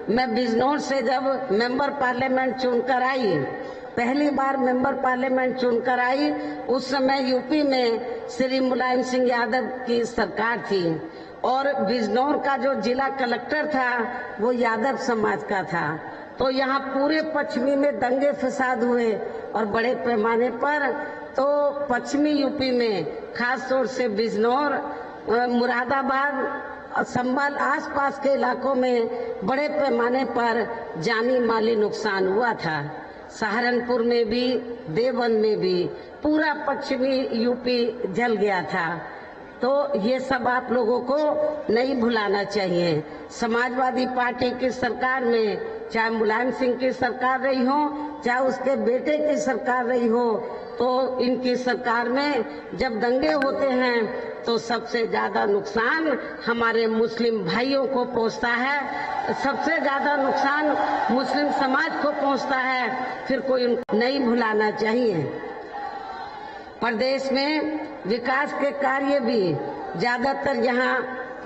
मैं बिजनौर से जब मेंबर पार्लियामेंट चुनकर आई, पहली बार मेंबर पार्लियामेंट चुनकर आई, उस समय यूपी में श्री मुलायम सिंह यादव की सरकार थी और बिजनौर का जो जिला कलेक्टर था वो यादव समाज का था। तो यहाँ पूरे पश्चिमी में दंगे फसाद हुए और बड़े पैमाने पर। तो पश्चिमी यूपी में खास तौर से बिजनौर, मुरादाबाद, संभल आसपास के इलाकों में बड़े पैमाने पर जानी माली नुकसान हुआ था। सहारनपुर में भी, देवन में भी पूरा पश्चिमी यूपी जल गया था। तो ये सब आप लोगों को नहीं भुलाना चाहिए। समाजवादी पार्टी की सरकार में चाहे मुलायम सिंह की सरकार रही हो, चाहे उसके बेटे की सरकार रही हो, तो इनकी सरकार में जब दंगे होते हैं तो सबसे ज्यादा नुकसान हमारे मुस्लिम भाइयों को पहुंचता है, सबसे ज्यादा नुकसान मुस्लिम समाज को पहुंचता है। फिर कोई नहीं भुलाना चाहिए। प्रदेश में विकास के कार्य भी ज्यादातर यहाँ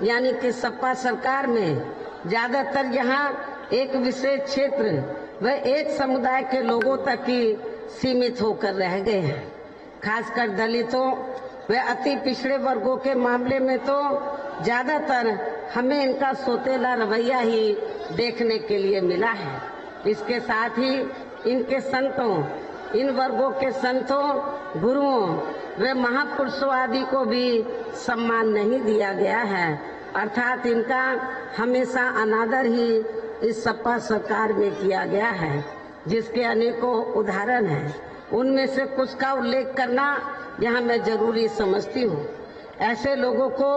यानी कि सपा सरकार में ज्यादातर यहाँ एक विशेष क्षेत्र व एक समुदाय के लोगों तक ही सीमित होकर रह गए हैं। खासकर दलितों व अति पिछड़े वर्गों के मामले में तो ज्यादातर हमें इनका सोतेला रवैया ही देखने के लिए मिला है। इसके साथ ही इनके संतों, इन वर्गों के संतों, गुरुओं व महापुरुषों आदि को भी सम्मान नहीं दिया गया है, अर्थात इनका हमेशा अनादर ही इस सपा सरकार में किया गया है, जिसके अनेकों उदाहरण हैं। उनमें से कुछ का उल्लेख करना यहाँ मैं जरूरी समझती हूँ। ऐसे लोगों को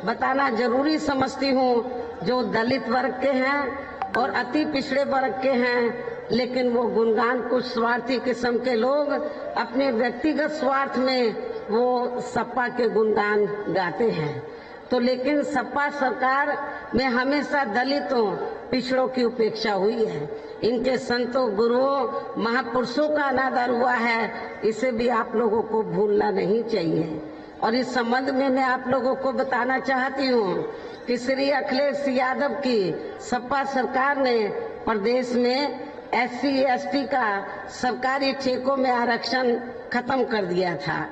बताना जरूरी समझती हूँ जो दलित वर्ग के हैं और अति पिछड़े वर्ग के हैं, लेकिन वो गुणगान कुछ स्वार्थी किस्म के लोग अपने व्यक्तिगत स्वार्थ में वो सपा के गुणगान गाते हैं। तो लेकिन सपा सरकार में हमेशा दलितों, पिछड़ों की उपेक्षा हुई है। इनके संतों, गुरुओं, महापुरुषों का अनादर हुआ है, इसे भी आप लोगों को भूलना नहीं चाहिए। और इस संबंध में मैं आप लोगों को बताना चाहती हूँ कि श्री अखिलेश यादव की सपा सरकार ने प्रदेश में SC/ST का सरकारी ठेकों में आरक्षण खत्म कर दिया था,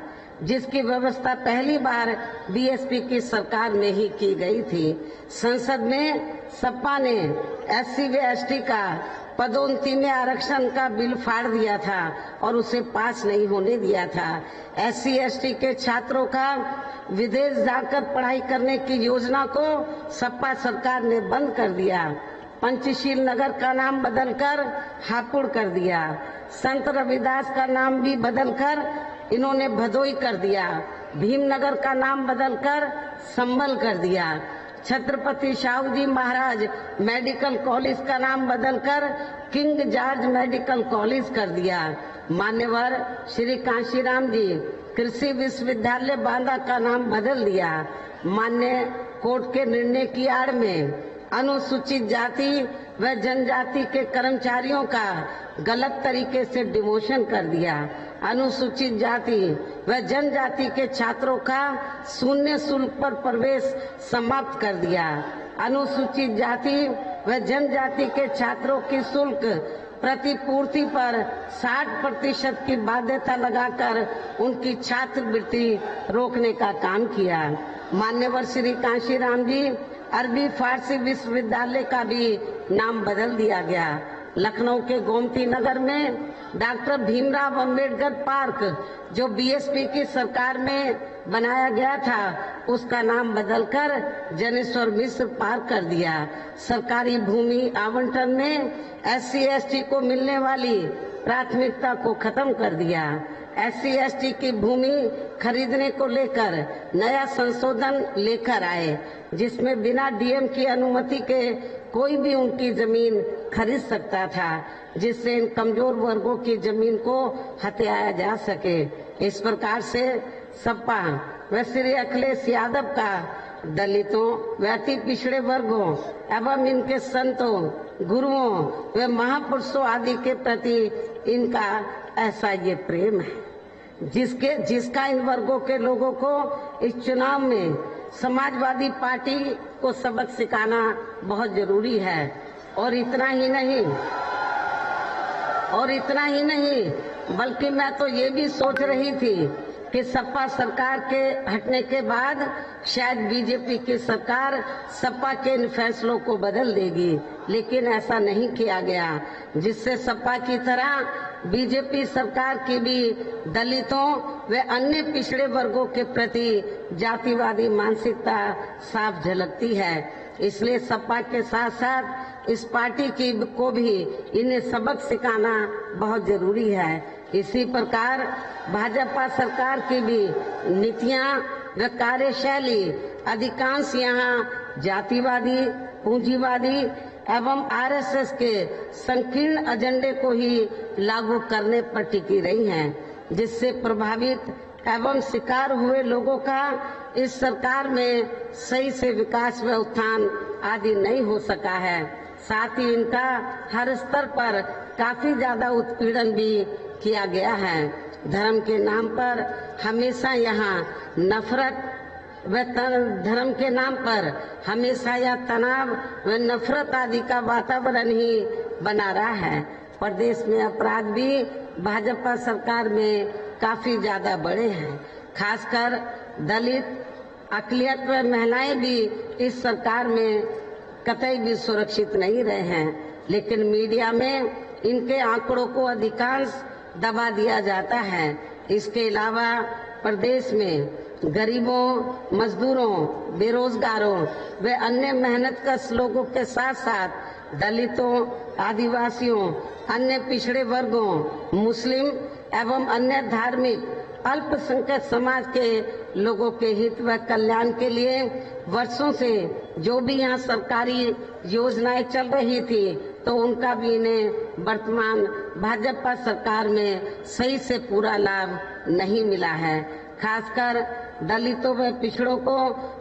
जिसकी व्यवस्था पहली बार BSP की सरकार में ही की गई थी। संसद में सपा ने SC/ST का पदोन्नति में आरक्षण का बिल फाड़ दिया था और उसे पास नहीं होने दिया था। SC/ST के छात्रों का विदेश जाकर पढ़ाई करने की योजना को सपा सरकार ने बंद कर दिया। पंचशील नगर का नाम बदलकर हापुड़ कर दिया। संत रविदास का नाम भी बदलकर इन्होंने भदोई कर दिया। भीमनगर का नाम बदलकर संभल कर दिया। छत्रपति शाहू महाराज मेडिकल कॉलेज का नाम बदलकर किंग जॉर्ज मेडिकल कॉलेज कर दिया। मान्यवर श्री कांशीराम जी कृषि विश्वविद्यालय बांदा का नाम बदल दिया। मान्य कोर्ट के निर्णय की आड़ में अनुसूचित जाति व जनजाति के कर्मचारियों का गलत तरीके से डिमोशन कर दिया। अनुसूचित जाति व जनजाति के छात्रों का शून्य शुल्क पर प्रवेश समाप्त कर दिया। अनुसूचित जाति व जनजाति के छात्रों की शुल्क प्रतिपूर्ति पर 60% की बाध्यता लगाकर उनकी छात्रवृत्ति रोकने का काम किया। मान्यवर श्री कांशीराम जी अरबी फारसी विश्वविद्यालय का भी नाम बदल दिया गया। लखनऊ के गोमती नगर में डॉक्टर भीमराव अंबेडकर पार्क जो BSP की सरकार में बनाया गया था, उसका नाम बदलकर जनेश्वर मिश्र पार्क कर दिया। सरकारी भूमि आवंटन में SC/ST को मिलने वाली प्राथमिकता को खत्म कर दिया। SC/ST की भूमि खरीदने को लेकर नया संशोधन लेकर आए, जिसमें बिना DM की अनुमति के कोई भी उनकी जमीन खरीद सकता था, जिससे इन कमजोर वर्गों की जमीन को हथियाया जा सके। इस प्रकार से सपा व श्री अखिलेश यादव का दलितों व अति पिछड़े वर्गों एवं इनके संतों, गुरुओं व महापुरुषों आदि के प्रति इनका ऐसा ये प्रेम है, जिसका इन वर्गों के लोगों को इस चुनाव में समाजवादी पार्टी को सबक सिखाना बहुत जरूरी है। और इतना ही नहीं बल्कि मैं तो ये भी सोच रही थी कि सपा सरकार के हटने के बाद शायद बीजेपी की सरकार सपा के इन फैसलों को बदल देगी, लेकिन ऐसा नहीं किया गया, जिससे सपा की तरह बीजेपी सरकार की भी दलितों व अन्य पिछड़े वर्गों के प्रति जातिवादी मानसिकता साफ झलकती है। इसलिए सपा के साथ साथ इस पार्टी को भी इन्हें सबक सिखाना बहुत जरूरी है। इसी प्रकार भाजपा सरकार की भी नीतियां व कार्यशैली अधिकांश यहाँ जातिवादी, पूंजीवादी एवं आरएसएस के संकीर्ण एजेंडे को ही लागू करने पर टिकी रही हैं, जिससे प्रभावित एवं शिकार हुए लोगों का इस सरकार में सही से विकास व उत्थान आदि नहीं हो सका है। साथ ही इनका हर स्तर पर काफी ज्यादा उत्पीड़न भी किया गया है। धर्म के नाम पर हमेशा यहाँ नफरत व धर्म के नाम पर हमेशा यह तनाव व नफरत आदि का वातावरण ही बना रहा है। प्रदेश में अपराध भी भाजपा सरकार में काफी ज्यादा बढ़े हैं। खासकर दलित, अकलियत व महिलाएं भी इस सरकार में कतई भी सुरक्षित नहीं रहे हैं, लेकिन मीडिया में इनके आंकड़ों को अधिकांश दबा दिया जाता है। इसके अलावा प्रदेश में गरीबों, मजदूरों, बेरोजगारों व अन्य मेहनतकश लोगों के साथ साथ दलितों, आदिवासियों, अन्य पिछड़े वर्गों, मुस्लिम एवं अन्य धार्मिक अल्पसंख्यक समाज के लोगों के हित व कल्याण के लिए वर्षों से जो भी यहाँ सरकारी योजनाएं चल रही थी, तो उनका भी इन्हें वर्तमान भाजपा सरकार में सही से पूरा लाभ नहीं मिला है। खासकर दलितों व पिछड़ों को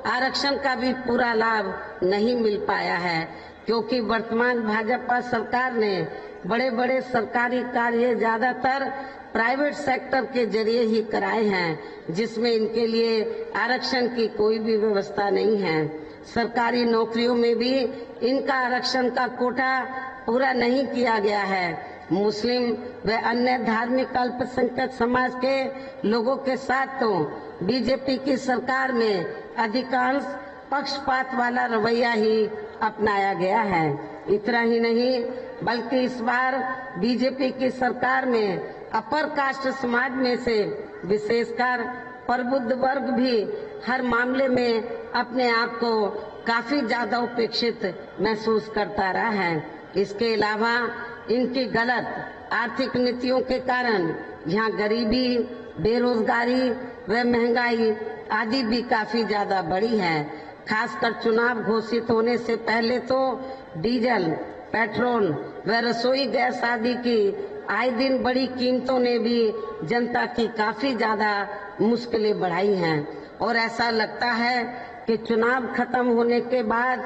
आरक्षण का भी पूरा लाभ नहीं मिल पाया है, क्योंकि वर्तमान भाजपा सरकार ने बड़े बड़े सरकारी कार्य ज्यादातर प्राइवेट सेक्टर के जरिए ही कराए हैं, जिसमें इनके लिए आरक्षण की कोई भी व्यवस्था नहीं है। सरकारी नौकरियों में भी इनका आरक्षण का कोटा पूरा नहीं किया गया है। मुस्लिम व अन्य धार्मिक अल्पसंख्यक समाज के लोगों के साथ तो बीजेपी की सरकार में अधिकांश पक्षपात वाला रवैया ही अपनाया गया है। इतना ही नहीं बल्कि इस बार बीजेपी की सरकार में अपर कास्ट समाज में से विशेषकर प्रबुद्ध वर्ग भी हर मामले में अपने आप को काफी ज्यादा उपेक्षित महसूस करता रहा है। इसके अलावा इनकी गलत आर्थिक नीतियों के कारण यहाँ गरीबी, बेरोजगारी व महंगाई आदि भी काफी ज्यादा बढ़ी है। खासकर चुनाव घोषित होने से पहले तो डीजल, पेट्रोल व रसोई गैस आदि की आए दिन बड़ी कीमतों ने भी जनता की काफी ज्यादा मुश्किलें बढ़ाई हैं, और ऐसा लगता है कि चुनाव खत्म होने के बाद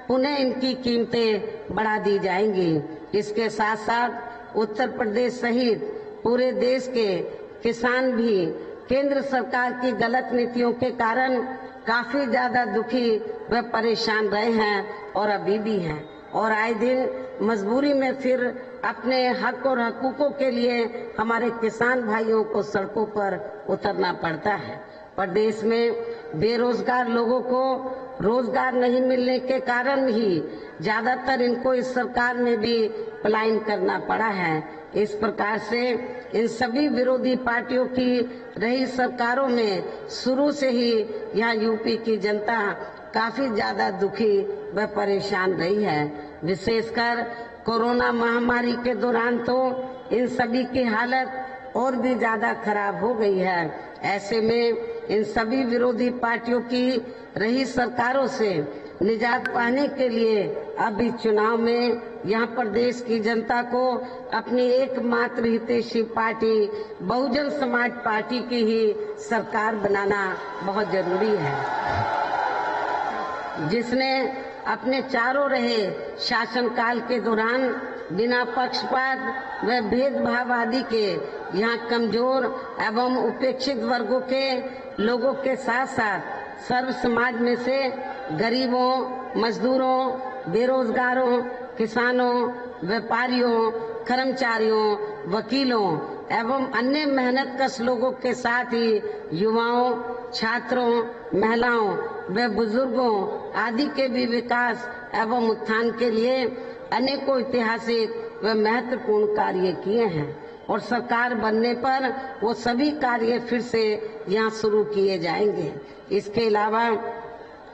पुनः इनकी कीमतें बढ़ा दी जाएंगी। इसके साथ साथ उत्तर प्रदेश सहित पूरे देश के किसान भी केंद्र सरकार की गलत नीतियों के कारण काफी ज्यादा दुखी व परेशान रहे हैं और अभी भी हैं, और आए दिन मजबूरी में फिर अपने हक और हकूकों के लिए हमारे किसान भाइयों को सड़कों पर उतरना पड़ता है। प्रदेश में बेरोजगार लोगों को रोजगार नहीं मिलने के कारण ही ज्यादातर इनको इस सरकार में भी पलायन करना पड़ा है। इस प्रकार से इन सभी विरोधी पार्टियों की रही सरकारों में शुरू से ही यहाँ यूपी की जनता काफी ज्यादा दुखी व परेशान रही है। विशेषकर कोरोना महामारी के दौरान तो इन सभी की हालत और भी ज्यादा खराब हो गई है। ऐसे में इन सभी विरोधी पार्टियों की रही सरकारों से निजात पाने के लिए अभी चुनाव में यहाँ प्रदेश की जनता को अपनी एकमात्र हितैषी पार्टी बहुजन समाज पार्टी की ही सरकार बनाना बहुत जरूरी है, जिसने अपने चारों रहे शासनकाल के दौरान बिना पक्षपात व भेदभाव आदि के यहाँ कमजोर एवं उपेक्षित वर्गों के लोगों के साथ साथ सर्व समाज में से गरीबों, मजदूरों, बेरोजगारों, किसानों, व्यापारियों, कर्मचारियों, वकीलों एवं अन्य मेहनतकश लोगों के साथ ही युवाओं, छात्रों, महिलाओं व बुजुर्गों आदि के भी विकास एवं उत्थान के लिए अनेकों ऐतिहासिक व महत्वपूर्ण कार्य किए हैं और सरकार बनने पर वो सभी कार्य फिर से यहाँ शुरू किए जाएंगे। इसके अलावा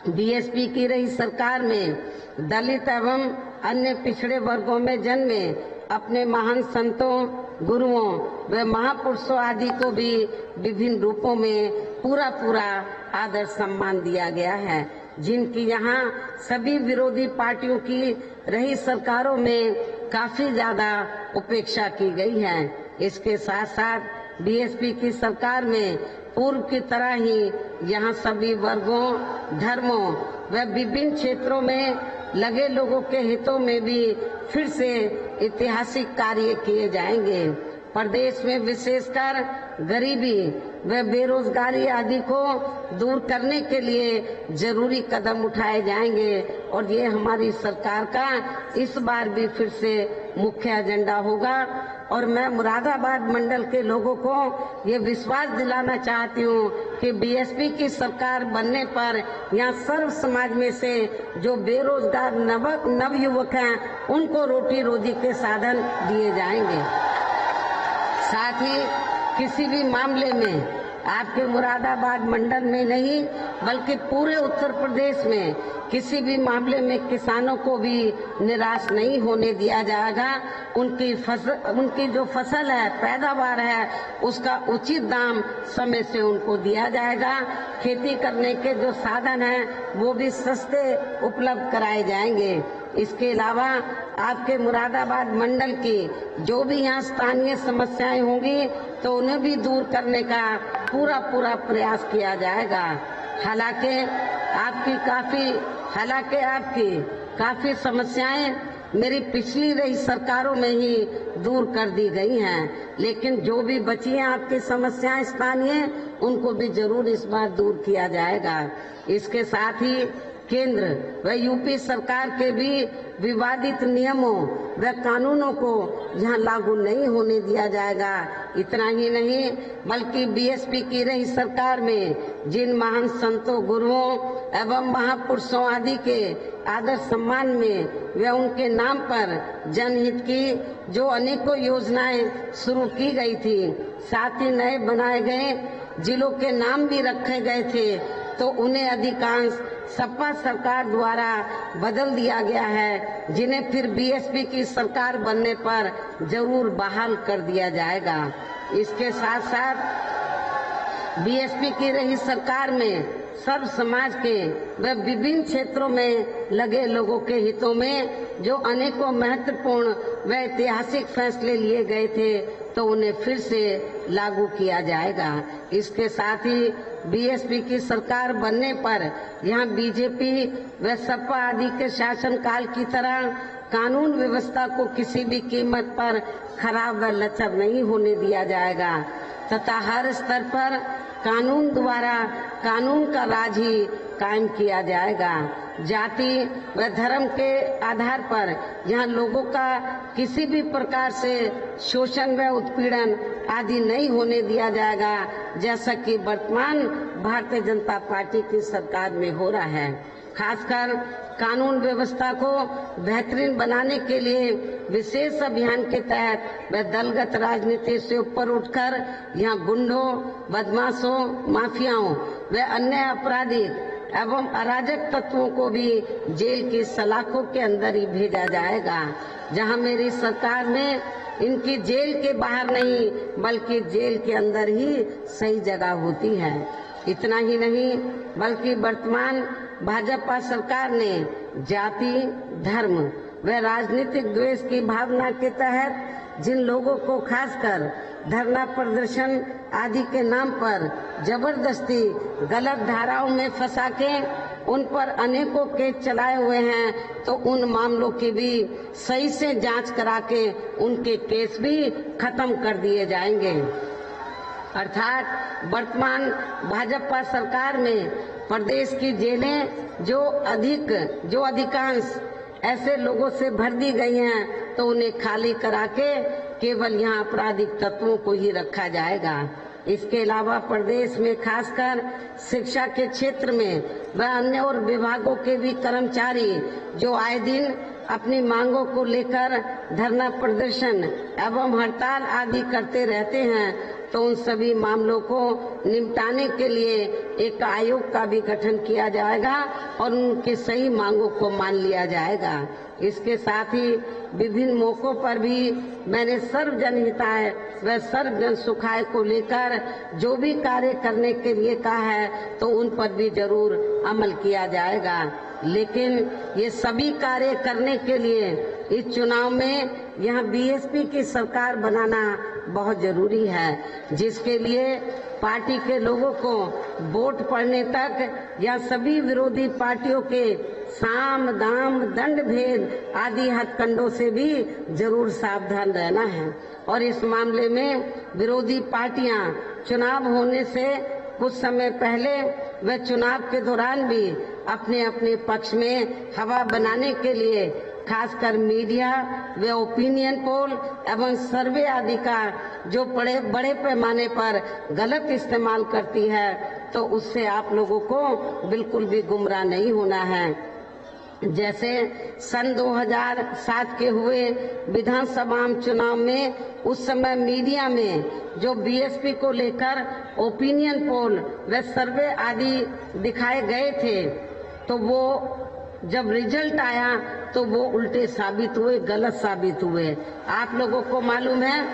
बीएसपी की रही सरकार में दलित एवं अन्य पिछड़े वर्गों में जन्मे अपने महान संतों, गुरुओं व महापुरुषों आदि को भी विभिन्न रूपों में पूरा आदर सम्मान दिया गया है, जिनकी यहाँ सभी विरोधी पार्टियों की रही सरकारों में काफी ज्यादा उपेक्षा की गई है। इसके साथ साथ बीएसपी की सरकार में पूर्व की तरह ही यहाँ सभी वर्गों, धर्मों व विभिन्न क्षेत्रों में लगे लोगों के हितों में भी फिर से ऐतिहासिक कार्य किए जाएंगे। प्रदेश में विशेषकर गरीबी व बेरोजगारी आदि को दूर करने के लिए जरूरी कदम उठाए जाएंगे और ये हमारी सरकार का इस बार भी फिर से मुख्य एजेंडा होगा। और मैं मुरादाबाद मंडल के लोगों को ये विश्वास दिलाना चाहती हूँ कि बीएसपी की सरकार बनने पर यहाँ सर्व समाज में से जो बेरोजगार नव युवक हैं उनको रोटी रोजी के साधन दिए जाएंगे। साथ ही किसी भी मामले में आपके मुरादाबाद मंडल में नहीं बल्कि पूरे उत्तर प्रदेश में किसी भी मामले में किसानों को भी निराश नहीं होने दिया जाएगा। उनकी जो फसल है, पैदावार है, उसका उचित दाम समय से उनको दिया जाएगा। खेती करने के जो साधन हैं वो भी सस्ते उपलब्ध कराए जाएंगे। इसके अलावा आपके मुरादाबाद मंडल की जो भी यहाँ स्थानीय समस्याएं होंगी तो उन्हें भी दूर करने का पूरा प्रयास किया जाएगा। हालांकि आपकी काफी समस्याएं मेरी पिछली रही सरकारों में ही दूर कर दी गई हैं, लेकिन जो भी बची हैं आपकी समस्याएं स्थानीय, उनको भी जरूर इस बार दूर किया जाएगा। इसके साथ ही केंद्र व यूपी सरकार के भी विवादित नियमों व कानूनों को यहाँ लागू नहीं होने दिया जाएगा। इतना ही नहीं बल्कि बीएसपी की रही सरकार में जिन महान संतों, गुरुओं एवं महापुरुषों आदि के आदर सम्मान में व उनके नाम पर जनहित की जो अनेकों योजनाएं शुरू की गई थी, साथ ही नए बनाए गए जिलों के नाम भी रखे गए थे, तो उन्हें अधिकांश सपा सरकार द्वारा बदल दिया गया है, जिन्हें फिर बीएसपी की सरकार बनने पर जरूर बहाल कर दिया जाएगा। इसके साथ साथ बीएसपी की रही सरकार में सर्व समाज के व विभिन्न क्षेत्रों में लगे लोगों के हितों में जो अनेकों महत्वपूर्ण व ऐतिहासिक फैसले लिए गए थे, तो उन्हें फिर से लागू किया जाएगा। इसके साथ ही बीएसपी की सरकार बनने पर यहाँ बीजेपी व सपा आदि के शासनकाल की तरह कानून व्यवस्था को किसी भी कीमत पर खराब व लचर नहीं होने दिया जाएगा तथा हर स्तर पर कानून द्वारा कानून का राज ही कायम किया जाएगा। जाति व धर्म के आधार पर यहाँ लोगों का किसी भी प्रकार से शोषण व उत्पीड़न आदि नहीं होने दिया जाएगा, जैसा कि वर्तमान भारतीय जनता पार्टी की सरकार में हो रहा है। खासकर कानून व्यवस्था को बेहतरीन बनाने के लिए विशेष अभियान के तहत व दलगत राजनीति से ऊपर उठकर यहाँ गुंडों, बदमाशों, माफियाओं व अन्य आपराधिक एवं अराजक तत्वों को भी जेल की सलाखों के अंदर ही भेजा जाएगा, जहां मेरी सरकार में इनकी जेल के बाहर नहीं बल्कि जेल के अंदर ही सही जगह होती है। इतना ही नहीं बल्कि वर्तमान भाजपा सरकार ने जाति, धर्म व राजनीतिक द्वेष की भावना के तहत जिन लोगों को खासकर धरना प्रदर्शन आदि के नाम पर जबरदस्ती गलत धाराओं में फंसा के उन पर अनेकों केस चलाए हुए हैं, तो उन मामलों की भी सही से जांच करा के उनके केस भी खत्म कर दिए जाएंगे। अर्थात वर्तमान भाजपा सरकार में प्रदेश की जेलें जो अधिकांश ऐसे लोगों से भर दी गई हैं, तो उन्हें खाली करा के केवल यहाँ आपराधिक तत्वों को ही रखा जाएगा। इसके अलावा प्रदेश में खासकर शिक्षा के क्षेत्र में व अन्य और विभागों के भी कर्मचारी जो आए दिन अपनी मांगों को लेकर धरना प्रदर्शन एवं हड़ताल आदि करते रहते हैं, तो उन सभी मामलों को निपटाने के लिए एक आयोग का भी गठन किया जाएगा और उनकी सही मांगों को मान लिया जाएगा। इसके साथ ही विभिन्न मौकों पर भी मैंने सर्व जनहिताय व सर्व जन सुखाय को लेकर जो भी कार्य करने के लिए कहा है, तो उन पर भी जरूर अमल किया जाएगा। लेकिन ये सभी कार्य करने के लिए इस चुनाव में यहाँ बीएसपी की सरकार बनाना बहुत जरूरी है, जिसके लिए पार्टी के लोगों को वोट पड़ने तक या सभी विरोधी पार्टियों के साम दाम दंड भेद आदि हथकंडों से भी जरूर सावधान रहना है। और इस मामले में विरोधी पार्टियां चुनाव होने से कुछ समय पहले व चुनाव के दौरान भी अपने अपने पक्ष में हवा बनाने के लिए खासकर मीडिया व ओपिनियन पोल एवं सर्वे आदि का जो बड़े पैमाने पर गलत इस्तेमाल करती है, तो उससे आप लोगों को बिल्कुल भी गुमराह नहीं होना है। जैसे सन 2007 के हुए विधानसभा चुनाव में उस समय मीडिया में जो बीएसपी को लेकर ओपिनियन पोल व सर्वे आदि दिखाए गए थे, तो वो जब रिजल्ट आया तो वो उल्टे साबित हुए, गलत साबित हुए। आप लोगों को मालूम है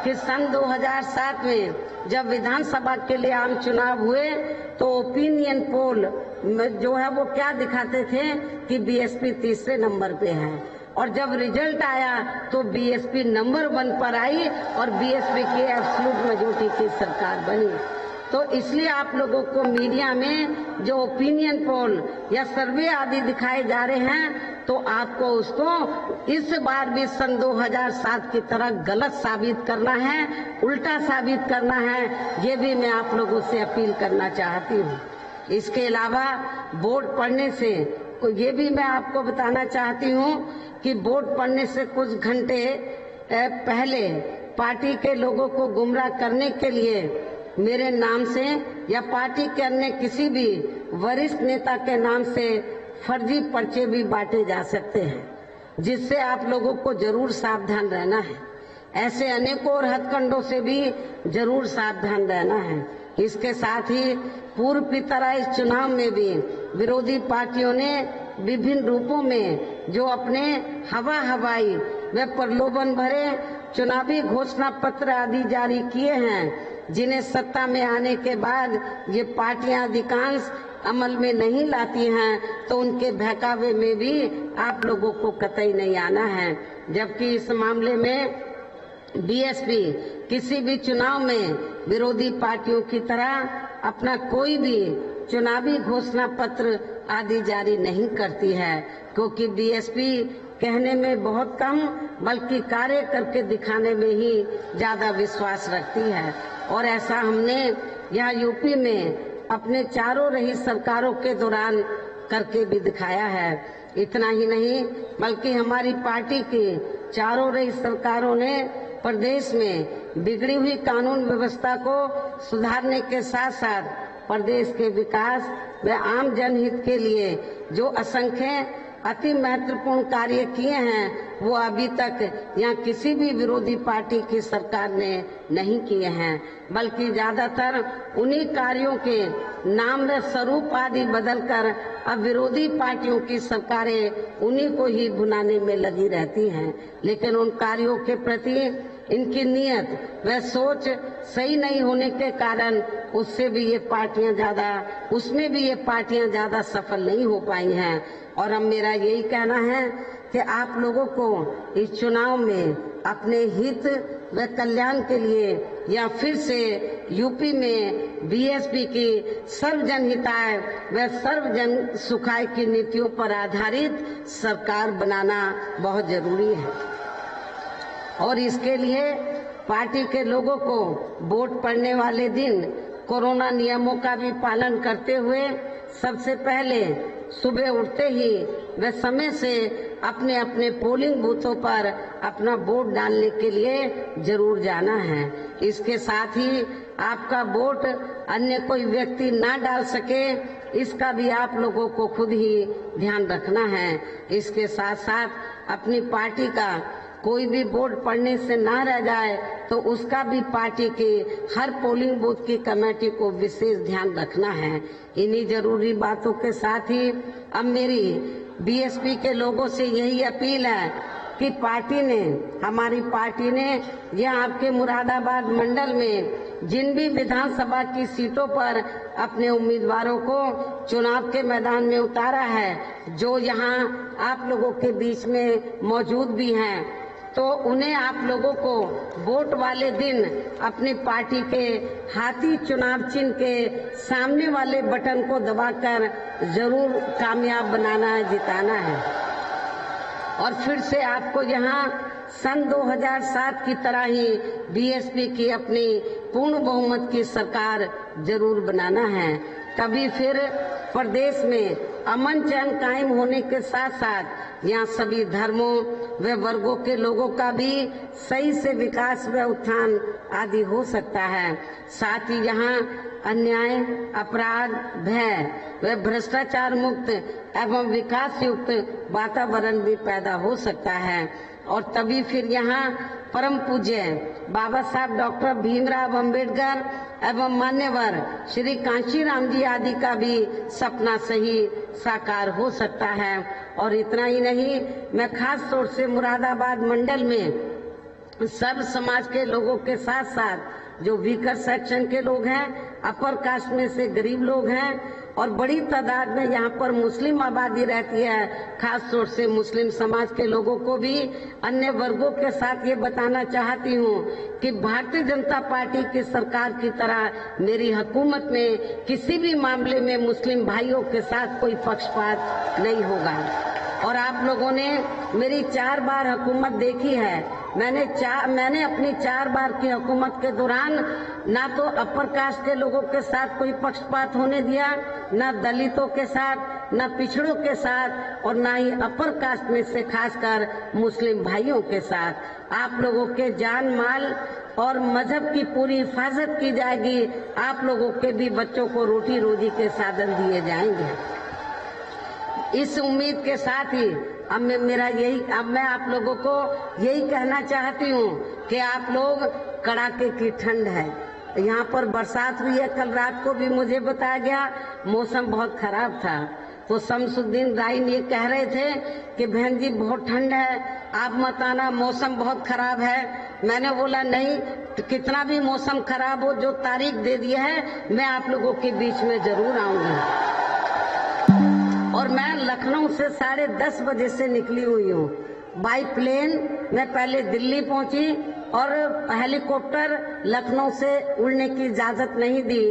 कि सन 2007 में जब विधानसभा के लिए आम चुनाव हुए, तो ओपिनियन पोल जो है वो क्या दिखाते थे कि बीएसपी तीसरे नंबर पे है, और जब रिजल्ट आया तो बीएसपी नंबर 1 पर आई और बीएसपी की एब्सोल्यूट मेजॉरिटी की सरकार बनी। तो इसलिए आप लोगों को मीडिया में जो ओपिनियन पोल या सर्वे आदि दिखाए जा रहे हैं, तो आपको उसको इस बार भी सन 2007 की तरह गलत साबित करना है, उल्टा साबित करना है। ये भी मैं आप लोगों से अपील करना चाहती हूँ। इसके अलावा वोट पड़ने से ये भी मैं आपको बताना चाहती हूँ कि वोट पड़ने से कुछ घंटे पहले पार्टी के लोगों को गुमराह करने के लिए मेरे नाम से या पार्टी के अन्य किसी भी वरिष्ठ नेता के नाम से फर्जी पर्चे भी बांटे जा सकते हैं, जिससे आप लोगों को जरूर सावधान रहना है। ऐसे अनेकों और हथकंडों से भी जरूर सावधान रहना है। इसके साथ ही पूर्व की तरह इस चुनाव में भी विरोधी पार्टियों ने विभिन्न रूपों में जो अपने हवाई व प्रलोभन भरे चुनावी घोषणा पत्र आदि जारी किए हैं, जिन्हें सत्ता में आने के बाद ये पार्टियां अधिकांश अमल में नहीं लाती हैं, तो उनके बहकावे में भी आप लोगों को कतई नहीं आना है। जबकि इस मामले में बीएसपी किसी भी चुनाव में विरोधी पार्टियों की तरह अपना कोई भी चुनावी घोषणा पत्र आदि जारी नहीं करती है, क्योंकि बीएसपी कहने में बहुत कम बल्कि कार्य करके दिखाने में ही ज्यादा विश्वास रखती है। और ऐसा हमने यहाँ यूपी में अपने चारों रही सरकारों के दौरान करके भी दिखाया है। इतना ही नहीं बल्कि हमारी पार्टी की चारों रही सरकारों ने प्रदेश में बिगड़ी हुई कानून व्यवस्था को सुधारने के साथ साथ प्रदेश के विकास व आम जनहित के लिए जो असंख्य अति महत्वपूर्ण कार्य किए हैं, वो अभी तक यहाँ किसी भी विरोधी पार्टी की सरकार ने नहीं किए हैं, बल्कि ज्यादातर उन्हीं कार्यों के नाम व स्वरूप आदि बदलकर अब विरोधी पार्टियों की सरकारें उन्हीं को ही भुनाने में लगी रहती हैं। लेकिन उन कार्यों के प्रति इनकी नीयत व सोच सही नहीं होने के कारण उसमें भी ये पार्टियां ज्यादा सफल नहीं हो पाई हैं। और अब मेरा यही कहना है कि आप लोगों को इस चुनाव में अपने हित व कल्याण के लिए या फिर से यूपी में बीएसपी की सर्व जनहिताय व सर्व जन सुखाय की नीतियों पर आधारित सरकार बनाना बहुत जरूरी है। और इसके लिए पार्टी के लोगों को वोट पड़ने वाले दिन कोरोना नियमों का भी पालन करते हुए सबसे पहले सुबह उठते ही व समय से अपने अपने पोलिंग बूथों पर अपना वोट डालने के लिए जरूर जाना है। इसके साथ ही आपका वोट अन्य कोई व्यक्ति ना डाल सके, इसका भी आप लोगों को खुद ही ध्यान रखना है। इसके साथ साथ अपनी पार्टी का कोई भी वोट पड़ने से ना रह जाए तो उसका भी पार्टी के हर पोलिंग बूथ की कमेटी को विशेष ध्यान रखना है। इन्हीं जरूरी बातों के साथ ही अब मेरी बीएसपी के लोगों से यही अपील है कि हमारी पार्टी ने यह आपके मुरादाबाद मंडल में जिन भी विधानसभा की सीटों पर अपने उम्मीदवारों को चुनाव के मैदान में उतारा है, जो यहाँ आप लोगों के बीच में मौजूद भी हैं, तो उन्हें आप लोगों को वोट वाले दिन अपनी पार्टी के हाथी चुनाव चिन्ह के सामने वाले बटन को दबाकर जरूर कामयाब बनाना है, जिताना है। और फिर से आपको यहाँ सन 2007 की तरह ही बीएसपी की अपनी पूर्ण बहुमत की सरकार जरूर बनाना है। तभी फिर प्रदेश में अमन चैन कायम होने के साथ साथ यहाँ सभी धर्मों व वर्गों के लोगों का भी सही से विकास व उत्थान आदि हो सकता है। साथ ही यहाँ अन्याय, अपराध, भय व भ्रष्टाचार मुक्त एवं विकास युक्त वातावरण भी पैदा हो सकता है। और तभी फिर यहाँ परम पूज्य बाबा साहब डॉक्टर भीमराव अंबेडकर एवं मान्यवर श्री कांशीराम जी आदि का भी सपना सही साकार हो सकता है। और इतना ही नहीं, मैं खास तौर से मुरादाबाद मंडल में सब समाज के लोगों के साथ साथ जो वीकर सेक्शन के लोग हैं, अपर कास्ट में से गरीब लोग हैं और बड़ी तादाद में यहाँ पर मुस्लिम आबादी रहती है, खास तौर से मुस्लिम समाज के लोगों को भी अन्य वर्गों के साथ ये बताना चाहती हूँ कि भारतीय जनता पार्टी की सरकार की तरह मेरी हुकूमत में किसी भी मामले में मुस्लिम भाइयों के साथ कोई पक्षपात नहीं होगा। और आप लोगों ने मेरी 4 बार हुकूमत देखी है। मैंने अपनी 4 बार की हुकूमत के दौरान ना तो अपर कास्ट के लोगों के साथ कोई पक्षपात होने दिया, ना दलितों के साथ, ना पिछड़ों के साथ और ना ही अपर कास्ट में से खासकर मुस्लिम भाइयों के साथ। आप लोगों के जान माल और मजहब की पूरी हिफाजत की जाएगी। आप लोगों के भी बच्चों को रोटी रोजी के साधन दिए जाएंगे। इस उम्मीद के साथ ही अब मैं आप लोगों को यही कहना चाहती हूँ कि आप लोग, कड़ाके की ठंड है, यहाँ पर बरसात हुई है, कल रात को भी मुझे बताया गया, मौसम बहुत खराब था। तो शमसुद्दीन राइन ये कह रहे थे कि बहन जी बहुत ठंड है, आप मत आना, मौसम बहुत खराब है। मैंने बोला नहीं, तो कितना भी मौसम खराब हो, जो तारीख दे दी है मैं आप लोगों के बीच में जरूर आऊंगी। और मैं लखनऊ से 10:30 बजे से निकली हुई हूँ बाई प्लेन। मैं पहले दिल्ली पहुंची और हेलीकॉप्टर लखनऊ से उड़ने की इजाजत नहीं दी,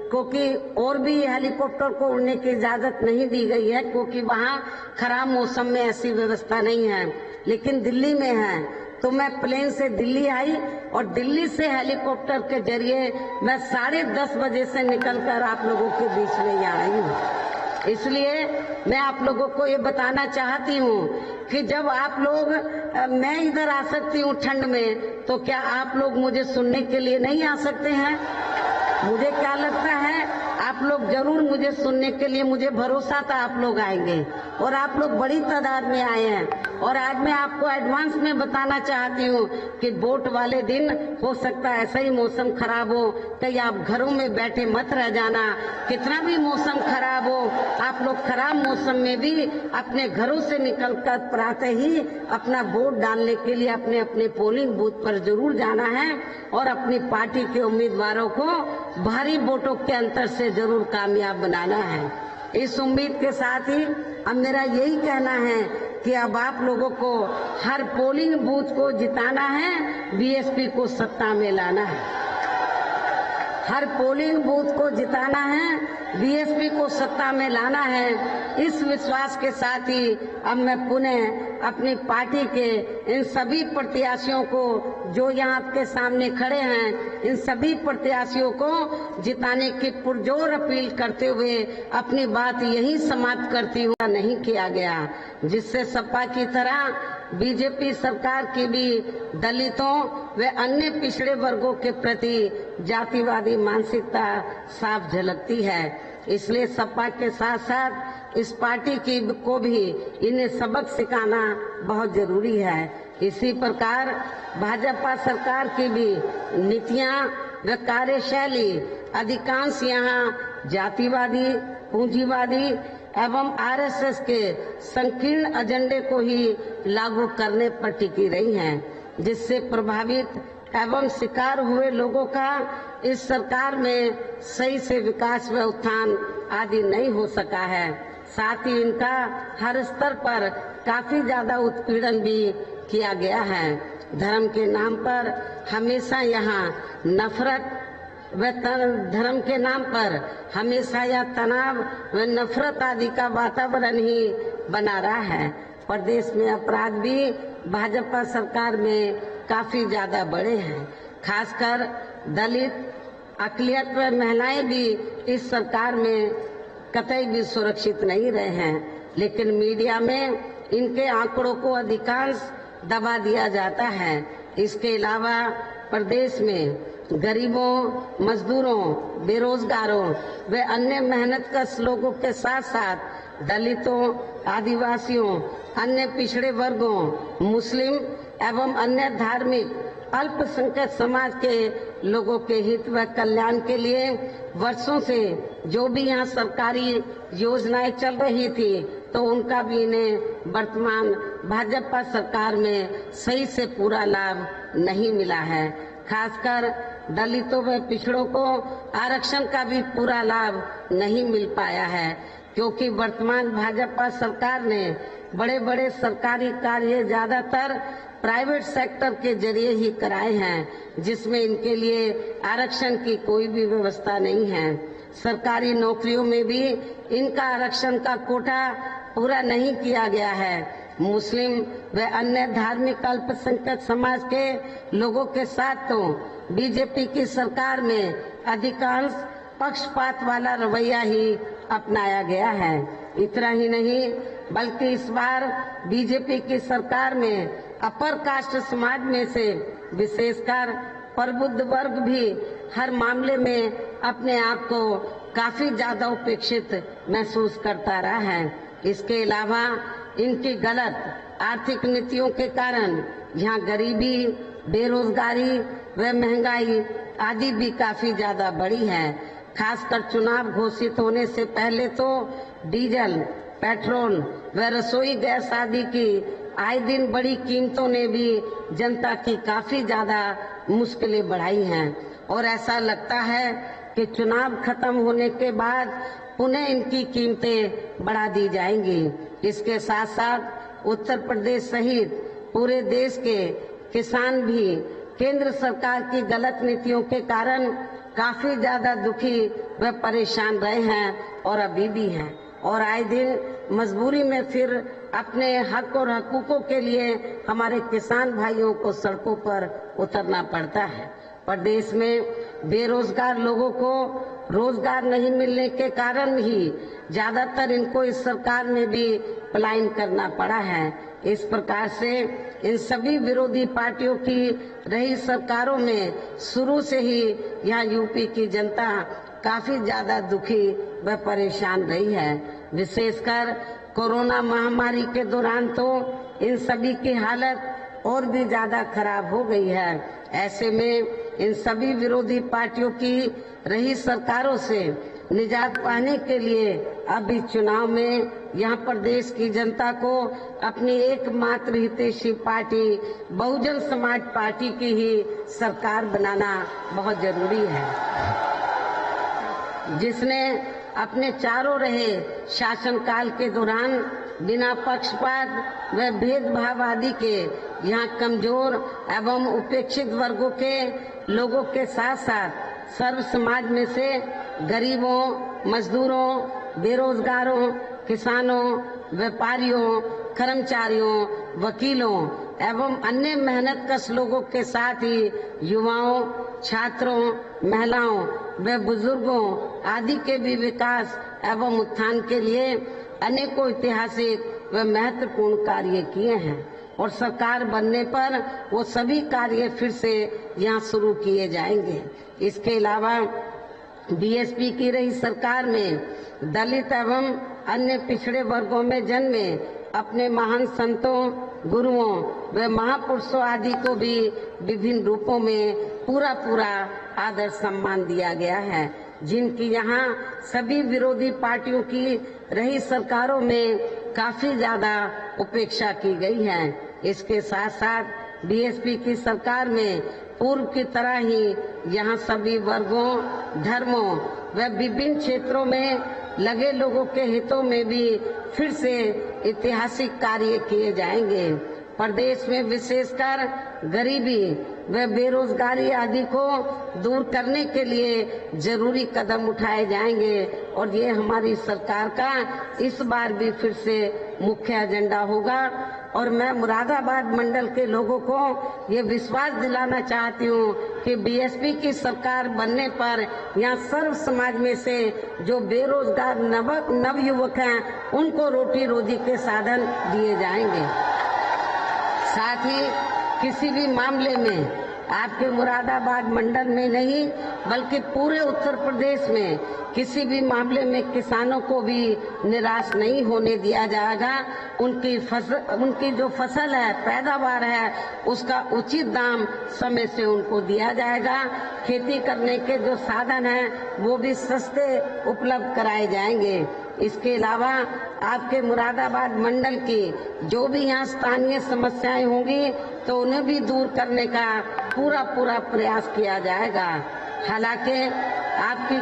क्योंकि और भी हेलीकॉप्टर को उड़ने की इजाजत नहीं दी गई है, क्योंकि वहाँ खराब मौसम में ऐसी व्यवस्था नहीं है, लेकिन दिल्ली में है। तो मैं प्लेन से दिल्ली आई और दिल्ली से हेलीकॉप्टर के जरिए मैं 10:30 बजे से निकलकर आप लोगों के बीच में यहाँ आई हूँ। इसलिए मैं आप लोगों को ये बताना चाहती हूँ कि जब आप लोग, मैं इधर आ सकती हूँ ठंड में, तो क्या आप लोग मुझे सुनने के लिए नहीं आ सकते हैं? मुझे क्या लगता है आप लोग जरूर मुझे सुनने के लिए, मुझे भरोसा था आप लोग आएंगे और आप लोग बड़ी तादाद में आए हैं। और आज मैं आपको एडवांस में बताना चाहती हूँ कि वोट वाले दिन हो सकता है ऐसा ही मौसम खराब हो, कहीं आप घरों में बैठे मत रह जाना। कितना भी मौसम खराब हो, आप लोग खराब मौसम में भी अपने घरों से निकलकर प्रातः ही अपना वोट डालने के लिए अपने अपने पोलिंग बूथ पर जरूर जाना है और अपनी पार्टी के उम्मीदवारों को भारी वोटों के अंतर से जरूर कामयाब बनाना है। इस उम्मीद के साथ ही अब मेरा यही कहना है कि अब आप लोगों को हर पोलिंग बूथ को जिताना है, बीएसपी को सत्ता में लाना है। हर पोलिंग बूथ को जिताना है, बीएसपी को सत्ता में लाना है। इस विश्वास के साथ ही अब मैं पुनः अपनी पार्टी के इन सभी प्रत्याशियों को जो यहाँ आपके सामने खड़े हैं, इन सभी प्रत्याशियों को जिताने की पुरजोर अपील करते हुए अपनी बात यही समाप्त करती हूँ। नहीं किया गया, जिससे सपा की तरह बीजेपी सरकार की भी दलितों व अन्य पिछड़े वर्गों के प्रति जातिवादी मानसिकता साफ झलकती है। इसलिए सपा के साथ साथ इस पार्टी की को भी इन्हें सबक सिखाना बहुत जरूरी है। इसी प्रकार भाजपा सरकार की भी नीतियां व कार्यशैली अधिकांश यहाँ जातिवादी, पूंजीवादी एवं आरएसएस के संकीर्ण एजेंडे को ही लागू करने पर टिकी रही हैं, जिससे प्रभावित एवं शिकार हुए लोगों का इस सरकार में सही से विकास व उत्थान आदि नहीं हो सका है। साथ ही इनका हर स्तर पर काफी ज्यादा उत्पीड़न भी किया गया है। धर्म के नाम पर हमेशा यहाँ नफरत व धर्म के नाम पर हमेशा यह तनाव व नफरत आदि का वातावरण ही बना रहा है। प्रदेश में अपराध भी भाजपा सरकार में काफी ज्यादा बढ़े हैं। खासकर दलित, अकलियत व महिलाएं भी इस सरकार में कतई भी सुरक्षित नहीं रहे हैं। लेकिन मीडिया में इनके आंकड़ों को अधिकांश दबा दिया जाता है। इसके अलावा प्रदेश में गरीबों, मजदूरों, बेरोजगारों व अन्य मेहनतकश लोगों के साथ साथ दलितों, आदिवासियों, अन्य पिछड़े वर्गों, मुस्लिम एवं अन्य धार्मिक अल्पसंख्यक समाज के लोगों के हित व कल्याण के लिए वर्षों से जो भी यहाँ सरकारी योजनाएं चल रही थी, तो उनका भी इन्हें वर्तमान भाजपा सरकार में सही से पूरा लाभ नहीं मिला है। खासकर दलितों व पिछड़ों को आरक्षण का भी पूरा लाभ नहीं मिल पाया है, क्योंकि वर्तमान भाजपा सरकार ने बड़े बड़े सरकारी कार्य ज्यादातर प्राइवेट सेक्टर के जरिए ही कराए हैं, जिसमें इनके लिए आरक्षण की कोई भी व्यवस्था नहीं है। सरकारी नौकरियों में भी इनका आरक्षण का कोटा पूरा नहीं किया गया है। मुस्लिम व अन्य धार्मिक अल्पसंख्यक समाज के लोगों के साथ तो बीजेपी की सरकार में अधिकांश पक्षपात वाला रवैया ही अपनाया गया है। इतना ही नहीं, बल्कि इस बार बीजेपी की सरकार में अपर कास्ट समाज में से विशेषकर प्रबुद्ध वर्ग भी हर मामले में अपने आप को काफी ज्यादा उपेक्षित महसूस करता रहा है। इसके अलावा इनकी गलत आर्थिक नीतियों के कारण यहाँ गरीबी, बेरोजगारी व महंगाई आदि भी काफी ज्यादा बढ़ी है। खासकर चुनाव घोषित होने से पहले तो डीजल, पेट्रोल व रसोई गैस आदि की आए दिन बड़ी कीमतों ने भी जनता की काफी ज्यादा मुश्किलें बढ़ाई हैं और ऐसा लगता है कि चुनाव खत्म होने के बाद पुनः इनकी कीमतें बढ़ा दी जाएंगी। इसके साथ साथ उत्तर प्रदेश सहित पूरे देश के किसान भी केंद्र सरकार की गलत नीतियों के कारण काफी ज्यादा दुखी व परेशान रहे हैं और अभी भी हैं, और आए दिन मजबूरी में फिर अपने हक और हकूकों के लिए हमारे किसान भाइयों को सड़कों पर उतरना पड़ता है। प्रदेश में बेरोजगार लोगों को रोजगार नहीं मिलने के कारण ही ज्यादातर इनको इस सरकार में भी पलायन करना पड़ा है। इस प्रकार से इन सभी विरोधी पार्टियों की रही सरकारों में शुरू से ही यहाँ यूपी की जनता काफी ज्यादा दुखी व परेशान रही है। विशेषकर कोरोना महामारी के दौरान तो इन सभी की हालत और भी ज्यादा खराब हो गई है। ऐसे में इन सभी विरोधी पार्टियों की रही सरकारों से निजात पाने के लिए अभी चुनाव में यहाँ प्रदेश की जनता को अपनी एकमात्र हितैषी पार्टी बहुजन समाज पार्टी की ही सरकार बनाना बहुत जरूरी है, जिसने अपने चारों रहे शासनकाल के दौरान बिना पक्षपात व भेदभाव आदि के यहाँ कमजोर एवं उपेक्षित वर्गों के लोगों के साथ साथ सर्व समाज में से गरीबों, मजदूरों, बेरोजगारों, किसानों, व्यापारियों, कर्मचारियों, वकीलों एवं अन्य मेहनतकश लोगों के साथ ही युवाओं, छात्रों, महिलाओं व बुजुर्गों आदि के भी विकास एवं उत्थान के लिए अनेकों ऐतिहासिक व महत्वपूर्ण कार्य किए हैं और सरकार बनने पर वो सभी कार्य फिर से यहाँ शुरू किए जाएंगे। इसके अलावा बीएसपी की रही सरकार में दलित एवं अन्य पिछड़े वर्गों में जन्मे अपने महान संतों, गुरुओं व महापुरुषों आदि को भी विभिन्न रूपों में पूरा आदर सम्मान दिया गया है, जिनकी यहाँ सभी विरोधी पार्टियों की रही सरकारों में काफी ज्यादा उपेक्षा की गई है। इसके साथ साथ बीएसपी की सरकार में पूर्व की तरह ही यहाँ सभी वर्गों, धर्मों व विभिन्न क्षेत्रों में लगे लोगों के हितों में भी फिर से ऐतिहासिक कार्य किए जाएंगे। प्रदेश में विशेषकर गरीबी व बेरोजगारी आदि को दूर करने के लिए जरूरी कदम उठाए जाएंगे और ये हमारी सरकार का इस बार भी फिर से मुख्य एजेंडा होगा। और मैं मुरादाबाद मंडल के लोगों को ये विश्वास दिलाना चाहती हूँ कि बीएसपी की सरकार बनने पर यहाँ सर्व समाज में से जो बेरोजगार नव युवक हैं उनको रोटी रोजी के साधन दिए जाएंगे। साथ ही किसी भी मामले में आपके मुरादाबाद मंडल में नहीं बल्कि पूरे उत्तर प्रदेश में किसी भी मामले में किसानों को भी निराश नहीं होने दिया जाएगा। उनकी जो फसल है, पैदावार है, उसका उचित दाम समय से उनको दिया जाएगा। खेती करने के जो साधन हैं वो भी सस्ते उपलब्ध कराए जाएंगे। इसके अलावा आपके मुरादाबाद मंडल की जो भी यहाँ स्थानीय समस्याएं होंगी तो उन्हें भी दूर करने का पूरा प्रयास किया जाएगा। हालांकि आपकी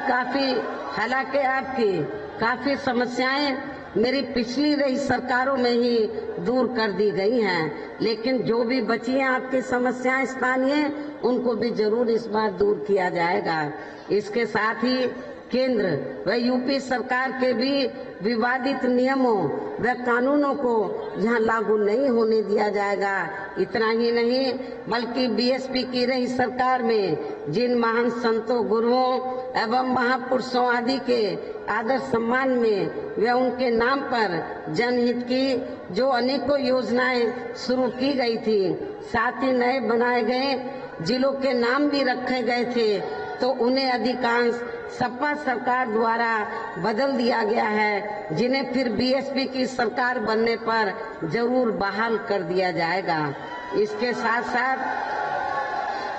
काफी समस्याएं मेरी पिछली रही सरकारों में ही दूर कर दी गई हैं, लेकिन जो भी बची हैं आपकी समस्याएं स्थानीय, उनको भी जरूर इस बार दूर किया जाएगा। इसके साथ ही केंद्र व यूपी सरकार के भी विवादित नियमों व कानूनों को यहाँ लागू नहीं होने दिया जाएगा। इतना ही नहीं बल्कि बीएसपी की रही सरकार में जिन महान संतों, गुरुओं एवं महापुरुषों आदि के आदर सम्मान में व उनके नाम पर जनहित की जो अनेकों योजनाएं शुरू की गई थी, साथ ही नए बनाए गए जिलों के नाम भी रखे गए थे, तो उन्हें अधिकांश सपा सरकार द्वारा बदल दिया गया है, जिन्हें फिर बीएसपी की सरकार बनने पर जरूर बहाल कर दिया जाएगा। इसके साथ साथ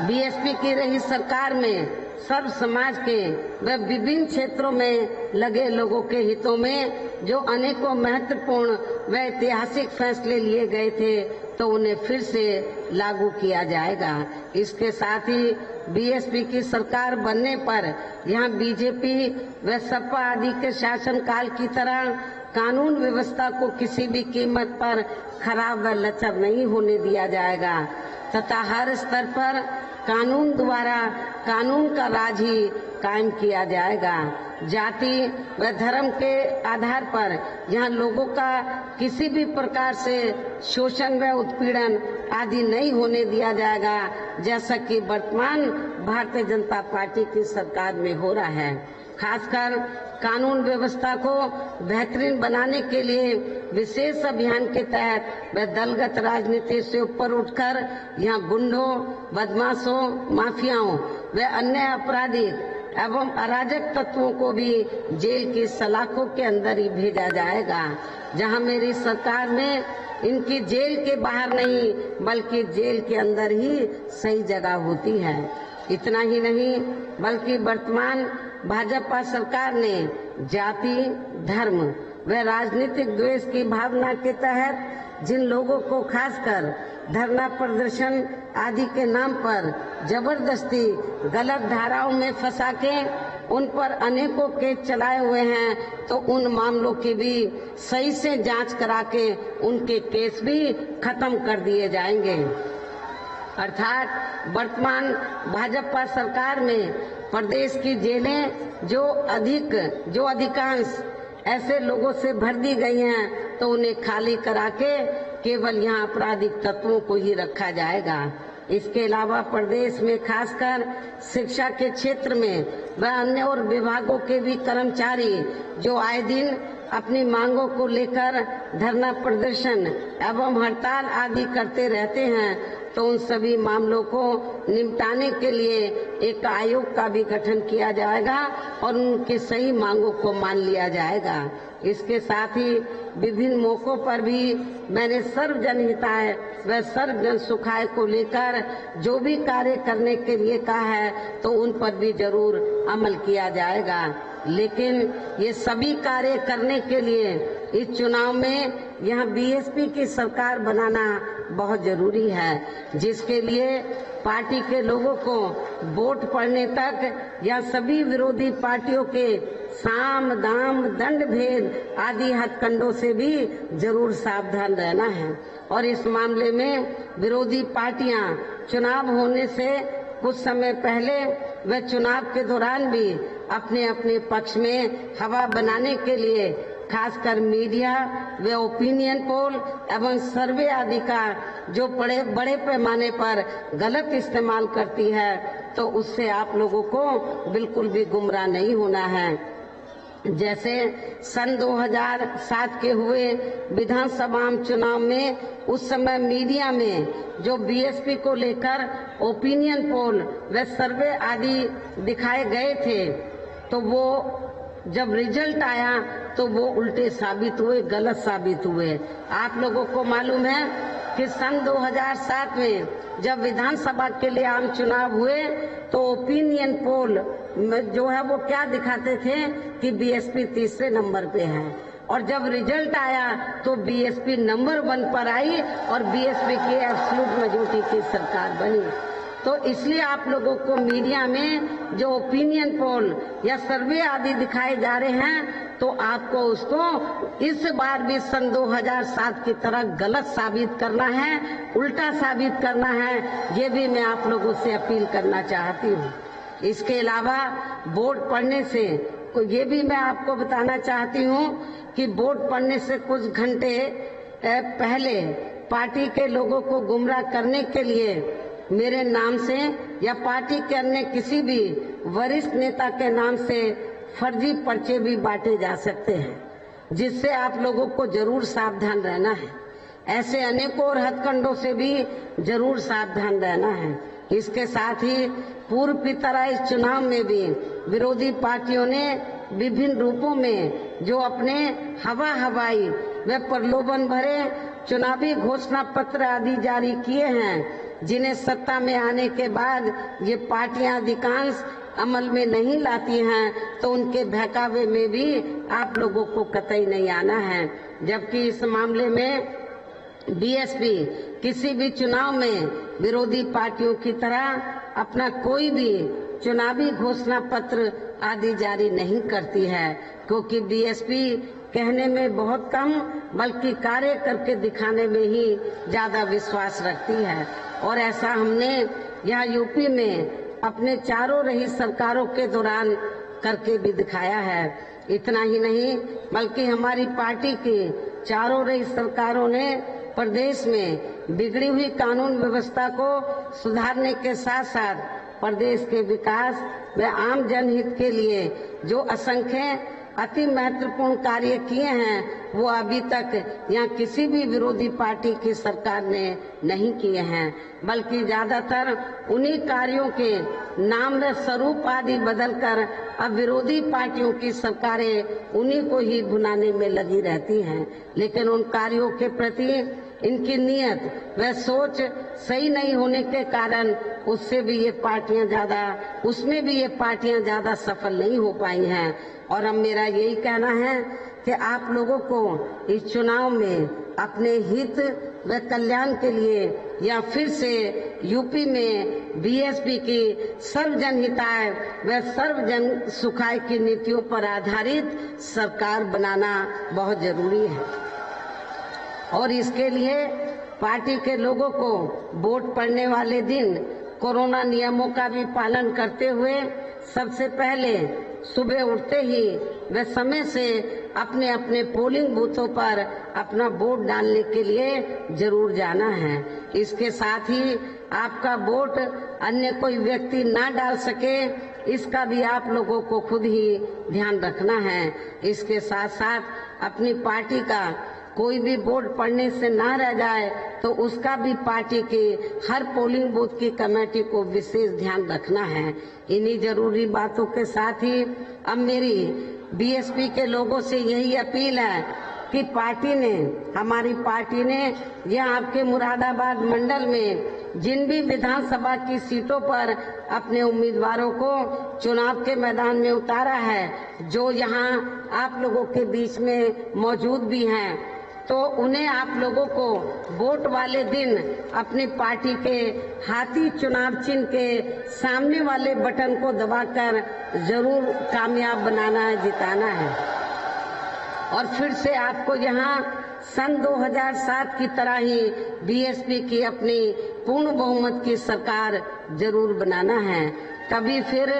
बीएसपी की रही सरकार में सर्व समाज के व विभिन्न क्षेत्रों में लगे लोगों के हितों में जो अनेकों महत्वपूर्ण व ऐतिहासिक फैसले लिए गए थे, तो उन्हें फिर से लागू किया जाएगा। इसके साथ ही बीएसपी की सरकार बनने पर यहाँ बीजेपी व सपा आदि के शासनकाल की तरह कानून व्यवस्था को किसी भी कीमत पर खराब व लचर नहीं होने दिया जाएगा तथा हर स्तर पर कानून द्वारा कानून का राज ही कायम किया जाएगा। जाति व धर्म के आधार पर यहाँ लोगों का किसी भी प्रकार से शोषण व उत्पीड़न आदि नहीं होने दिया जाएगा, जैसा कि वर्तमान भारतीय जनता पार्टी की सरकार में हो रहा है। खासकर कानून व्यवस्था को बेहतरीन बनाने के लिए विशेष अभियान के तहत व दलगत राजनीति से ऊपर उठकर यहाँ गुंडों, बदमाशों, माफियाओं व अन्य आपराधिक एवं अराजक तत्वों को भी जेल की सलाखों के अंदर ही भेजा जाएगा, जहां मेरी सरकार में इनकी जेल के बाहर नहीं बल्कि जेल के अंदर ही सही जगह होती है। इतना ही नहीं बल्कि वर्तमान भाजपा सरकार ने जाति, धर्म व राजनीतिक द्वेष की भावना के तहत जिन लोगों को खासकर धरना प्रदर्शन आदि के नाम पर जबरदस्ती गलत धाराओं में फंसा के उन पर अनेकों केस चलाए हुए हैं, तो उन मामलों की भी सही से जांच करा के उनके केस भी खत्म कर दिए जाएंगे। अर्थात वर्तमान भाजपा सरकार में प्रदेश की जेलें जो अधिकांश ऐसे लोगों से भर दी गई हैं, तो उन्हें खाली करा के केवल यहाँ आपराधिक तत्वों को ही रखा जाएगा। इसके अलावा प्रदेश में खासकर शिक्षा के क्षेत्र में व अन्य और विभागों के भी कर्मचारी जो आए दिन अपनी मांगों को लेकर धरना प्रदर्शन एवं हड़ताल आदि करते रहते हैं, तो उन सभी मामलों को निपटाने के लिए एक आयोग का भी गठन किया जाएगा और उनकी सही मांगों को मान लिया जाएगा। इसके साथ ही विभिन्न मौकों पर भी मैंने सर्व जनहिताय व सर्व जन सुखाय को लेकर जो भी कार्य करने के लिए कहा है, तो उन पर भी जरूर अमल किया जाएगा। लेकिन ये सभी कार्य करने के लिए इस चुनाव में यहाँ बीएसपी की सरकार बनाना बहुत जरूरी है, जिसके लिए पार्टी के लोगों को वोट पड़ने तक या सभी विरोधी पार्टियों के साम दाम दंड भेद आदि हथकंडों से भी जरूर सावधान रहना है। और इस मामले में विरोधी पार्टियां चुनाव होने से कुछ समय पहले व चुनाव के दौरान भी अपने अपने पक्ष में हवा बनाने के लिए खासकर मीडिया व ओपिनियन पोल एवं सर्वे आदि का जो बड़े पैमाने पर गलत इस्तेमाल करती है, तो उससे आप लोगों को बिल्कुल भी गुमराह नहीं होना है। जैसे सन 2007 के हुए विधानसभा चुनाव में उस समय मीडिया में जो बीएसपी को लेकर ओपिनियन पोल व सर्वे आदि दिखाए गए थे, तो वो जब रिजल्ट आया तो वो उल्टे साबित हुए, गलत साबित हुए। आप लोगों को मालूम है कि सन 2007 में जब विधानसभा के लिए आम चुनाव हुए, तो ओपिनियन पोल जो है वो क्या दिखाते थे कि बीएसपी तीसरे नंबर पे है, और जब रिजल्ट आया तो बीएसपी नंबर 1 पर आई और बीएसपी की एब्सोल्यूट मेजॉरिटी की सरकार बनी। तो इसलिए आप लोगों को मीडिया में जो ओपिनियन पोल या सर्वे आदि दिखाए जा रहे हैं, तो आपको उसको इस बार भी सन 2007 की तरह गलत साबित करना है, उल्टा साबित करना है। ये भी मैं आप लोगों से अपील करना चाहती हूँ। इसके अलावा वोट पड़ने से ये भी मैं आपको बताना चाहती हूँ कि वोट पड़ने से कुछ घंटे पहले पार्टी के लोगों को गुमराह करने के लिए मेरे नाम से या पार्टी के अन्य किसी भी वरिष्ठ नेता के नाम से फर्जी पर्चे भी बांटे जा सकते हैं, जिससे आप लोगों को जरूर सावधान रहना है। ऐसे अनेकों और हथकंडों से भी जरूर सावधान रहना है। इसके साथ ही पूर्व की तरह इस चुनाव में भी विरोधी पार्टियों ने विभिन्न रूपों में जो अपने हवाई व प्रलोभन भरे चुनावी घोषणा पत्र आदि जारी किए हैं, जिन्हें सत्ता में आने के बाद ये पार्टियां अधिकांश अमल में नहीं लाती हैं, तो उनके बहकावे में भी आप लोगों को कतई नहीं आना है। जबकि इस मामले में बीएसपी किसी भी चुनाव में विरोधी पार्टियों की तरह अपना कोई भी चुनावी घोषणा पत्र आदि जारी नहीं करती है, क्योंकि बीएसपी कहने में बहुत कम बल्कि कार्य करके दिखाने में ही ज्यादा विश्वास रखती है। और ऐसा हमने यहाँ यूपी में अपने चारों रही सरकारों के दौरान करके भी दिखाया है। इतना ही नहीं बल्कि हमारी पार्टी की चारों रही सरकारों ने प्रदेश में बिगड़ी हुई कानून व्यवस्था को सुधारने के साथ साथ प्रदेश के विकास व आम जनहित के लिए जो असंख्य अति महत्वपूर्ण कार्य किए हैं, वो अभी तक यहाँ किसी भी विरोधी पार्टी की सरकार ने नहीं किए हैं, बल्कि ज्यादातर उन्हीं कार्यों के नाम व स्वरूप आदि बदलकर अब विरोधी पार्टियों की सरकारें उन्हीं को ही भुनाने में लगी रहती हैं। लेकिन उन कार्यों के प्रति इनकी नीयत व सोच सही नहीं होने के कारण उसमें भी ये पार्टियां ज्यादा सफल नहीं हो पाई हैं। और अब मेरा यही कहना है कि आप लोगों को इस चुनाव में अपने हित व कल्याण के लिए या फिर से यूपी में बीएसपी की सर्व जनहिताय व सर्व जन सुखाय की नीतियों पर आधारित सरकार बनाना बहुत जरूरी है। और इसके लिए पार्टी के लोगों को वोट पड़ने वाले दिन कोरोना नियमों का भी पालन करते हुए सबसे पहले सुबह उठते ही वे समय से अपने अपने पोलिंग बूथों पर अपना वोट डालने के लिए जरूर जाना है। इसके साथ ही आपका वोट अन्य कोई व्यक्ति ना डाल सके, इसका भी आप लोगों को खुद ही ध्यान रखना है। इसके साथ साथ अपनी पार्टी का कोई भी वोट पड़ने से ना रह जाए तो उसका भी पार्टी की हर पोलिंग बूथ की कमेटी को विशेष ध्यान रखना है। इन्हीं जरूरी बातों के साथ ही अब मेरी बीएसपी के लोगों से यही अपील है कि हमारी पार्टी ने यह आपके मुरादाबाद मंडल में जिन भी विधानसभा की सीटों पर अपने उम्मीदवारों को चुनाव के मैदान में उतारा है, जो यहाँ आप लोगों के बीच में मौजूद भी हैं, तो उन्हें आप लोगों को वोट वाले दिन अपनी पार्टी के हाथी चुनाव चिन्ह के सामने वाले बटन को दबाकर जरूर कामयाब बनाना है, जिताना है। और फिर से आपको यहाँ सन 2007 की तरह ही बीएसपी की अपनी पूर्ण बहुमत की सरकार जरूर बनाना है। तभी फिर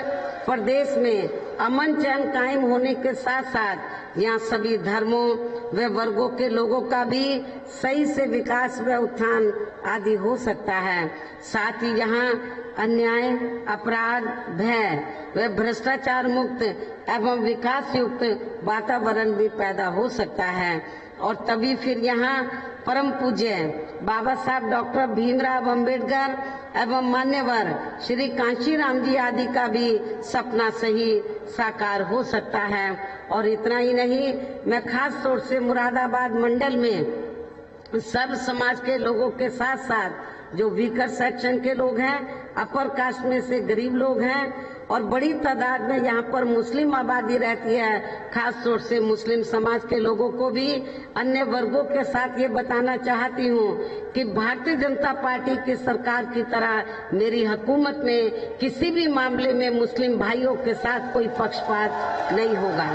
प्रदेश में अमन चैन कायम होने के साथ साथ यहाँ सभी धर्मों व वर्गों के लोगों का भी सही से विकास व उत्थान आदि हो सकता है। साथ ही यहाँ अन्याय, अपराध, भय व भ्रष्टाचार मुक्त एवं विकास युक्त वातावरण भी पैदा हो सकता है। और तभी फिर यहाँ परम पूज्य बाबा साहब डॉक्टर भीमराव अंबेडकर एवं मान्यवर श्री कांशीराम जी आदि का भी सपना सही साकार हो सकता है। और इतना ही नहीं, मैं खास तौर से मुरादाबाद मंडल में सब समाज के लोगों के साथ साथ जो वीकर सेक्शन के लोग हैं, अपर कास्ट में से गरीब लोग हैं और बड़ी तादाद में यहाँ पर मुस्लिम आबादी रहती है, खास तौर से मुस्लिम समाज के लोगों को भी अन्य वर्गों के साथ ये बताना चाहती हूँ कि भारतीय जनता पार्टी की सरकार की तरह मेरी हुकूमत में किसी भी मामले में मुस्लिम भाइयों के साथ कोई पक्षपात नहीं होगा।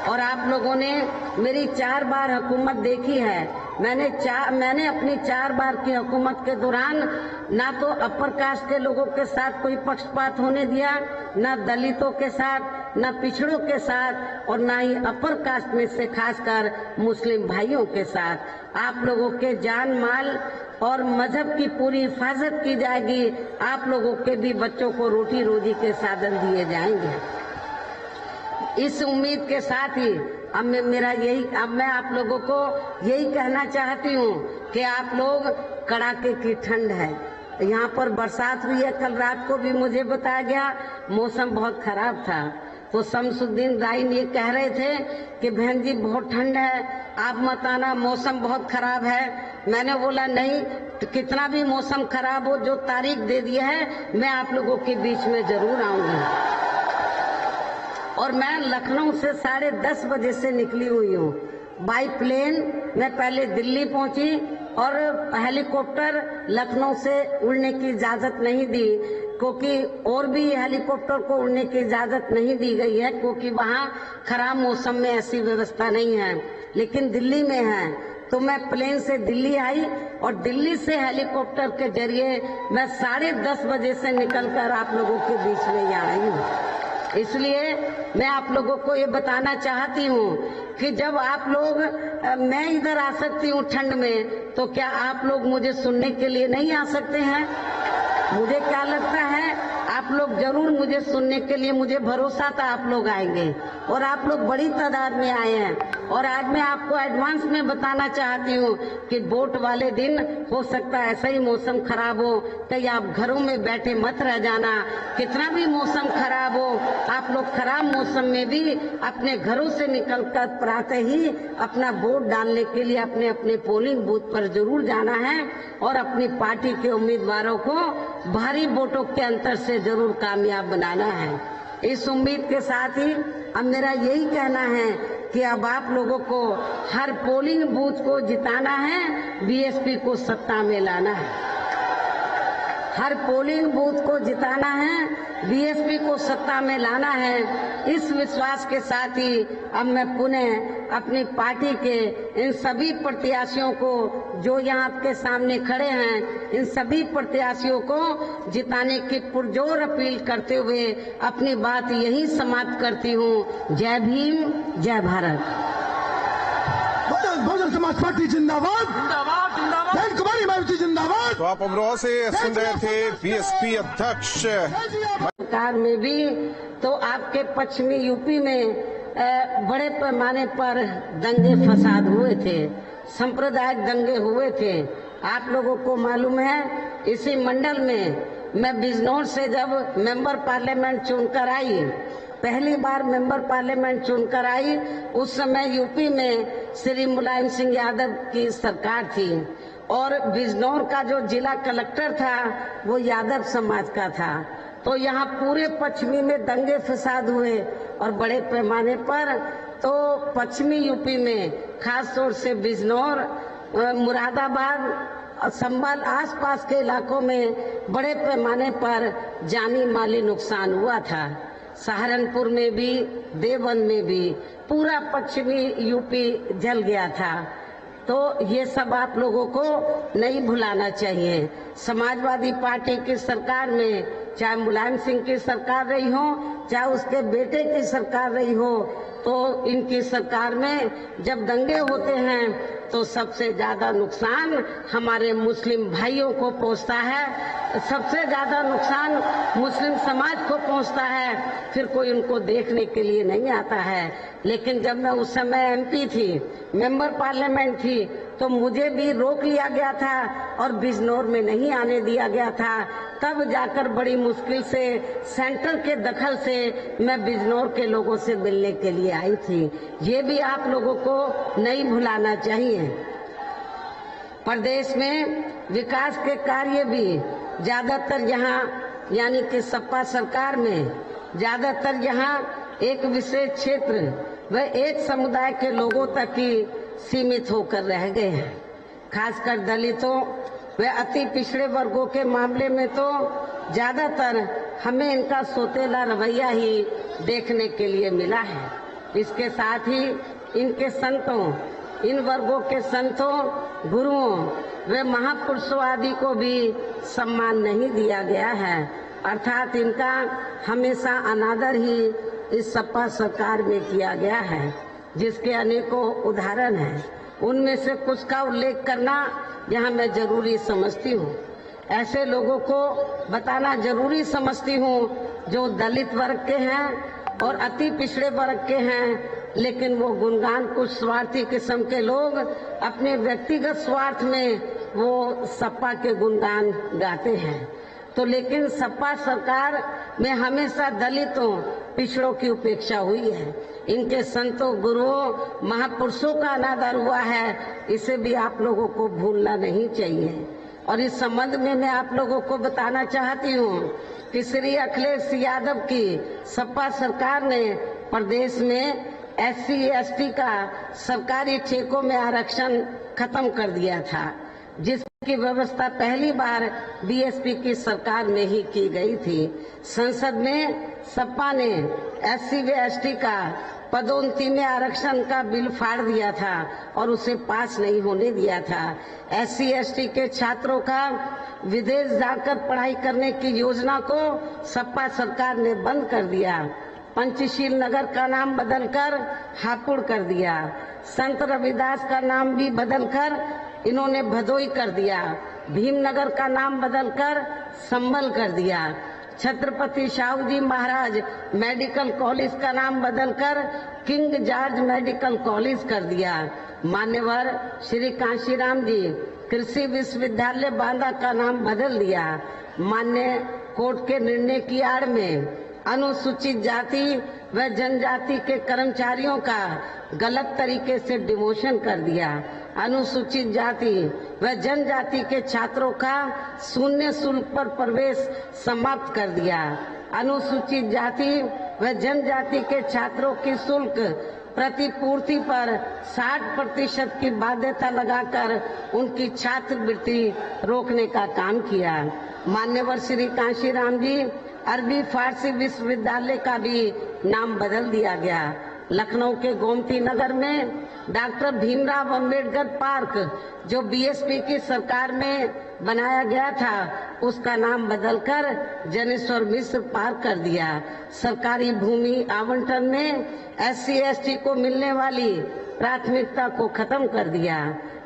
और आप लोगों ने मेरी 4 बार हुकूमत देखी है। मैंने अपनी 4 बार की हुकूमत के दौरान ना तो अपर कास्ट के लोगों के साथ कोई पक्षपात होने दिया, ना दलितों के साथ, ना पिछड़ों के साथ और ना ही अपर कास्ट में से खासकर मुस्लिम भाइयों के साथ। आप लोगों के जान माल और मजहब की पूरी हिफाजत की जाएगी। आप लोगों के भी बच्चों को रोटी रोजी के साधन दिए जाएंगे। इस उम्मीद के साथ ही अब मैं आप लोगों को यही कहना चाहती हूँ कि आप लोग, कड़ाके की ठंड है, यहाँ पर बरसात हुई है, कल रात को भी मुझे बताया गया, मौसम बहुत खराब था। तो शमसुद्दीन राइन ये कह रहे थे कि बहन जी बहुत ठंड है, आप मत आना, मौसम बहुत खराब है। मैंने बोला नहीं, तो कितना भी मौसम खराब हो, जो तारीख दे दी है मैं आप लोगों के बीच में जरूर आऊंगी। और मैं लखनऊ से 10:30 बजे से निकली हुई हूँ बाई प्लेन। मैं पहले दिल्ली पहुंची और हेलीकॉप्टर लखनऊ से उड़ने की इजाजत नहीं दी, क्योंकि और भी हेलीकॉप्टर को उड़ने की इजाजत नहीं दी गई है, क्योंकि वहाँ खराब मौसम में ऐसी व्यवस्था नहीं है, लेकिन दिल्ली में है। तो मैं प्लेन से दिल्ली आई और दिल्ली से हेलीकॉप्टर के जरिए मैं 10:30 बजे से निकलकर आप लोगों के बीच में यहाँ आई हूँ। इसलिए मैं आप लोगों को ये बताना चाहती हूँ कि जब आप लोग, मैं इधर आ सकती हूँ ठंड में, तो क्या आप लोग मुझे सुनने के लिए नहीं आ सकते हैं? मुझे क्या लगता है आप लोग जरूर मुझे सुनने के लिए, मुझे भरोसा था आप लोग आएंगे और आप लोग बड़ी तादाद में आए हैं। और आज मैं आपको एडवांस में बताना चाहती हूँ कि वोट वाले दिन हो सकता है ऐसा ही मौसम खराब हो, कहीं आप घरों में बैठे मत रह जाना। कितना भी मौसम खराब हो, आप लोग खराब मौसम में भी अपने घरों से निकलकर प्रातः ही अपना वोट डालने के लिए अपने अपने पोलिंग बूथ पर जरूर जाना है और अपनी पार्टी के उम्मीदवारों को भारी वोटों के अंतर से जरूर कामयाब बनाना है। इस उम्मीद के साथ ही अब मेरा यही कहना है कि अब आप लोगों को हर पोलिंग बूथ को जिताना है, बीएसपी को सत्ता में लाना है। हर पोलिंग बूथ को जिताना है, बीएसपी को सत्ता में लाना है। इस विश्वास के साथ ही अब मैं पुनः अपनी पार्टी के इन सभी प्रत्याशियों को जो यहाँ आपके सामने खड़े हैं, इन सभी प्रत्याशियों को जिताने की पुरजोर अपील करते हुए अपनी बात यही समाप्त करती हूँ। जय भीम, जय भारत। बहुजन समाज पार्टी जिंदाबाद, जिंदाबाद, जिंदाबाद। कुमारी मायावती जिंदाबाद। तो आप अमरोहा से सुन रहे थे बीएसपी अध्यक्ष। सरकार में भी तो आपके पश्चिमी यूपी में बड़े पैमाने पर दंगे फसाद हुए थे, सांप्रदायिक दंगे हुए थे। आप लोगों को मालूम है, इसी मंडल में मैं बिजनौर से जब मेंबर पार्लियामेंट चुनकर आई, पहली बार मेंबर पार्लियामेंट चुनकर आई, उस समय यूपी में श्री मुलायम सिंह यादव की सरकार थी और बिजनौर का जो जिला कलेक्टर था वो यादव समाज का था। तो यहाँ पूरे पश्चिमी में दंगे फसाद हुए और बड़े पैमाने पर तो पश्चिमी यूपी में खास तौर से बिजनौर, मुरादाबाद, संभल आसपास के इलाकों में बड़े पैमाने पर जानी माली नुकसान हुआ था। सहारनपुर में भी, देवबंद में भी पूरा पश्चिमी यूपी जल गया था। तो ये सब आप लोगों को नहीं भुलाना चाहिए। समाजवादी पार्टी की सरकार में चाहे मुलायम सिंह की सरकार रही हो, चाहे उसके बेटे की सरकार रही हो, तो इनकी सरकार में जब दंगे होते हैं तो सबसे ज्यादा नुकसान हमारे मुस्लिम भाइयों को पहुंचता है, सबसे ज्यादा नुकसान मुस्लिम समाज को पहुंचता है। फिर कोई उनको देखने के लिए नहीं आता है। लेकिन जब मैं उस समय एमपी थी, मेंबर पार्लियामेंट थी, तो मुझे भी रोक लिया गया था और बिजनौर में नहीं आने दिया गया था। तब जाकर बड़ी मुश्किल से सेंटर के दखल से मैं बिजनौर के लोगों से मिलने के लिए आई थी। ये भी आप लोगों को नहीं भुलाना चाहिए। प्रदेश में विकास के कार्य भी ज्यादातर यहाँ यानी कि सपा सरकार में ज्यादातर यहाँ एक विशेष क्षेत्र व एक समुदाय के लोगों तक ही सीमित होकर रह गए हैं। खासकर दलितों व अति पिछड़े वर्गों के मामले में तो ज्यादातर हमें इनका सोतेला रवैया ही देखने के लिए मिला है। इसके साथ ही इनके संतों, इन वर्गों के संतों, गुरुओं व महापुरुषों आदि को भी सम्मान नहीं दिया गया है। अर्थात इनका हमेशा अनादर ही इस सपा सरकार में किया गया है, जिसके अनेकों उदाहरण हैं। उनमें से कुछ का उल्लेख करना यहाँ मैं जरूरी समझती हूँ। ऐसे लोगों को बताना जरूरी समझती हूँ जो दलित वर्ग के हैं और अति पिछड़े वर्ग के हैं, लेकिन वो गुणगान कुछ स्वार्थी किस्म के लोग अपने व्यक्तिगत स्वार्थ में वो सपा के गुणगान गाते हैं। तो लेकिन सपा सरकार में हमेशा दलितों, पिछड़ों की उपेक्षा हुई है। इनके संतों, गुरुओं, महापुरुषों का अनादर हुआ है। इसे भी आप लोगों को भूलना नहीं चाहिए। और इस संबंध में मैं आप लोगों को बताना चाहती हूँ कि श्री अखिलेश यादव की सपा सरकार ने प्रदेश में SC ST का सरकारी ठेकों में आरक्षण खत्म कर दिया था, जिसकी व्यवस्था पहली बार बीएसपी की सरकार में ही की गई थी। संसद में सपा ने SC व ST का पदोन्नति में आरक्षण का बिल फाड़ दिया था और उसे पास नहीं होने दिया था। SC ST के छात्रों का विदेश जाकर पढ़ाई करने की योजना को सपा सरकार ने बंद कर दिया। पंचशील नगर का नाम बदलकर हापुड़ कर दिया। संत रविदास का नाम भी बदलकर इन्होंने भदोई कर दिया। भीमनगर का नाम बदलकर संभल कर दिया। छत्रपति शाहू जी महाराज मेडिकल कॉलेज का नाम बदलकर किंग जॉर्ज मेडिकल कॉलेज कर दिया। मान्यवर श्री कांशीराम जी कृषि विश्वविद्यालय बांदा का नाम बदल दिया। मान्य कोर्ट के निर्णय की आड़ में अनुसूचित जाति व जनजाति के कर्मचारियों का गलत तरीके से डिमोशन कर दिया। अनुसूचित जाति व जनजाति के छात्रों का शून्य शुल्क पर प्रवेश समाप्त कर दिया। अनुसूचित जाति व जनजाति के छात्रों की शुल्क प्रतिपूर्ति पर 60% की बाध्यता लगाकर उनकी छात्रवृत्ति रोकने का काम किया। मान्यवर श्री कांशीराम जी अरबी फारसी विश्वविद्यालय का भी नाम बदल दिया गया। लखनऊ के गोमती नगर में डॉक्टर भीमराव अंबेडकर पार्क जो बीएसपी की सरकार में बनाया गया था, उसका नाम बदलकर जनेश्वर मिश्र पार्क कर दिया। सरकारी भूमि आवंटन में SC/ST को मिलने वाली प्राथमिकता को खत्म कर दिया।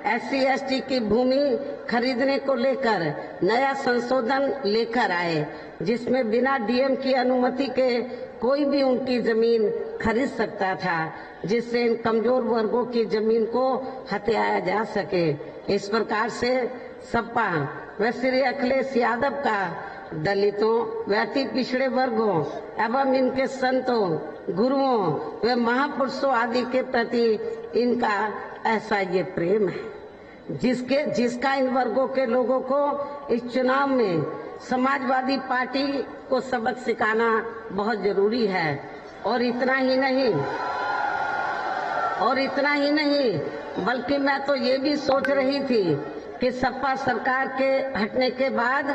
SC/ST की भूमि खरीदने को लेकर नया संशोधन लेकर आए, जिसमें बिना डीएम की अनुमति के कोई भी उनकी जमीन खरीद सकता था, जिससे इन कमजोर वर्गों की जमीन को हथियाया जा सके। इस प्रकार से सपा व श्री अखिलेश यादव का दलितों व अति पिछड़े वर्गों एवं इनके संतों, गुरुओं व महापुरुषों आदि के प्रति इनका ऐसा ये प्रेम है जिसका इन वर्गों के लोगों को इस चुनाव में समाजवादी पार्टी को सबक सिखाना बहुत जरूरी है। और इतना ही नहीं बल्कि मैं तो ये भी सोच रही थी कि सपा सरकार के हटने के बाद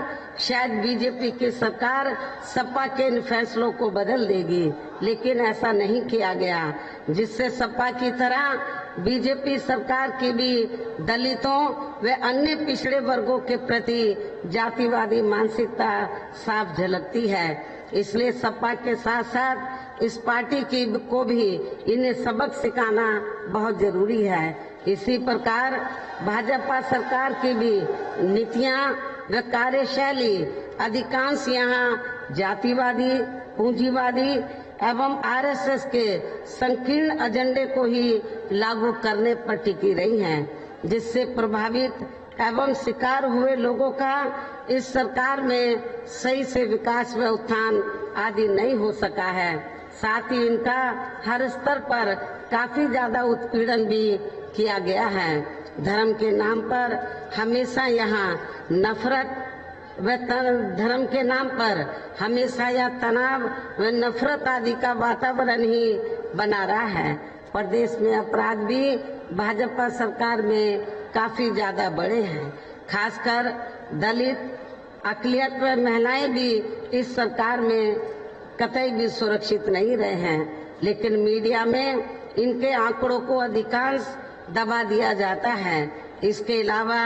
शायद बीजेपी की सरकार सपा के इन फैसलों को बदल देगी, लेकिन ऐसा नहीं किया गया, जिससे सपा की तरह बीजेपी सरकार की भी दलितों व अन्य पिछड़े वर्गों के प्रति जातिवादी मानसिकता साफ झलकती है। इसलिए सपा के साथ साथ इस पार्टी को भी इन्हें सबक सिखाना बहुत जरूरी है। इसी प्रकार भाजपा सरकार की भी नीतियां व कार्यशैली अधिकांश यहाँ जातिवादी, पूंजीवादी एवं आरएसएस के संकीर्ण एजेंडे को ही लागू करने पर टिकी रही हैं, जिससे प्रभावित एवं शिकार हुए लोगों का इस सरकार में सही से विकास व उत्थान आदि नहीं हो सका है। साथ ही इनका हर स्तर पर काफी ज्यादा उत्पीड़न भी किया गया है। धर्म के नाम पर हमेशा यहाँ नफरत व धर्म के नाम पर हमेशा यह तनाव व नफरत आदि का वातावरण ही बना रहा है। प्रदेश में अपराध भी भाजपा सरकार में काफी ज्यादा बढ़े हैं। खासकर दलित, अकलियत व महिलाएं भी इस सरकार में कतई भी सुरक्षित नहीं रहे हैं, लेकिन मीडिया में इनके आंकड़ों को अधिकांश दबा दिया जाता है। इसके अलावा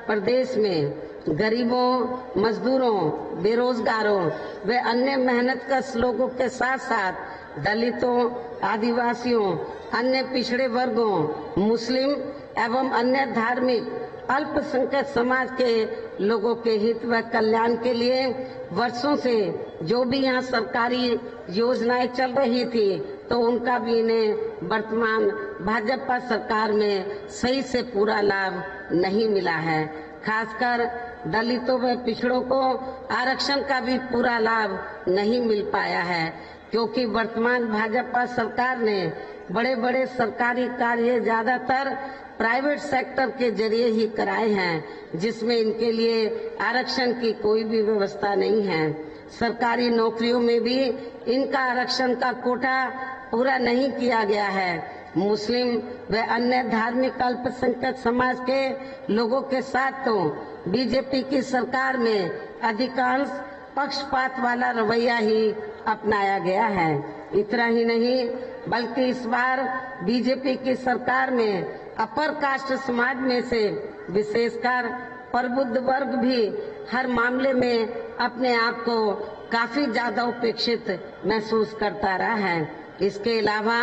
प्रदेश में गरीबों, मजदूरों, बेरोजगारों व अन्य मेहनतकश लोगों के साथ साथ दलितों, आदिवासियों, अन्य पिछड़े वर्गों, मुस्लिम एवं अन्य धार्मिक अल्पसंख्यक समाज के लोगों के हित व कल्याण के लिए वर्षों से जो भी यहाँ सरकारी योजनाएं चल रही थी, तो उनका भी इन्हें वर्तमान भाजपा सरकार में सही से पूरा लाभ नहीं मिला है। खासकर दलितों व पिछड़ों को आरक्षण का भी पूरा लाभ नहीं मिल पाया है, क्योंकि वर्तमान भाजपा सरकार ने बड़े बड़े सरकारी कार्य ज्यादातर प्राइवेट सेक्टर के जरिए ही कराए हैं, जिसमें इनके लिए आरक्षण की कोई भी व्यवस्था नहीं है। सरकारी नौकरियों में भी इनका आरक्षण का कोटा पूरा नहीं किया गया है। मुस्लिम व अन्य धार्मिक अल्पसंख्यक समाज के लोगों के साथ तो बीजेपी की सरकार में अधिकांश पक्षपात वाला रवैया ही अपनाया गया है। इतना ही नहीं बल्कि इस बार बीजेपी की सरकार में अपर कास्ट समाज में से विशेषकर प्रबुद्ध वर्ग भी हर मामले में अपने आप को काफी ज्यादा उपेक्षित महसूस करता रहा है। इसके अलावा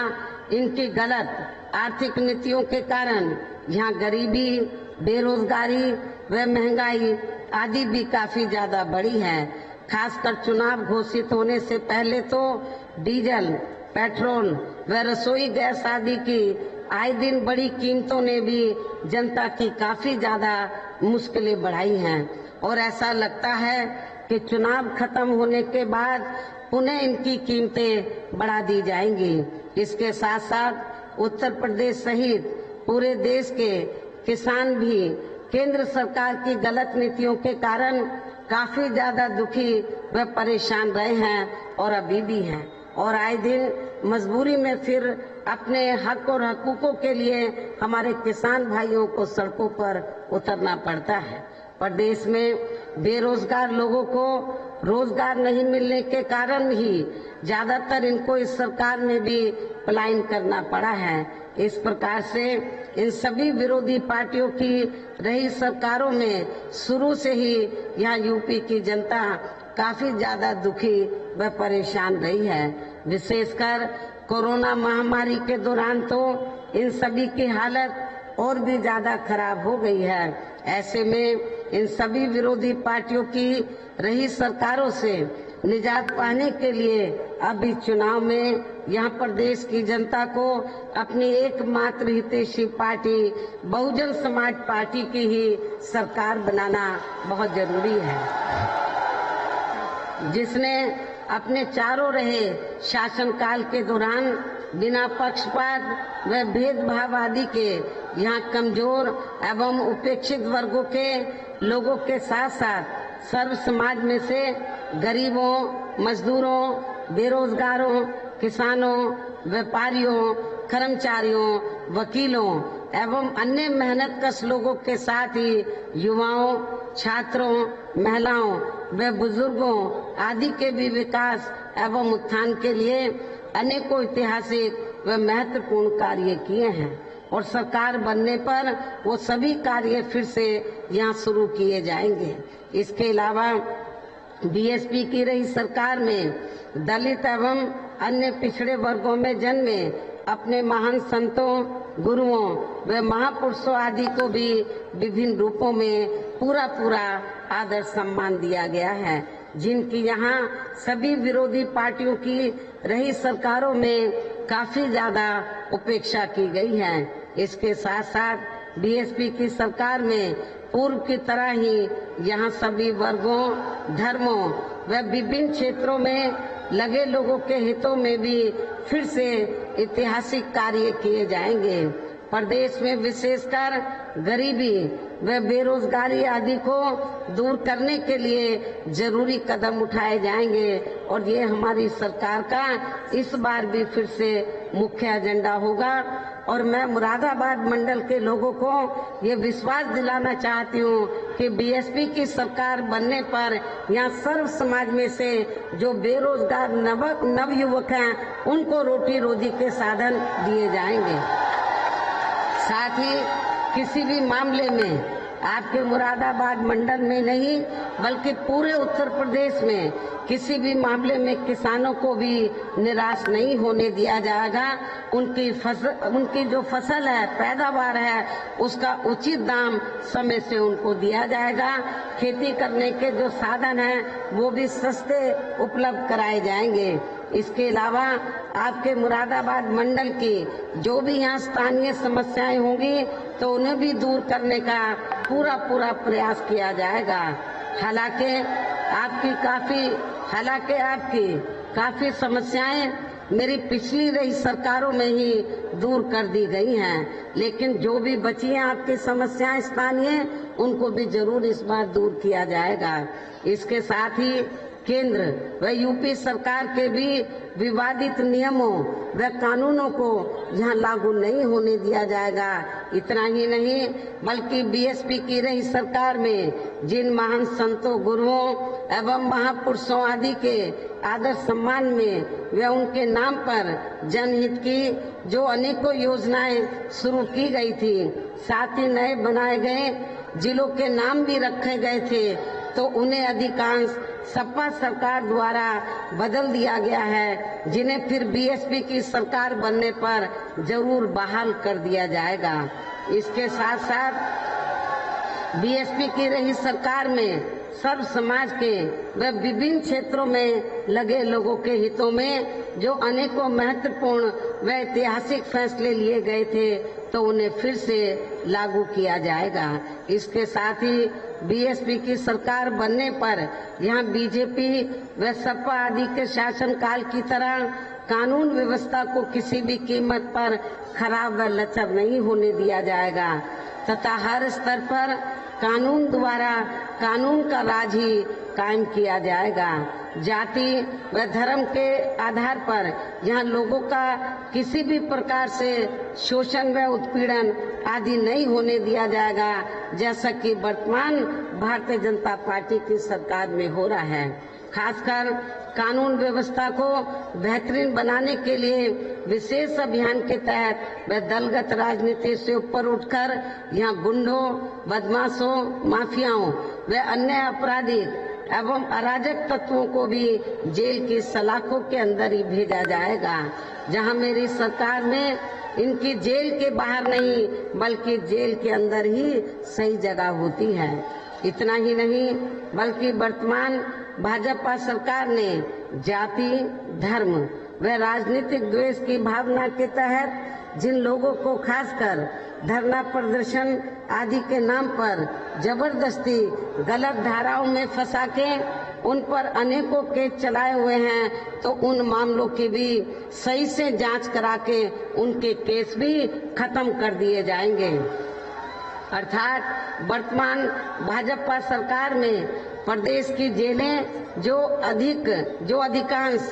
इनकी गलत आर्थिक नीतियों के कारण यहाँ गरीबी, बेरोजगारी व महंगाई आदि भी काफी ज्यादा बढ़ी है। खासकर चुनाव घोषित होने से पहले तो डीजल, पेट्रोल व रसोई गैस आदि की आए दिन बड़ी कीमतों ने भी जनता की काफी ज्यादा मुश्किलें बढ़ाई हैं, और ऐसा लगता है कि चुनाव खत्म होने के बाद पुनः इनकी कीमतें बढ़ा दी जाएंगी। इसके साथ साथ उत्तर प्रदेश सहित पूरे देश के किसान भी केंद्र सरकार की गलत नीतियों के कारण काफी ज्यादा दुखी व परेशान रहे हैं और अभी भी हैं, और आए दिन मजबूरी में फिर अपने हक और हकूकों के लिए हमारे किसान भाइयों को सड़कों पर उतरना पड़ता है। प्रदेश में बेरोजगार लोगों को रोजगार नहीं मिलने के कारण ही ज्यादातर इनको इस सरकार में भी पलायन करना पड़ा है। इस प्रकार से इन सभी विरोधी पार्टियों की रही सरकारों में शुरू से ही यहाँ यूपी की जनता काफी ज्यादा दुखी व परेशान रही है। विशेषकर कोरोना महामारी के दौरान तो इन सभी की हालत और भी ज्यादा खराब हो गई है। ऐसे में इन सभी विरोधी पार्टियों की रही सरकारों से निजात पाने के लिए अब इस चुनाव में यहाँ प्रदेश की जनता को अपनी एकमात्र हितैषी पार्टी बहुजन समाज पार्टी की ही सरकार बनाना बहुत जरूरी है, जिसने अपने चारों रहे शासनकाल के दौरान बिना पक्षपात व भेदभाव आदि के यहाँ कमजोर एवं उपेक्षित वर्गों के लोगों के साथ साथ सर्व समाज में से गरीबों, मजदूरों, बेरोजगारों, किसानों, व्यापारियों, कर्मचारियों, वकीलों एवं अन्य मेहनतकश लोगों के साथ ही युवाओं, छात्रों, महिलाओं व बुजुर्गों आदि के भी विकास एवं उत्थान के लिए अनेकों ऐतिहासिक व महत्वपूर्ण कार्य किए हैं और सरकार बनने पर वो सभी कार्य फिर से यहाँ शुरू किए जाएंगे। इसके अलावा बीएसपी की रही सरकार में दलित एवं अन्य पिछड़े वर्गों में जन्मे अपने महान संतों, गुरुओं व महापुरुषों आदि को भी विभिन्न रूपों में पूरा आदर सम्मान दिया गया है, जिनकी यहाँ सभी विरोधी पार्टियों की रही सरकारों में काफी ज्यादा उपेक्षा की गई है। इसके साथ साथ बीएसपी की सरकार में पूर्व की तरह ही यहाँ सभी वर्गों, धर्मों व विभिन्न क्षेत्रों में लगे लोगों के हितों में भी फिर से ऐतिहासिक कार्य किए जाएंगे। प्रदेश में विशेषकर गरीबी व बेरोजगारी आदि को दूर करने के लिए जरूरी कदम उठाए जाएंगे और ये हमारी सरकार का इस बार भी फिर से मुख्य एजेंडा होगा। और मैं मुरादाबाद मंडल के लोगों को ये विश्वास दिलाना चाहती हूँ कि बीएसपी की सरकार बनने पर यहाँ सर्व समाज में से जो बेरोजगार नवयुवक हैं उनको रोटी रोजी के साधन दिए जाएंगे। साथ ही किसी भी मामले में आपके मुरादाबाद मंडल में नहीं बल्कि पूरे उत्तर प्रदेश में किसी भी मामले में किसानों को भी निराश नहीं होने दिया जाएगा। उनकी जो फसल है, पैदावार है, उसका उचित दाम समय से उनको दिया जाएगा। खेती करने के जो साधन हैं वो भी सस्ते उपलब्ध कराए जाएंगे। इसके अलावा आपके मुरादाबाद मंडल की जो भी यहाँ स्थानीय समस्याएं होंगी तो उन्हें भी दूर करने का पूरा प्रयास किया जाएगा। हालांकि आपकी काफी समस्याएं मेरी पिछली रही सरकारों में ही दूर कर दी गई हैं, लेकिन जो भी बची हैं आपकी समस्याएं स्थानीय, उनको भी जरूर इस बार दूर किया जाएगा। इसके साथ ही केंद्र व यूपी सरकार के भी विवादित नियमों व कानूनों को यहाँ लागू नहीं होने दिया जाएगा। इतना ही नहीं बल्कि बीएसपी की रही सरकार में जिन महान संतों, गुरुओं एवं महापुरुषों आदि के आदर सम्मान में व उनके नाम पर जनहित की जो अनेकों योजनाएं शुरू की गई थी, साथ ही नए बनाए गए जिलों के नाम भी रखे गए थे, तो उन्हें अधिकांश सपा सरकार द्वारा बदल दिया गया है, जिन्हें फिर बीएसपी की सरकार बनने पर जरूर बहाल कर दिया जाएगा। इसके साथ साथ बीएसपी की रही सरकार में सर्व समाज के व विभिन्न क्षेत्रों में लगे लोगों के हितों में जो अनेकों महत्वपूर्ण व ऐतिहासिक फैसले लिए गए थे, तो उन्हें फिर से लागू किया जाएगा। इसके साथ ही बीएसपी की सरकार बनने पर यहाँ बीजेपी व सपा आदि के शासनकाल की तरह कानून व्यवस्था को किसी भी कीमत पर खराब व लचर नहीं होने दिया जाएगा तथा हर स्तर पर कानून द्वारा कानून का राज ही कायम किया जाएगा। जाति व धर्म के आधार पर यहाँ लोगों का किसी भी प्रकार से शोषण व उत्पीड़न आदि नहीं होने दिया जाएगा, जैसा कि वर्तमान भारतीय जनता पार्टी की सरकार में हो रहा है। खासकर कानून व्यवस्था को बेहतरीन बनाने के लिए विशेष अभियान के तहत व दलगत राजनीति से ऊपर उठकर यहाँ गुंडों, बदमाशों, माफियाओं व अन्य आपराधिक एवं अराजक तत्वों को भी जेल की सलाखों के अंदर ही भेजा जाएगा, जहां मेरी सरकार में इनकी जेल के बाहर नहीं बल्कि जेल के अंदर ही सही जगह होती है। इतना ही नहीं बल्कि वर्तमान भाजपा सरकार ने जाति, धर्म व राजनीतिक द्वेष की भावना के तहत जिन लोगों को खासकर धरना प्रदर्शन आदि के नाम पर जबरदस्ती गलत धाराओं में फंसा के उन पर अनेकों केस चलाए हुए हैं, तो उन मामलों की भी सही से जांच करा के उनके केस भी खत्म कर दिए जाएंगे। अर्थात वर्तमान भाजपा सरकार में प्रदेश की जेलें जो अधिकांश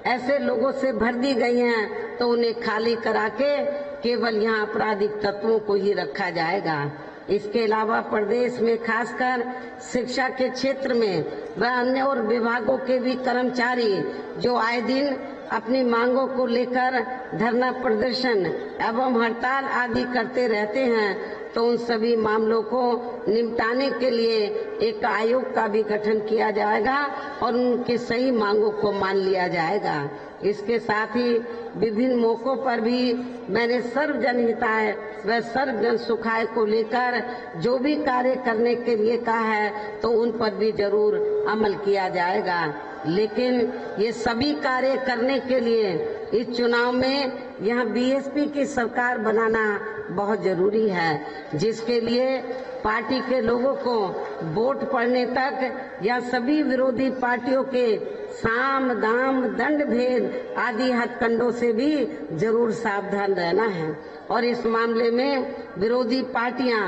ऐसे लोगों से भर दी गई हैं, तो उन्हें खाली करा के केवल यहाँ आपराधिक तत्वों को ही रखा जाएगा। इसके अलावा प्रदेश में खासकर शिक्षा के क्षेत्र में व अन्य और विभागों के भी कर्मचारी जो आए दिन अपनी मांगों को लेकर धरना प्रदर्शन एवं हड़ताल आदि करते रहते हैं, तो उन सभी मामलों को निपटाने के लिए एक आयोग का भी गठन किया जाएगा और उनकी सही मांगों को मान लिया जाएगा। इसके साथ ही विभिन्न मौकों पर भी मैंने सर्वजन हिताय व सर्वजन सुखाय को लेकर जो भी कार्य करने के लिए कहा है, तो उन पर भी जरूर अमल किया जाएगा। लेकिन ये सभी कार्य करने के लिए इस चुनाव में यहाँ बीएसपी की सरकार बनाना बहुत जरूरी है, जिसके लिए पार्टी के लोगों को वोट पड़ने तक या सभी विरोधी पार्टियों के साम दाम दंड भेद आदि हथकंडों से भी जरूर सावधान रहना है। और इस मामले में विरोधी पार्टियां